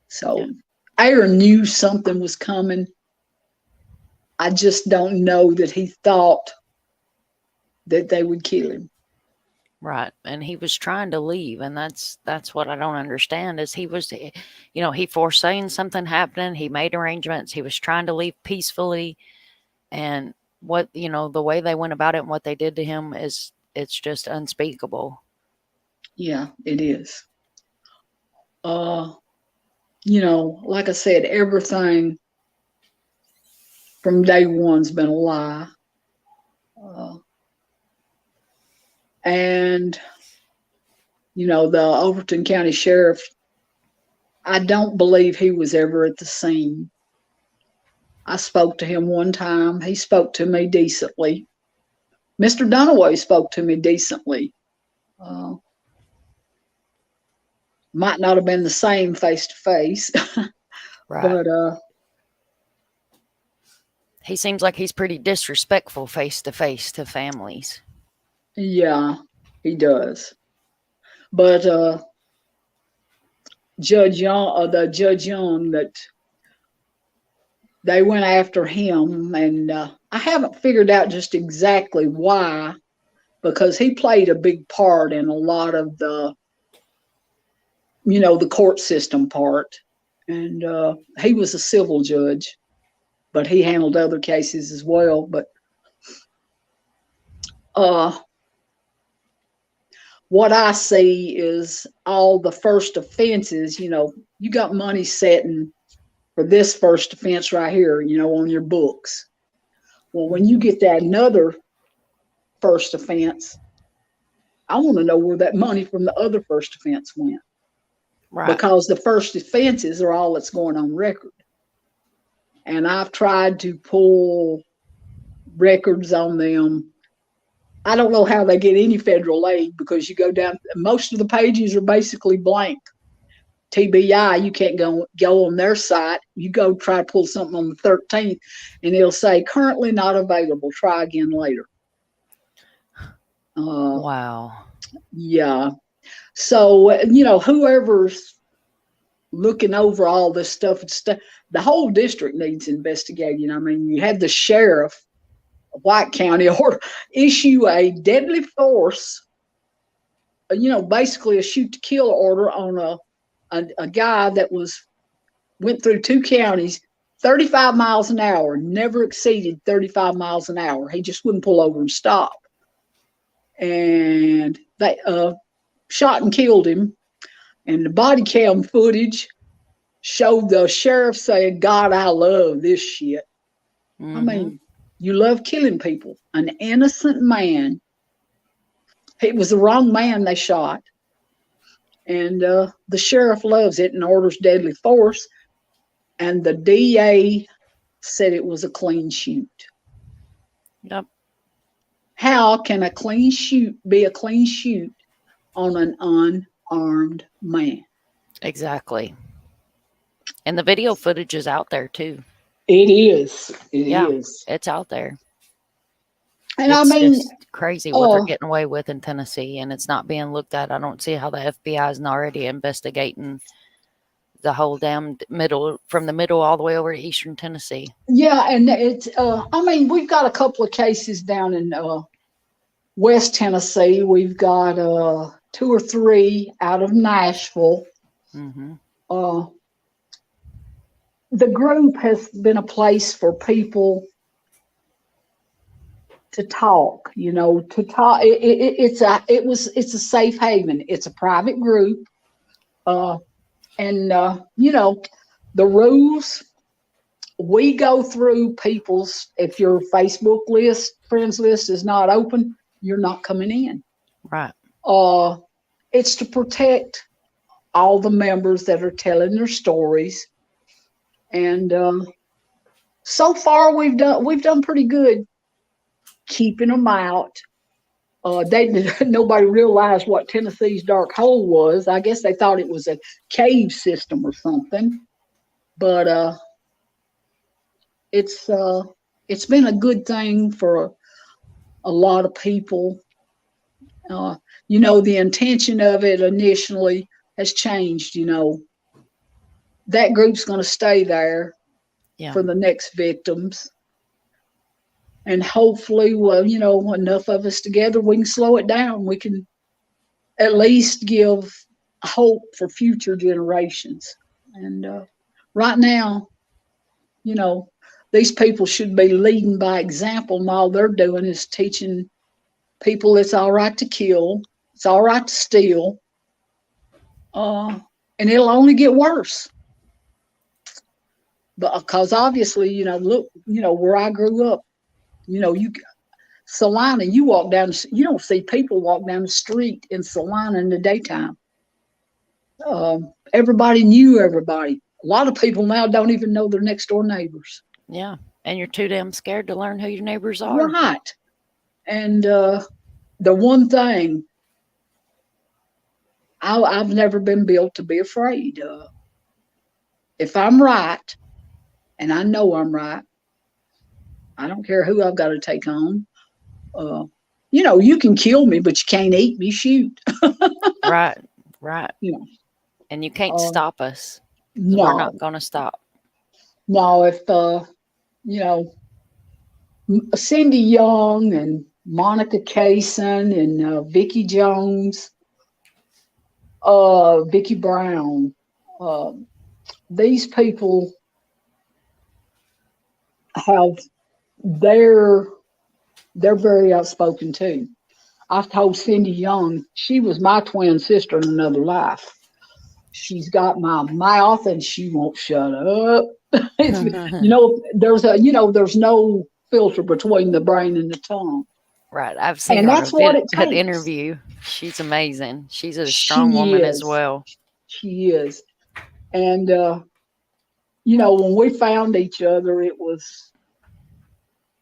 So Aaron knew something was coming. I just don't know that he thought that they would kill him. Right. And he was trying to leave. And that's what I don't understand is he was, he foreseen something happening. He made arrangements. He was trying to leave peacefully. And what, the way they went about it and what they did to him it's just unspeakable. Yeah, it is. Like I said, everything from day one's been a lie. And, the Overton County Sheriff, I don't believe he was ever at the scene. I spoke to him one time. He spoke to me decently. Mr. Dunaway spoke to me decently. Might not have been the same face to face. Right. But he seems like he's pretty disrespectful face to face to families. yeah, he does. But Judge Young, that they went after him, and I haven't figured out just exactly why, because he played a big part in a lot of the, the court system part. And he was a civil judge, but he handled other cases as well. But what I see is all the first offenses, you got money setting for this first offense right here, on your books. Well, when you get that another first offense, I want to know where that money from the other first offense went. Right. Because the first offenses are all that's going on record. And I've tried to pull records on them. I don't know how they get any federal aid because you go down, most of the pages are basically blank. TBI, you can't go on their site. You go try to pull something on the 13th and it'll say currently not available. Try again later. Wow. Yeah. So, whoever's looking over all this stuff, the whole district needs investigating. I mean, you had the sheriff of White County or issue a deadly force, basically a shoot to kill order on a guy that went through 2 counties, 35 miles an hour, never exceeded 35 miles an hour. He just wouldn't pull over and stop. And they shot and killed him. And the body cam footage showed the sheriff saying, God, I love this shit. Mm-hmm. I mean, you love killing people. An innocent man. It was the wrong man they shot. And the sheriff loves it and orders deadly force. And the DA said it was a clean shoot. Yep. How can a clean shoot be a clean shoot on an unarmed man? Exactly. And the video footage is out there too. It is. It is. It's out there. And it's I mean, just crazy what they're getting away with in Tennessee, and it's not being looked at. I don't see how the FBI isn't already investigating the whole damn middle, from the middle all the way over to Eastern Tennessee. Yeah, and it's. I mean, we've got a couple of cases down in West Tennessee. We've got 2 or 3 out of Nashville. Mm-hmm. The group has been a place for people to talk, to talk. It's a safe haven. It's a private group. And the rules, we go through people's, if your Facebook list, friends list is not open, you're not coming in. Right. It's to protect all the members that are telling their stories. And so far we've done pretty good keeping them out. Nobody realized what Tennessee's dark hole was. I guess they thought it was a cave system or something. But it's been a good thing for a lot of people. The intention of it initially has changed. That group's going to stay there for the next victims. And hopefully, enough of us together, we can slow it down. We can at least give hope for future generations. And right now, these people should be leading by example, and all they're doing is teaching people it's all right to kill, it's all right to steal, and it'll only get worse. But because obviously, look, where I grew up, Salina, you don't see people walk down the street in Salina in the daytime. Everybody knew everybody. A lot of people now don't even know their next door neighbors. Yeah. And you're too damn scared to learn who your neighbors are. Right. And the one thing, I've never been built to be afraid. If I'm right, and I know I'm right, I don't care who I've got to take on. You can kill me, but you can't eat me. Shoot. Right. And you can't stop us. No. We're not going to stop. No, if, Cindy Young and Monica Kaysen and Vicki Jones, Vicki Brown, these people they're very outspoken too. I've told Cindy Young, she was my twin sister in another life. She's got my mouth and she won't shut up. There's no filter between the brain and the tongue. Right. I've seen And her that's what it at takes. interview. She's amazing. She's a strong She woman as is. well. She is. And, you know, when we found each other, it was,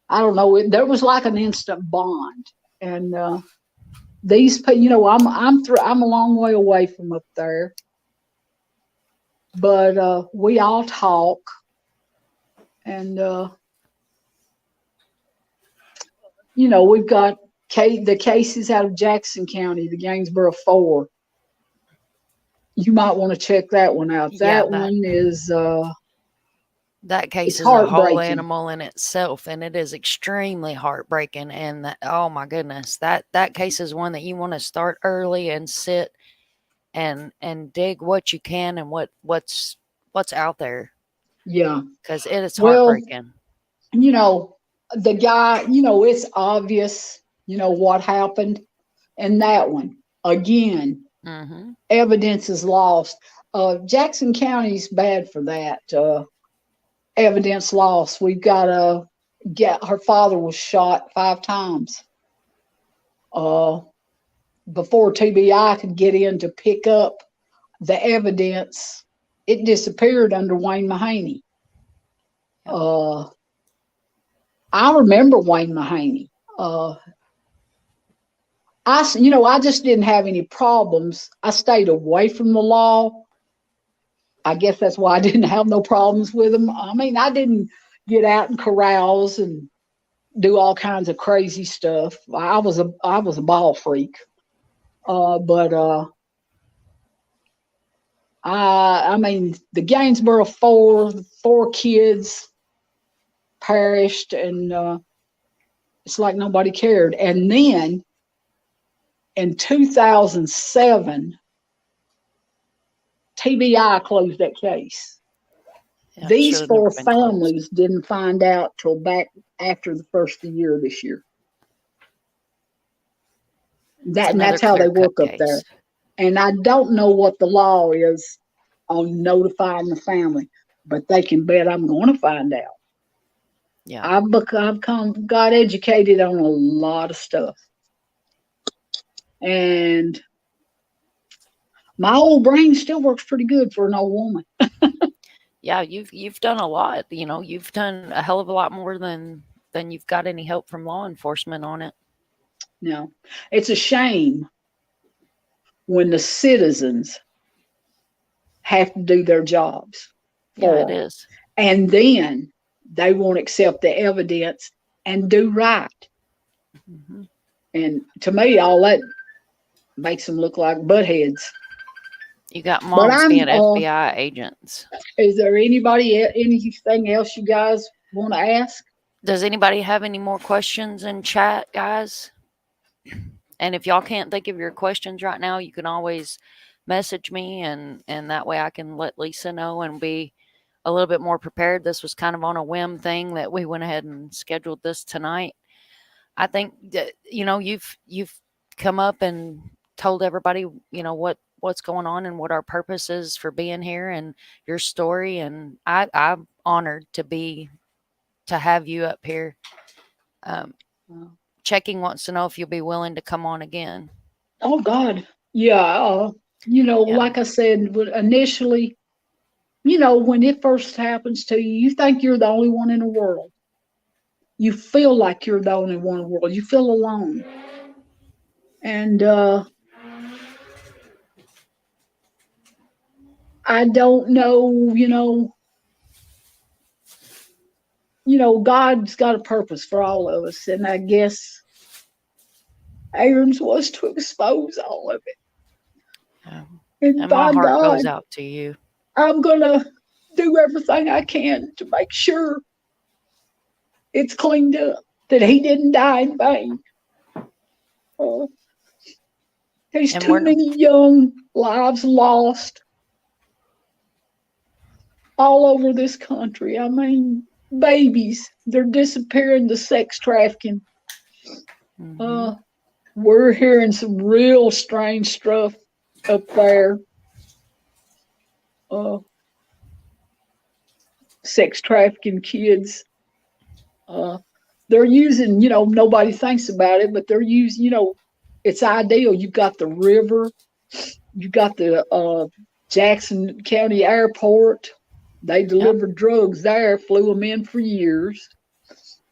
I don't know, there was like an instant bond. And these, you know, I'm a long way away from up there, but we all talk, and you know, we've got the cases out of Jackson County, the Gainesboro 4. You might want to check that one out. That one is that case it's is a whole heartbreaking. animal in itself, and it is extremely heartbreaking. And oh my goodness, that case is one that you want to start early and sit and dig what you can and what's out there. Yeah, because it is Well, heartbreaking. you know, the guy, you know, it's obvious, you know, what happened. And that one, again, Mm-hmm. evidence is lost. Jackson County's bad for that. Evidence lost. We've got her father was shot 5 times. Before TBI could get in to pick up the evidence, it disappeared under Wayne Mahaney. I remember Wayne Mahaney. I just didn't have any problems. I stayed away from the law. I guess that's why I didn't have no problems with him. I mean, I didn't get out in corrals and do all kinds of crazy stuff. I was a ball freak. I mean, the Gainesboro 4 kids perished, and it's like nobody cared. And then in 2007, TBI closed that case. Yeah, These should've 4 never been closed. families didn't find out till back after the first of the year this year. It's And another that's how they clear-cut work up there. case. And I don't know what the law is on notifying the family, but they can bet I'm going to find out. Yeah. I've got educated on a lot of stuff, and my old brain still works pretty good for an old woman. Yeah, you've done a lot. You know, you've done a hell of a lot more than you've got any help from law enforcement on it. No, it's a shame when the citizens have to do their jobs. Yeah, it for 'em. is. And then they won't accept the evidence and do right. Mm-hmm. And to me, all that makes them look like buttheads. You got moms being I'm, FBI agents. Is there anything else you guys want to ask? Does anybody have any more questions in chat, guys? And if y'all can't think of your questions right now, you can always message me, and that way I can let Lisa know and be a little bit more prepared. This was kind of on a whim thing that we went ahead and scheduled this tonight. I think that, you know, you've come up and told everybody, you know, what's going on and what our purpose is for being here and your story. And I'm honored to have you up here. Checking wants to know if you'll be willing to come on again. Oh God, yeah. Like I said, initially, when it first happens to you, you think you're the only one in the world. You feel like you're the only one in the world. You feel alone. And I don't know, God's got a purpose for all of us. And I guess Aaron's was to expose all of it. And my by heart God, goes out to you. I'm going to do everything I can to make sure it's cleaned up, that he didn't die in vain. There's too many young lives lost all over this country. I mean, babies, they're disappearing to sex trafficking. Mm-hmm. We're hearing some real strange stuff up there. Sex trafficking kids. The they're using, nobody thinks about it, but they're using, it's ideal. You've got the river, you've got the Jackson County Airport. They delivered drugs there, flew them in for years.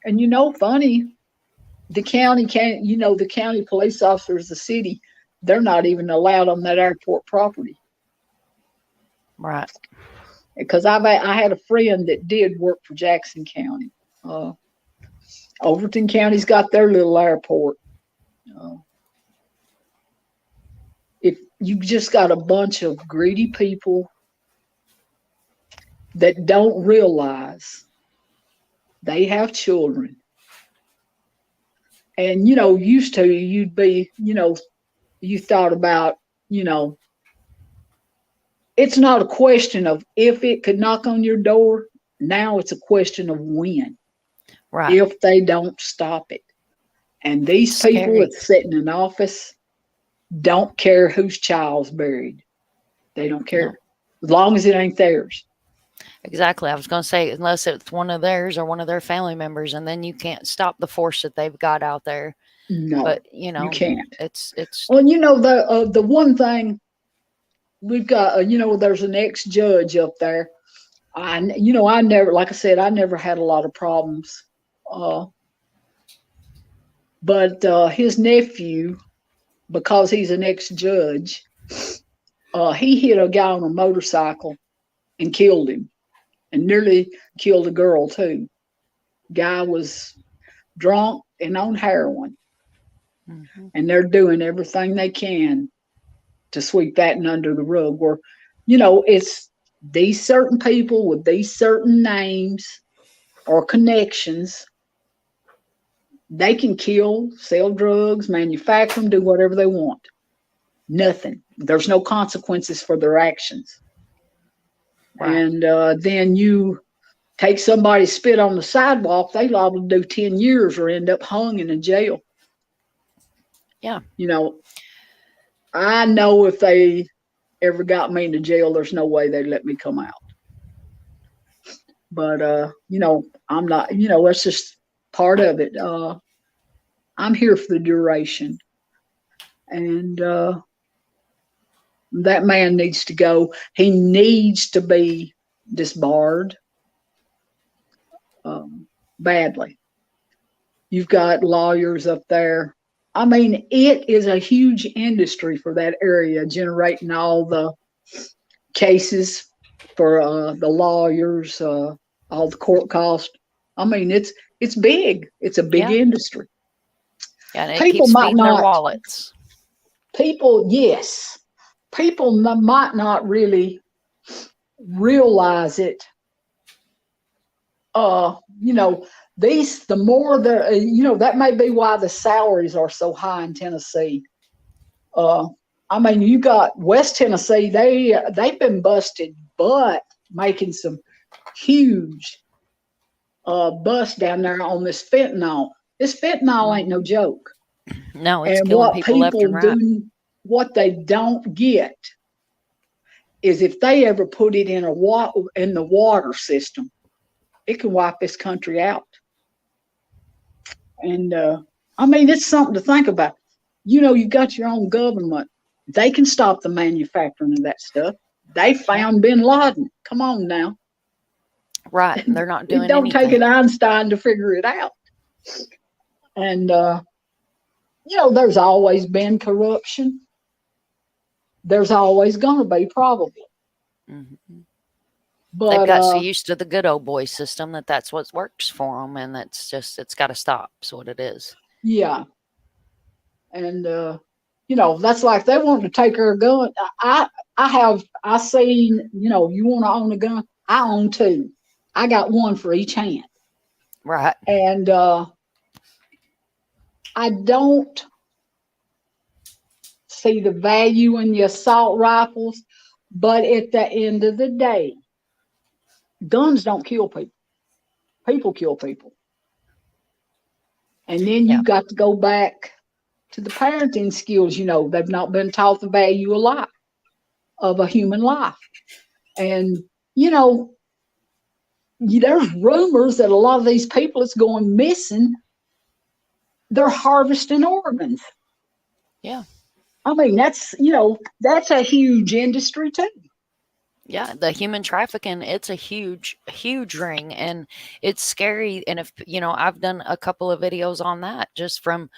And funny, the county can't, the county police officers, the city, they're not even allowed on that airport property. Right. Because I had a friend that did work for Jackson County. Overton County's got their little airport. If you just got a bunch of greedy people that don't realize they have children. And, used to you'd be, you thought about, it's not a question of if it could knock on your door. Now it's a question of when. Right. If they don't stop it. And these people that's sitting in office don't care whose child's buried. They don't care. As long as it ain't theirs. Exactly. I was going to say, unless it's one of theirs or one of their family members, and then you can't stop the force that they've got out there. No, but you can't. It's. Well, the one thing we've got, there's an ex-judge up there. I never, like I said, I never had a lot of problems. But his nephew, because he's an ex-judge, he hit a guy on a motorcycle and killed him, and nearly killed a girl too. Guy was drunk and on heroin, and they're doing everything they can to sweep that under the rug. Where, it's these certain people with these certain names or connections. They can kill, sell drugs, manufacture them, do whatever they want. Nothing. There's no consequences for their actions. Right. And then you take somebody spit on the sidewalk, they liable to do 10 years or end up hung in a jail. Yeah. I know if they ever got me into jail, there's no way they'd let me come out. But, I'm not, that's just part of it. I'm here for the duration. And that man needs to go. He needs to be disbarred badly. You've got lawyers up there. I mean, it is a huge industry for that area, generating all the cases for the lawyers, all the court costs. I mean, it's big. It's a big industry. Yeah, and it keeps feeding their wallets. People might not really realize it. The more that may be why the salaries are so high in Tennessee. I mean, you got West Tennessee, they've been busted, but making some huge bust down there on this fentanyl. This fentanyl ain't no joke. No, it's killing people left and right. What they don't get is if they ever put it in the water system, it can wipe this country out. And I mean, it's something to think about. You've got your own government. They can stop the manufacturing of that stuff. They found Bin Laden. Come on now. Right. They're not doing anything. It don't take an Einstein to figure it out. And, there's always been corruption. There's always going to be, probably. Mm-hmm. But they've got so used to the good old boy system that's what works for them, and it's got to stop. That's what it is. Yeah. And, that's like they want to take her gun. I seen, you want to own a gun? I own two. I got one for each hand. Right. And I don't see the value in the assault rifles, but at the end of the day, guns don't kill people. People kill people. And then you got to go back to the parenting skills. They've not been taught the value of a human life. And, there's rumors that a lot of these people that's going missing they're harvesting organs. Yeah. I mean, that's a huge industry too. Yeah, the human trafficking, it's a huge, huge ring, and it's scary. And if, I've done a couple of videos on that just from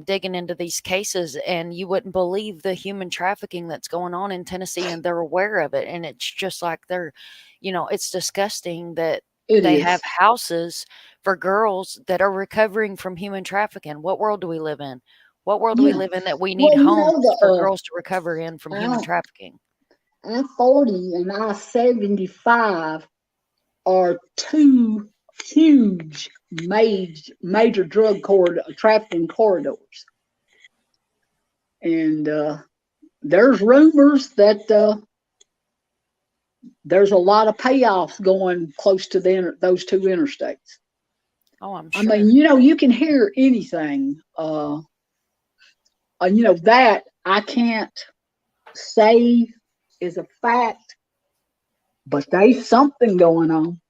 digging into these cases, and you wouldn't believe the human trafficking that's going on in Tennessee, and they're aware of it. And it's just like it's disgusting that they have houses for girls that are recovering from human trafficking. What world do we live in? What world do we live in that we need homes for girls to recover in from human trafficking? I-40 and I-75 are two huge major drug trafficking corridors. And there's rumors that there's a lot of payoffs going close to those two interstates. Oh, I'm sure. I mean, you can hear anything. That I can't say is a fact, but there's something going on.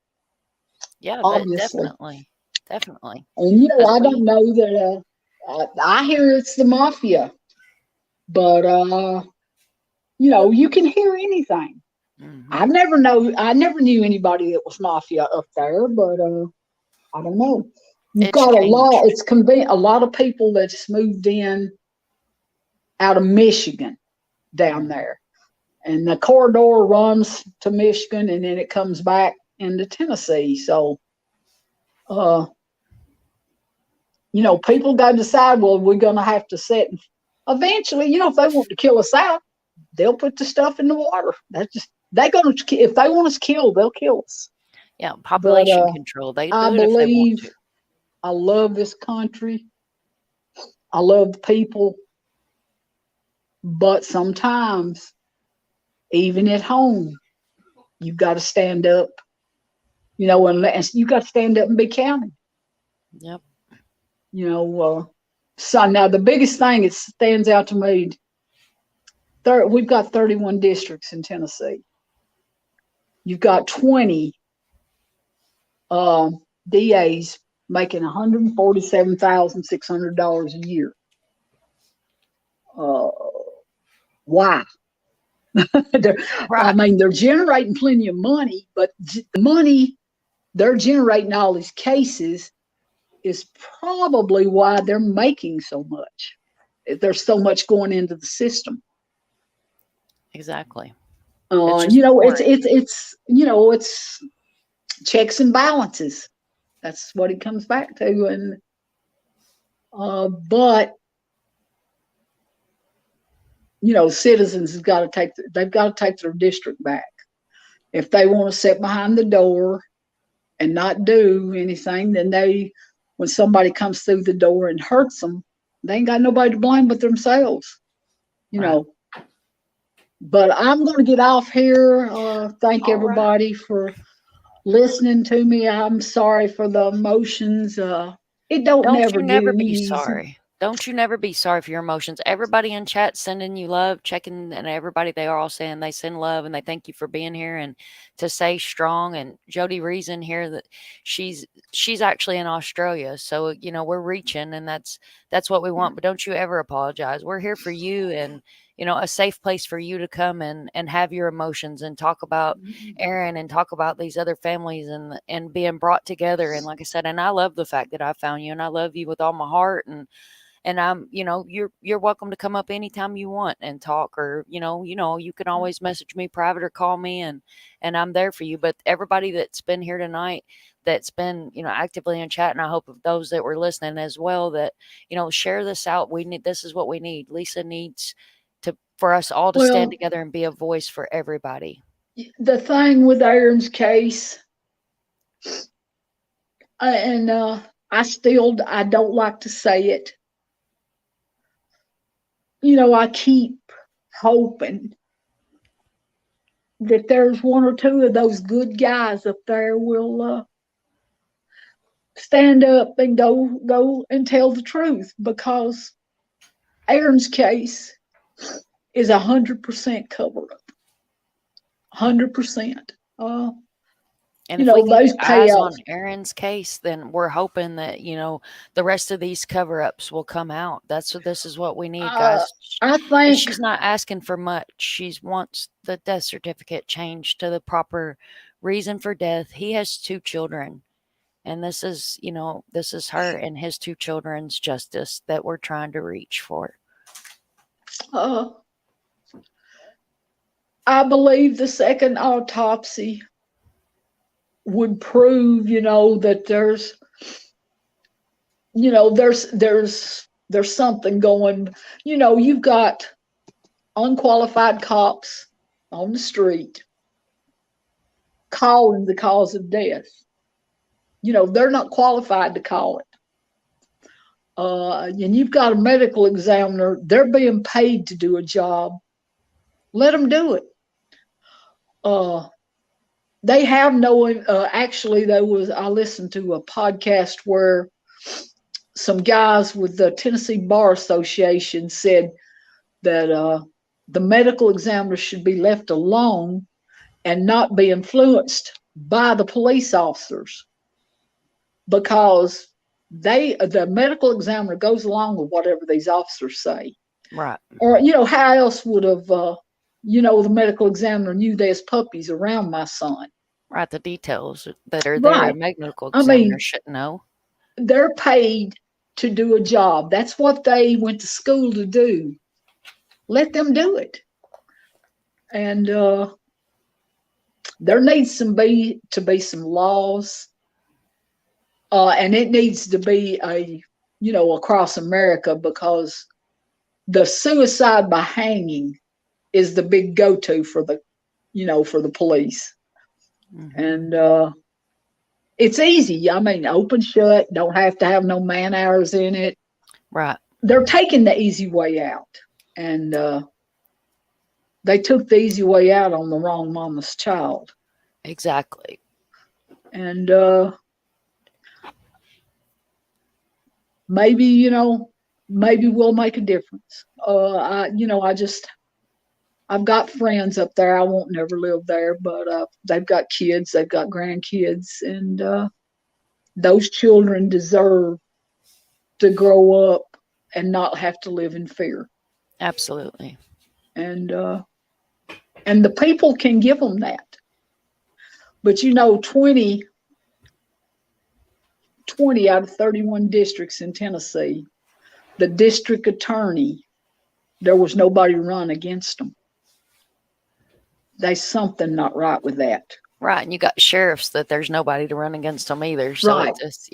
Yeah, obviously. Definitely. And I don't know that. I hear it's the mafia, but you can hear anything. Mm-hmm. I never knew anybody that was mafia up there, but I don't know. You've got a lot. It's a lot of people that's moved in out of Michigan down there, and the corridor runs to Michigan, and then it comes back into Tennessee. So, people got to decide. Well, we're going to have to set. Eventually, if they want to kill us out, they'll put the stuff in the water. That's just if they want us killed, they'll kill us. Yeah, population control. They do it if they want to. I love this country. I love the people. But sometimes, even at home, you've got to stand up. Unless you got to stand up and be counted. Yep. So now the biggest thing that stands out to me, we've got 31 districts in Tennessee. You've got 20 DAs making $147,600 a year. Why? I mean, they're generating plenty of money, but the money they're generating all these cases is probably why they're making so much. There's so much going into the system. Exactly. It's checks and balances. That's what it comes back to. And but citizens have got to they've got to take their district back. If they want to sit behind the door and not do anything, then when somebody comes through the door and hurts them, they ain't got nobody to blame but themselves. But I'm going to get off here. Thank everybody for listening to me. I'm sorry for the emotions. Don't you never be easy. sorry. Don't you never be sorry for your emotions. Everybody in chat sending you love, checking, and everybody, they are all saying they send love and they thank you for being here and to stay strong. And Jody Reason here, that she's actually in Australia, so we're reaching, and that's what we want. But don't you ever apologize. We're here for you, and a safe place for you to come and have your emotions and talk about Aaron and talk about these other families and being brought together. And like I said, and I love the fact that I found you, and I love you with all my heart. And I'm, you're welcome to come up anytime you want and talk, or, you can always message me private or call me, and I'm there for you. But everybody that's been here tonight, that's been, actively in chat, and I hope of those that were listening as well, that, share this out. This is what we need. Lisa needs for us all to stand together and be a voice for everybody. The thing with Aaron's case, and I don't like to say it, I keep hoping that there's one or two of those good guys up there will stand up and go and tell the truth, because Aaron's case is 100% cover up. 100%. And You if we know, can those get eyes on payouts. Aaron's case, then we're hoping that, the rest of these cover-ups will come out. This is what we need, guys. I And think she's not asking for much. She wants the death certificate changed to the proper reason for death. He has 2 children. And this is her and his 2 children's justice that we're trying to reach for. I believe the second autopsy would prove, that there's something going. You've got unqualified cops on the street calling the cause of death. They're not qualified to call it. And you've got a medical examiner. They're being paid to do a job. Let them do it. They have no, actually, I listened to a podcast where some guys with the Tennessee Bar Association said that the medical examiner should be left alone and not be influenced by the police officers, because the medical examiner goes along with whatever these officers say. Right. Or, how else would have, the medical examiner knew there's puppies around my son. Right, the details that are there, Right. a medical I examiner mean, should know. They're paid to do a job. That's what they went to school to do. Let them do it. And there needs to be some laws, and it needs to be across America, because the suicide by hanging is the big go-to for the police. Mm-hmm. And it's easy. I mean, open, shut, don't have to have no man hours in it. Right. They're taking the easy way out. And they took the easy way out on the wrong mama's child. Exactly. And maybe we'll make a difference. I've got friends up there. I won't never live there, but they've got kids, they've got grandkids, and those children deserve to grow up and not have to live in fear. Absolutely. And the people can give them that. But 20 out of 31 districts in Tennessee, the district attorney, there was nobody run against them. There's something not right with that. Right, and you got sheriffs that there's nobody to run against them either. So Right. it's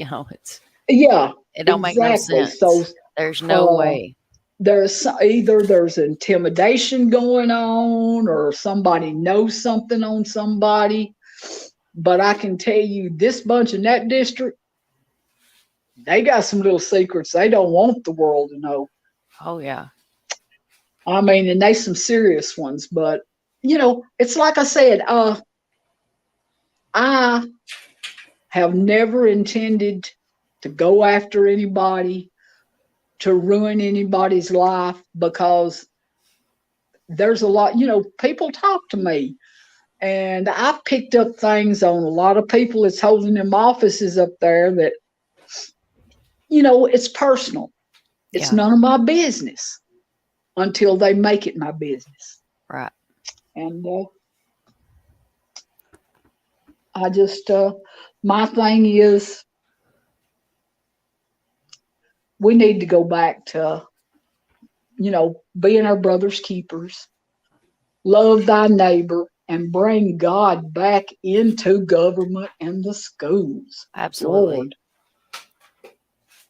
Yeah, it don't make no sense. So There's no way. There's intimidation going on, or somebody knows something on somebody. But I can tell you, this bunch in that district, they got some little secrets they don't want the world to know. Oh yeah. I mean, and they some serious ones. But it's like I said, I have never intended to go after anybody, to ruin anybody's life, because there's a lot, people talk to me, and I've picked up things on a lot of people that's holding them offices up there that, it's personal. It's none of my business until they make it my business. Right. And I just, my thing is, we need to go back to, being our brother's keepers, love thy neighbor, and bring God back into government and the schools. Absolutely. Lord.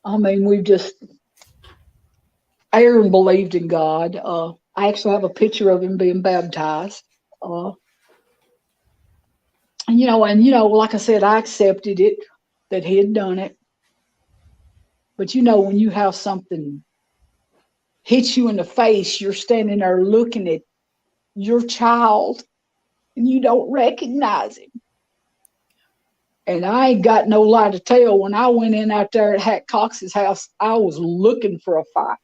I mean, Aaron believed in God. I actually have a picture of him being baptized. And like I said, I accepted it, that he had done it. But when you have something hit you in the face, you're standing there looking at your child and you don't recognize him. And I ain't got no lie to tell. When I went in out there at Hack Cox's house, I was looking for a fight.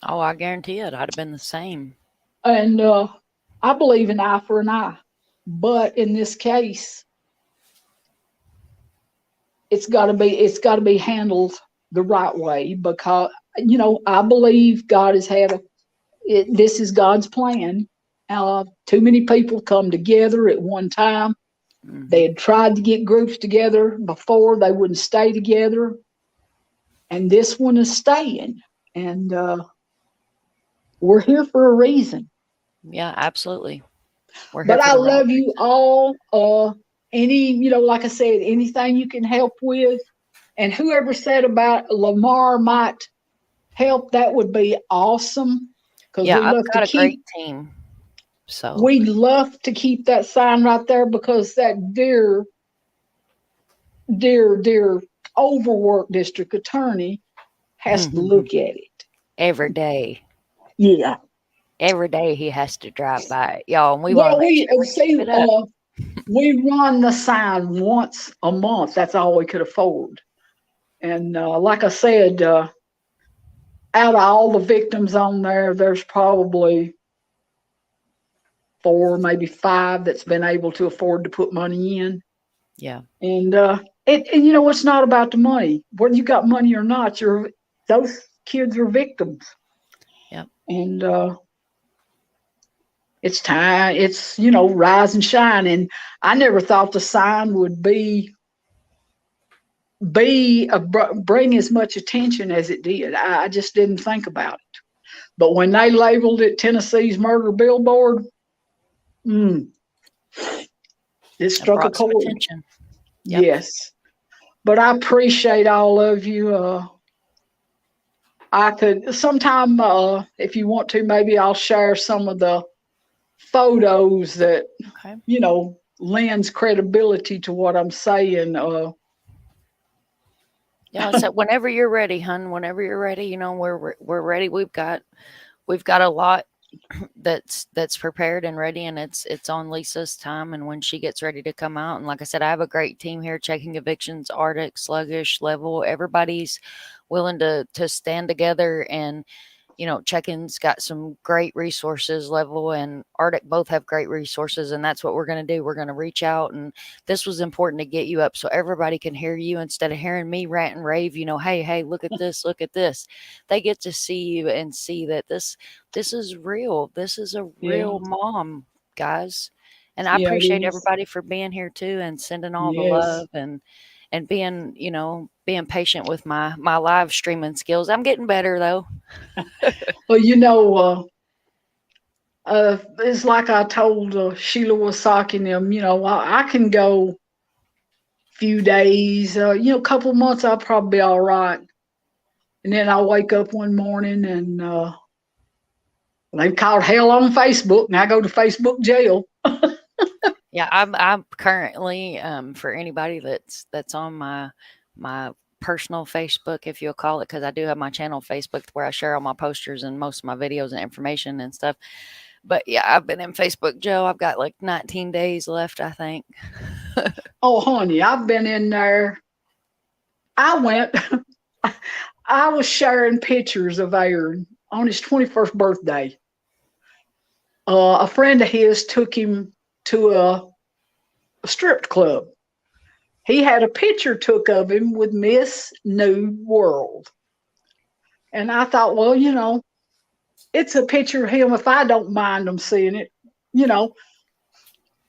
Oh, I guarantee it. I'd have been the same. And I believe an eye for an eye. But in this case, it's got to be handled the right way, because I believe God has had this is God's plan. Too many people come together at one time. They had tried to get groups together before, they wouldn't stay together, and this one is staying, and we're here for a reason. Yeah, absolutely. We're here But for I the right love you all. Like I said, anything you can help with, and whoever said about Lamar might help, that would be awesome. Because Yeah, we I've love got to a great team. So we'd love to keep that sign right there, because that dear overworked district attorney has to look at it every day. Yeah. Every day he has to drive by it, y'all, and we want to make sure we keep it up. We run the sign once a month. That's all we could afford. And like I said, out of all the victims on there, there's probably 4, maybe 5 that's been able to afford to put money in. Yeah. And it's not about the money. Whether you got money or not, those kids are victims. Yep. And it's time. It's rise and shine. And I never thought the sign would bring as much attention as it did. I just didn't think about it. But when they labeled it Tennessee's murder billboard, it struck a chord. Attention. Yep. Yes. But I appreciate all of you. I could sometime, if you want to, maybe I'll share some of the photos that, lends credibility to what I'm saying. Yeah, so whenever you're ready, hun, whenever you're ready, we're ready. We've got a lot that's prepared and ready, and it's on Lisa's time. And when she gets ready to come out, and like I said, I have a great team here: Checking Evictions, Arctic, Sluggish, Level. Everybody's willing to stand together, and Check-in's got some great resources. Level and Arctic both have great resources, and that's what we're going to do. We're going to reach out, and this was important to get you up so everybody can hear you instead of hearing me rant and rave. Hey, look at this, look at this. They get to see you and see that this is real. This is a real mom, guys. And I appreciate everybody for being here too, and sending all the love and being being patient with my live streaming skills. I'm getting better though. Well, it's like I told Sheila Wasaki and them, I can go a few days, a couple months, I'll probably be all right. And then I'll wake up one morning and they've called hell on Facebook, and I go to Facebook jail. Yeah, I'm currently for anybody that's on my personal Facebook, if you'll call it, because I do have my channel Facebook where I share all my posters and most of my videos and information and stuff. But yeah, I've been in Facebook jail. I've got like 19 days left, I think. Oh, honey, I've been in there. I was sharing pictures of Aaron on his 21st birthday. A friend of his took him to a strip club. He had a picture took of him with Miss New World. And I thought, well, it's a picture of him if I don't mind them seeing it,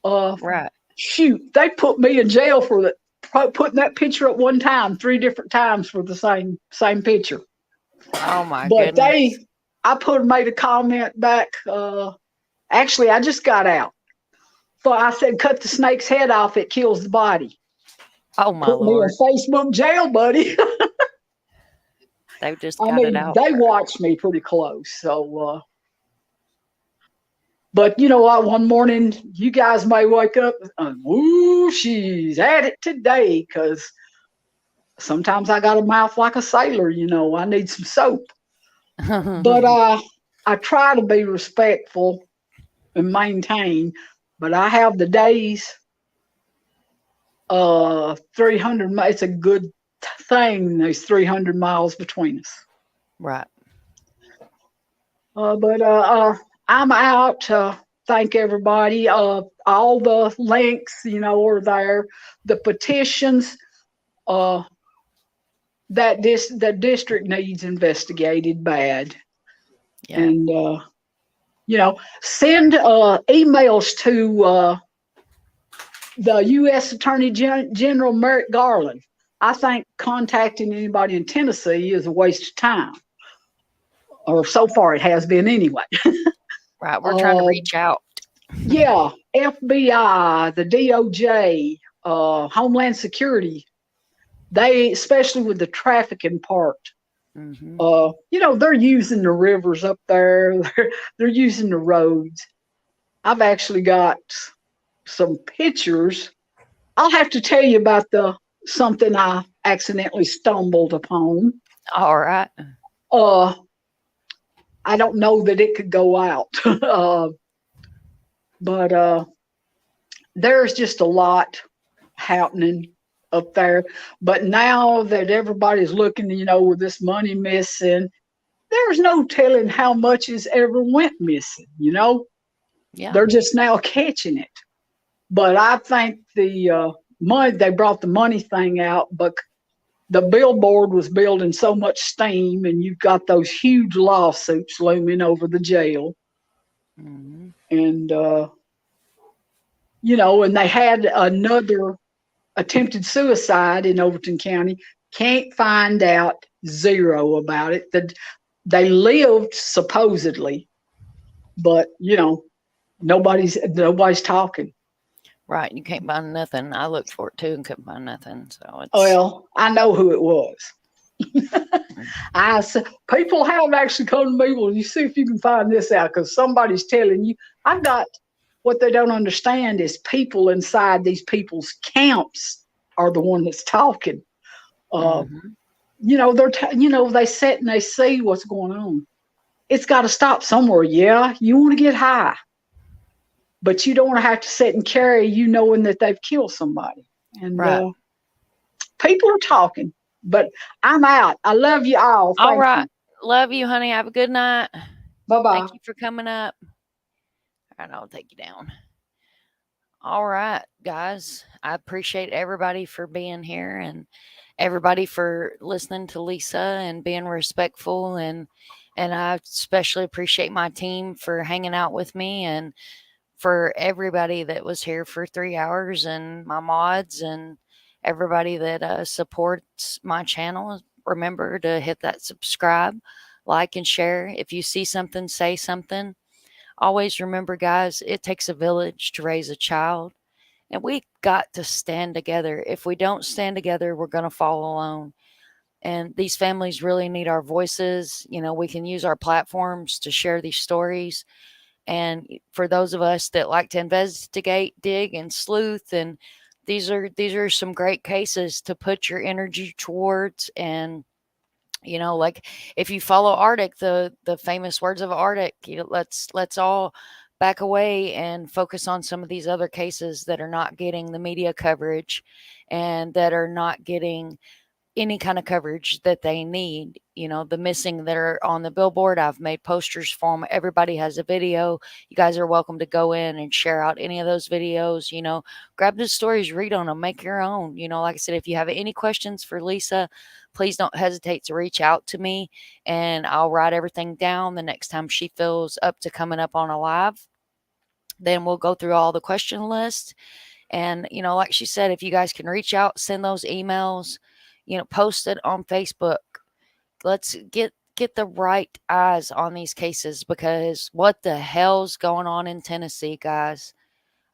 Right. Shoot, they put me in jail for putting that picture up one time, 3 different times for the same picture. Oh my But goodness. I made a comment back. Actually, I just got out. So I said, cut the snake's head off. It kills the body. Oh my Put Lord. me in Facebook jail, buddy. They've just got it out. They watch me pretty close. So, but you know what? One morning, you guys may wake up and, woo, she's at it today. Because sometimes I got a mouth like a sailor, I need some soap. But I try to be respectful and maintain. But I have the days, 300, it's a good thing, there's 300 miles between us. Right. But I'm out. Thank everybody. All the links, are there. The petitions, that the district needs investigated bad. Yeah. And send emails to the U.S. Attorney General Merrick Garland. I think contacting anybody in Tennessee is a waste of time, or so far it has been anyway. Right, we're trying to reach out. Yeah, FBI, the DOJ, Homeland Security. They, especially with the trafficking part, they're using the rivers up there. They're using the roads. I've actually got some pictures. I'll have to tell you about something I accidentally stumbled upon. All right. I don't know that it could go out, but there's just a lot happening up there. But now that everybody's looking, with this money missing, there's no telling how much has ever went missing, Yeah. They're just now catching it. But I think the money, they brought the money thing out, but the billboard was building so much steam, and you've got those huge lawsuits looming over the jail. And, and they had another attempted suicide in Overton County. Can't find out, zero about it. They lived supposedly, but nobody's talking. Right, you can't find nothing. I looked for it too and couldn't find nothing. So it's Well, I know who it was. People have actually come to me, well, you see if you can find this out, because somebody's telling you. I've got, what they don't understand is people inside these people's camps are the one that's talking. They sit and they see what's going on. It's got to stop somewhere. Yeah, you want to get high, but you don't want to have to sit and carry knowing that they've killed somebody. And people are talking, but I'm out. I love you all. all Thank right. Love you, honey. Have a good night. Bye-bye. Thank you for coming up. All right, I'll take you down. All right, guys. I appreciate everybody for being here and everybody for listening to Lisa and being respectful. And I especially appreciate my team for hanging out with me, and for everybody that was here for 3 hours, and my mods and everybody that supports my channel. Remember to hit that subscribe, like, and share. If you see something, say something. Always remember, guys, it takes a village to raise a child, and we got to stand together. If we don't stand together, we're going to fall alone. And these families really need our voices. We can use our platforms to share these stories. And for those of us that like to investigate, dig, and sleuth, and these are some great cases to put your energy towards. And like if you follow Arctic, the famous words of Arctic, let's all back away and focus on some of these other cases that are not getting the media coverage and that are not getting any kind of coverage that they need. The missing that are on the billboard, I've made posters for them. Everybody has a video. You guys are welcome to go in and share out any of those videos. Grab the stories, read on them, make your own. Like I said, if you have any questions for Lisa, please don't hesitate to reach out to me, and I'll write everything down the next time she feels up to coming up on a live. Then we'll go through all the question list. And, like she said, if you guys can reach out, send those emails, post it on Facebook. Let's get the right eyes on these cases, because what the hell's going on in Tennessee, guys?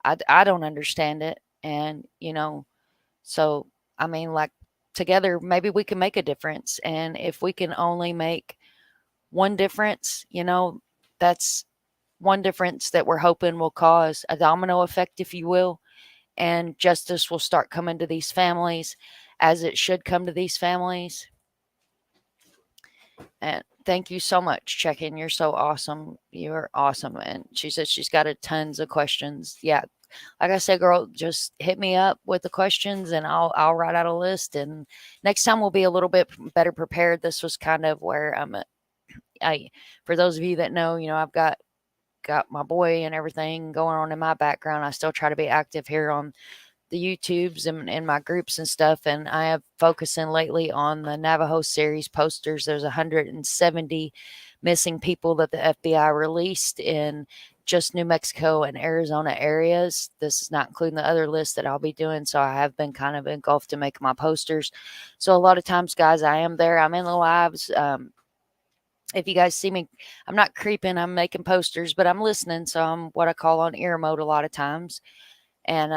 I don't understand it. And, so, together, maybe we can make a difference. And if we can only make one difference, that's one difference that we're hoping will cause a domino effect, if you will. And justice will start coming to these families as it should come to these families. And thank you so much, Check-In. You're so awesome. You're awesome. And she says she's got tons of questions. Yeah. Like I said, girl, just hit me up with the questions and I'll write out a list. And next time we'll be a little bit better prepared. This was kind of where for those of you that know, I've got my boy and everything going on in my background. I still try to be active here on YouTubes and my groups and stuff, and I have focusing lately on the Navajo series posters. There's 170 missing people that the FBI released in just New Mexico and Arizona areas. This is not including the other list that I'll be doing. So I have been kind of engulfed in making my posters. So a lot of times, guys, I am there. I'm in the lives. If you guys see me, I'm not creeping. I'm making posters, but I'm listening. So I'm what I call on ear mode a lot of times. And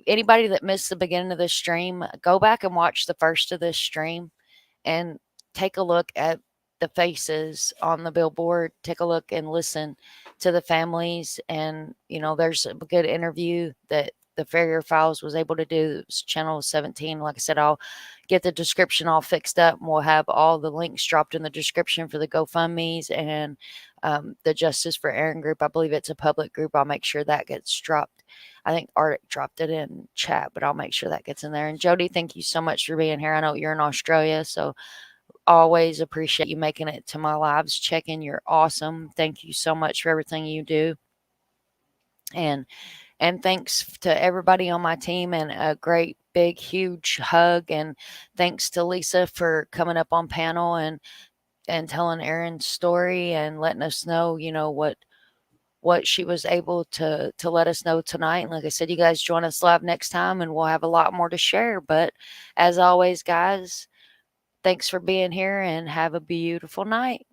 anybody that missed the beginning of this stream, go back and watch the first of this stream and take a look at the faces on the billboard. Take a look and listen to the families. And, there's a good interview that the Farrier Files was able to do. It was channel 17. Like I said, I'll get the description all fixed up, and we'll have all the links dropped in the description for the GoFundMe's and the Justice for Aaron group. I believe it's a public group. I'll make sure that gets dropped. I think Arctic dropped it in chat, but I'll make sure that gets in there. And Jody, thank you so much for being here. I know you're in Australia, so always appreciate you making it to my lives. Check-in, you're awesome. Thank you so much for everything you do. And thanks to everybody on my team, and a great, big, huge hug. And thanks to Lisa for coming up on panel and telling Aaron's story and letting us know, what she was able to let us know tonight. And like I said, you guys join us live next time and we'll have a lot more to share. But as always, guys, thanks for being here and have a beautiful night.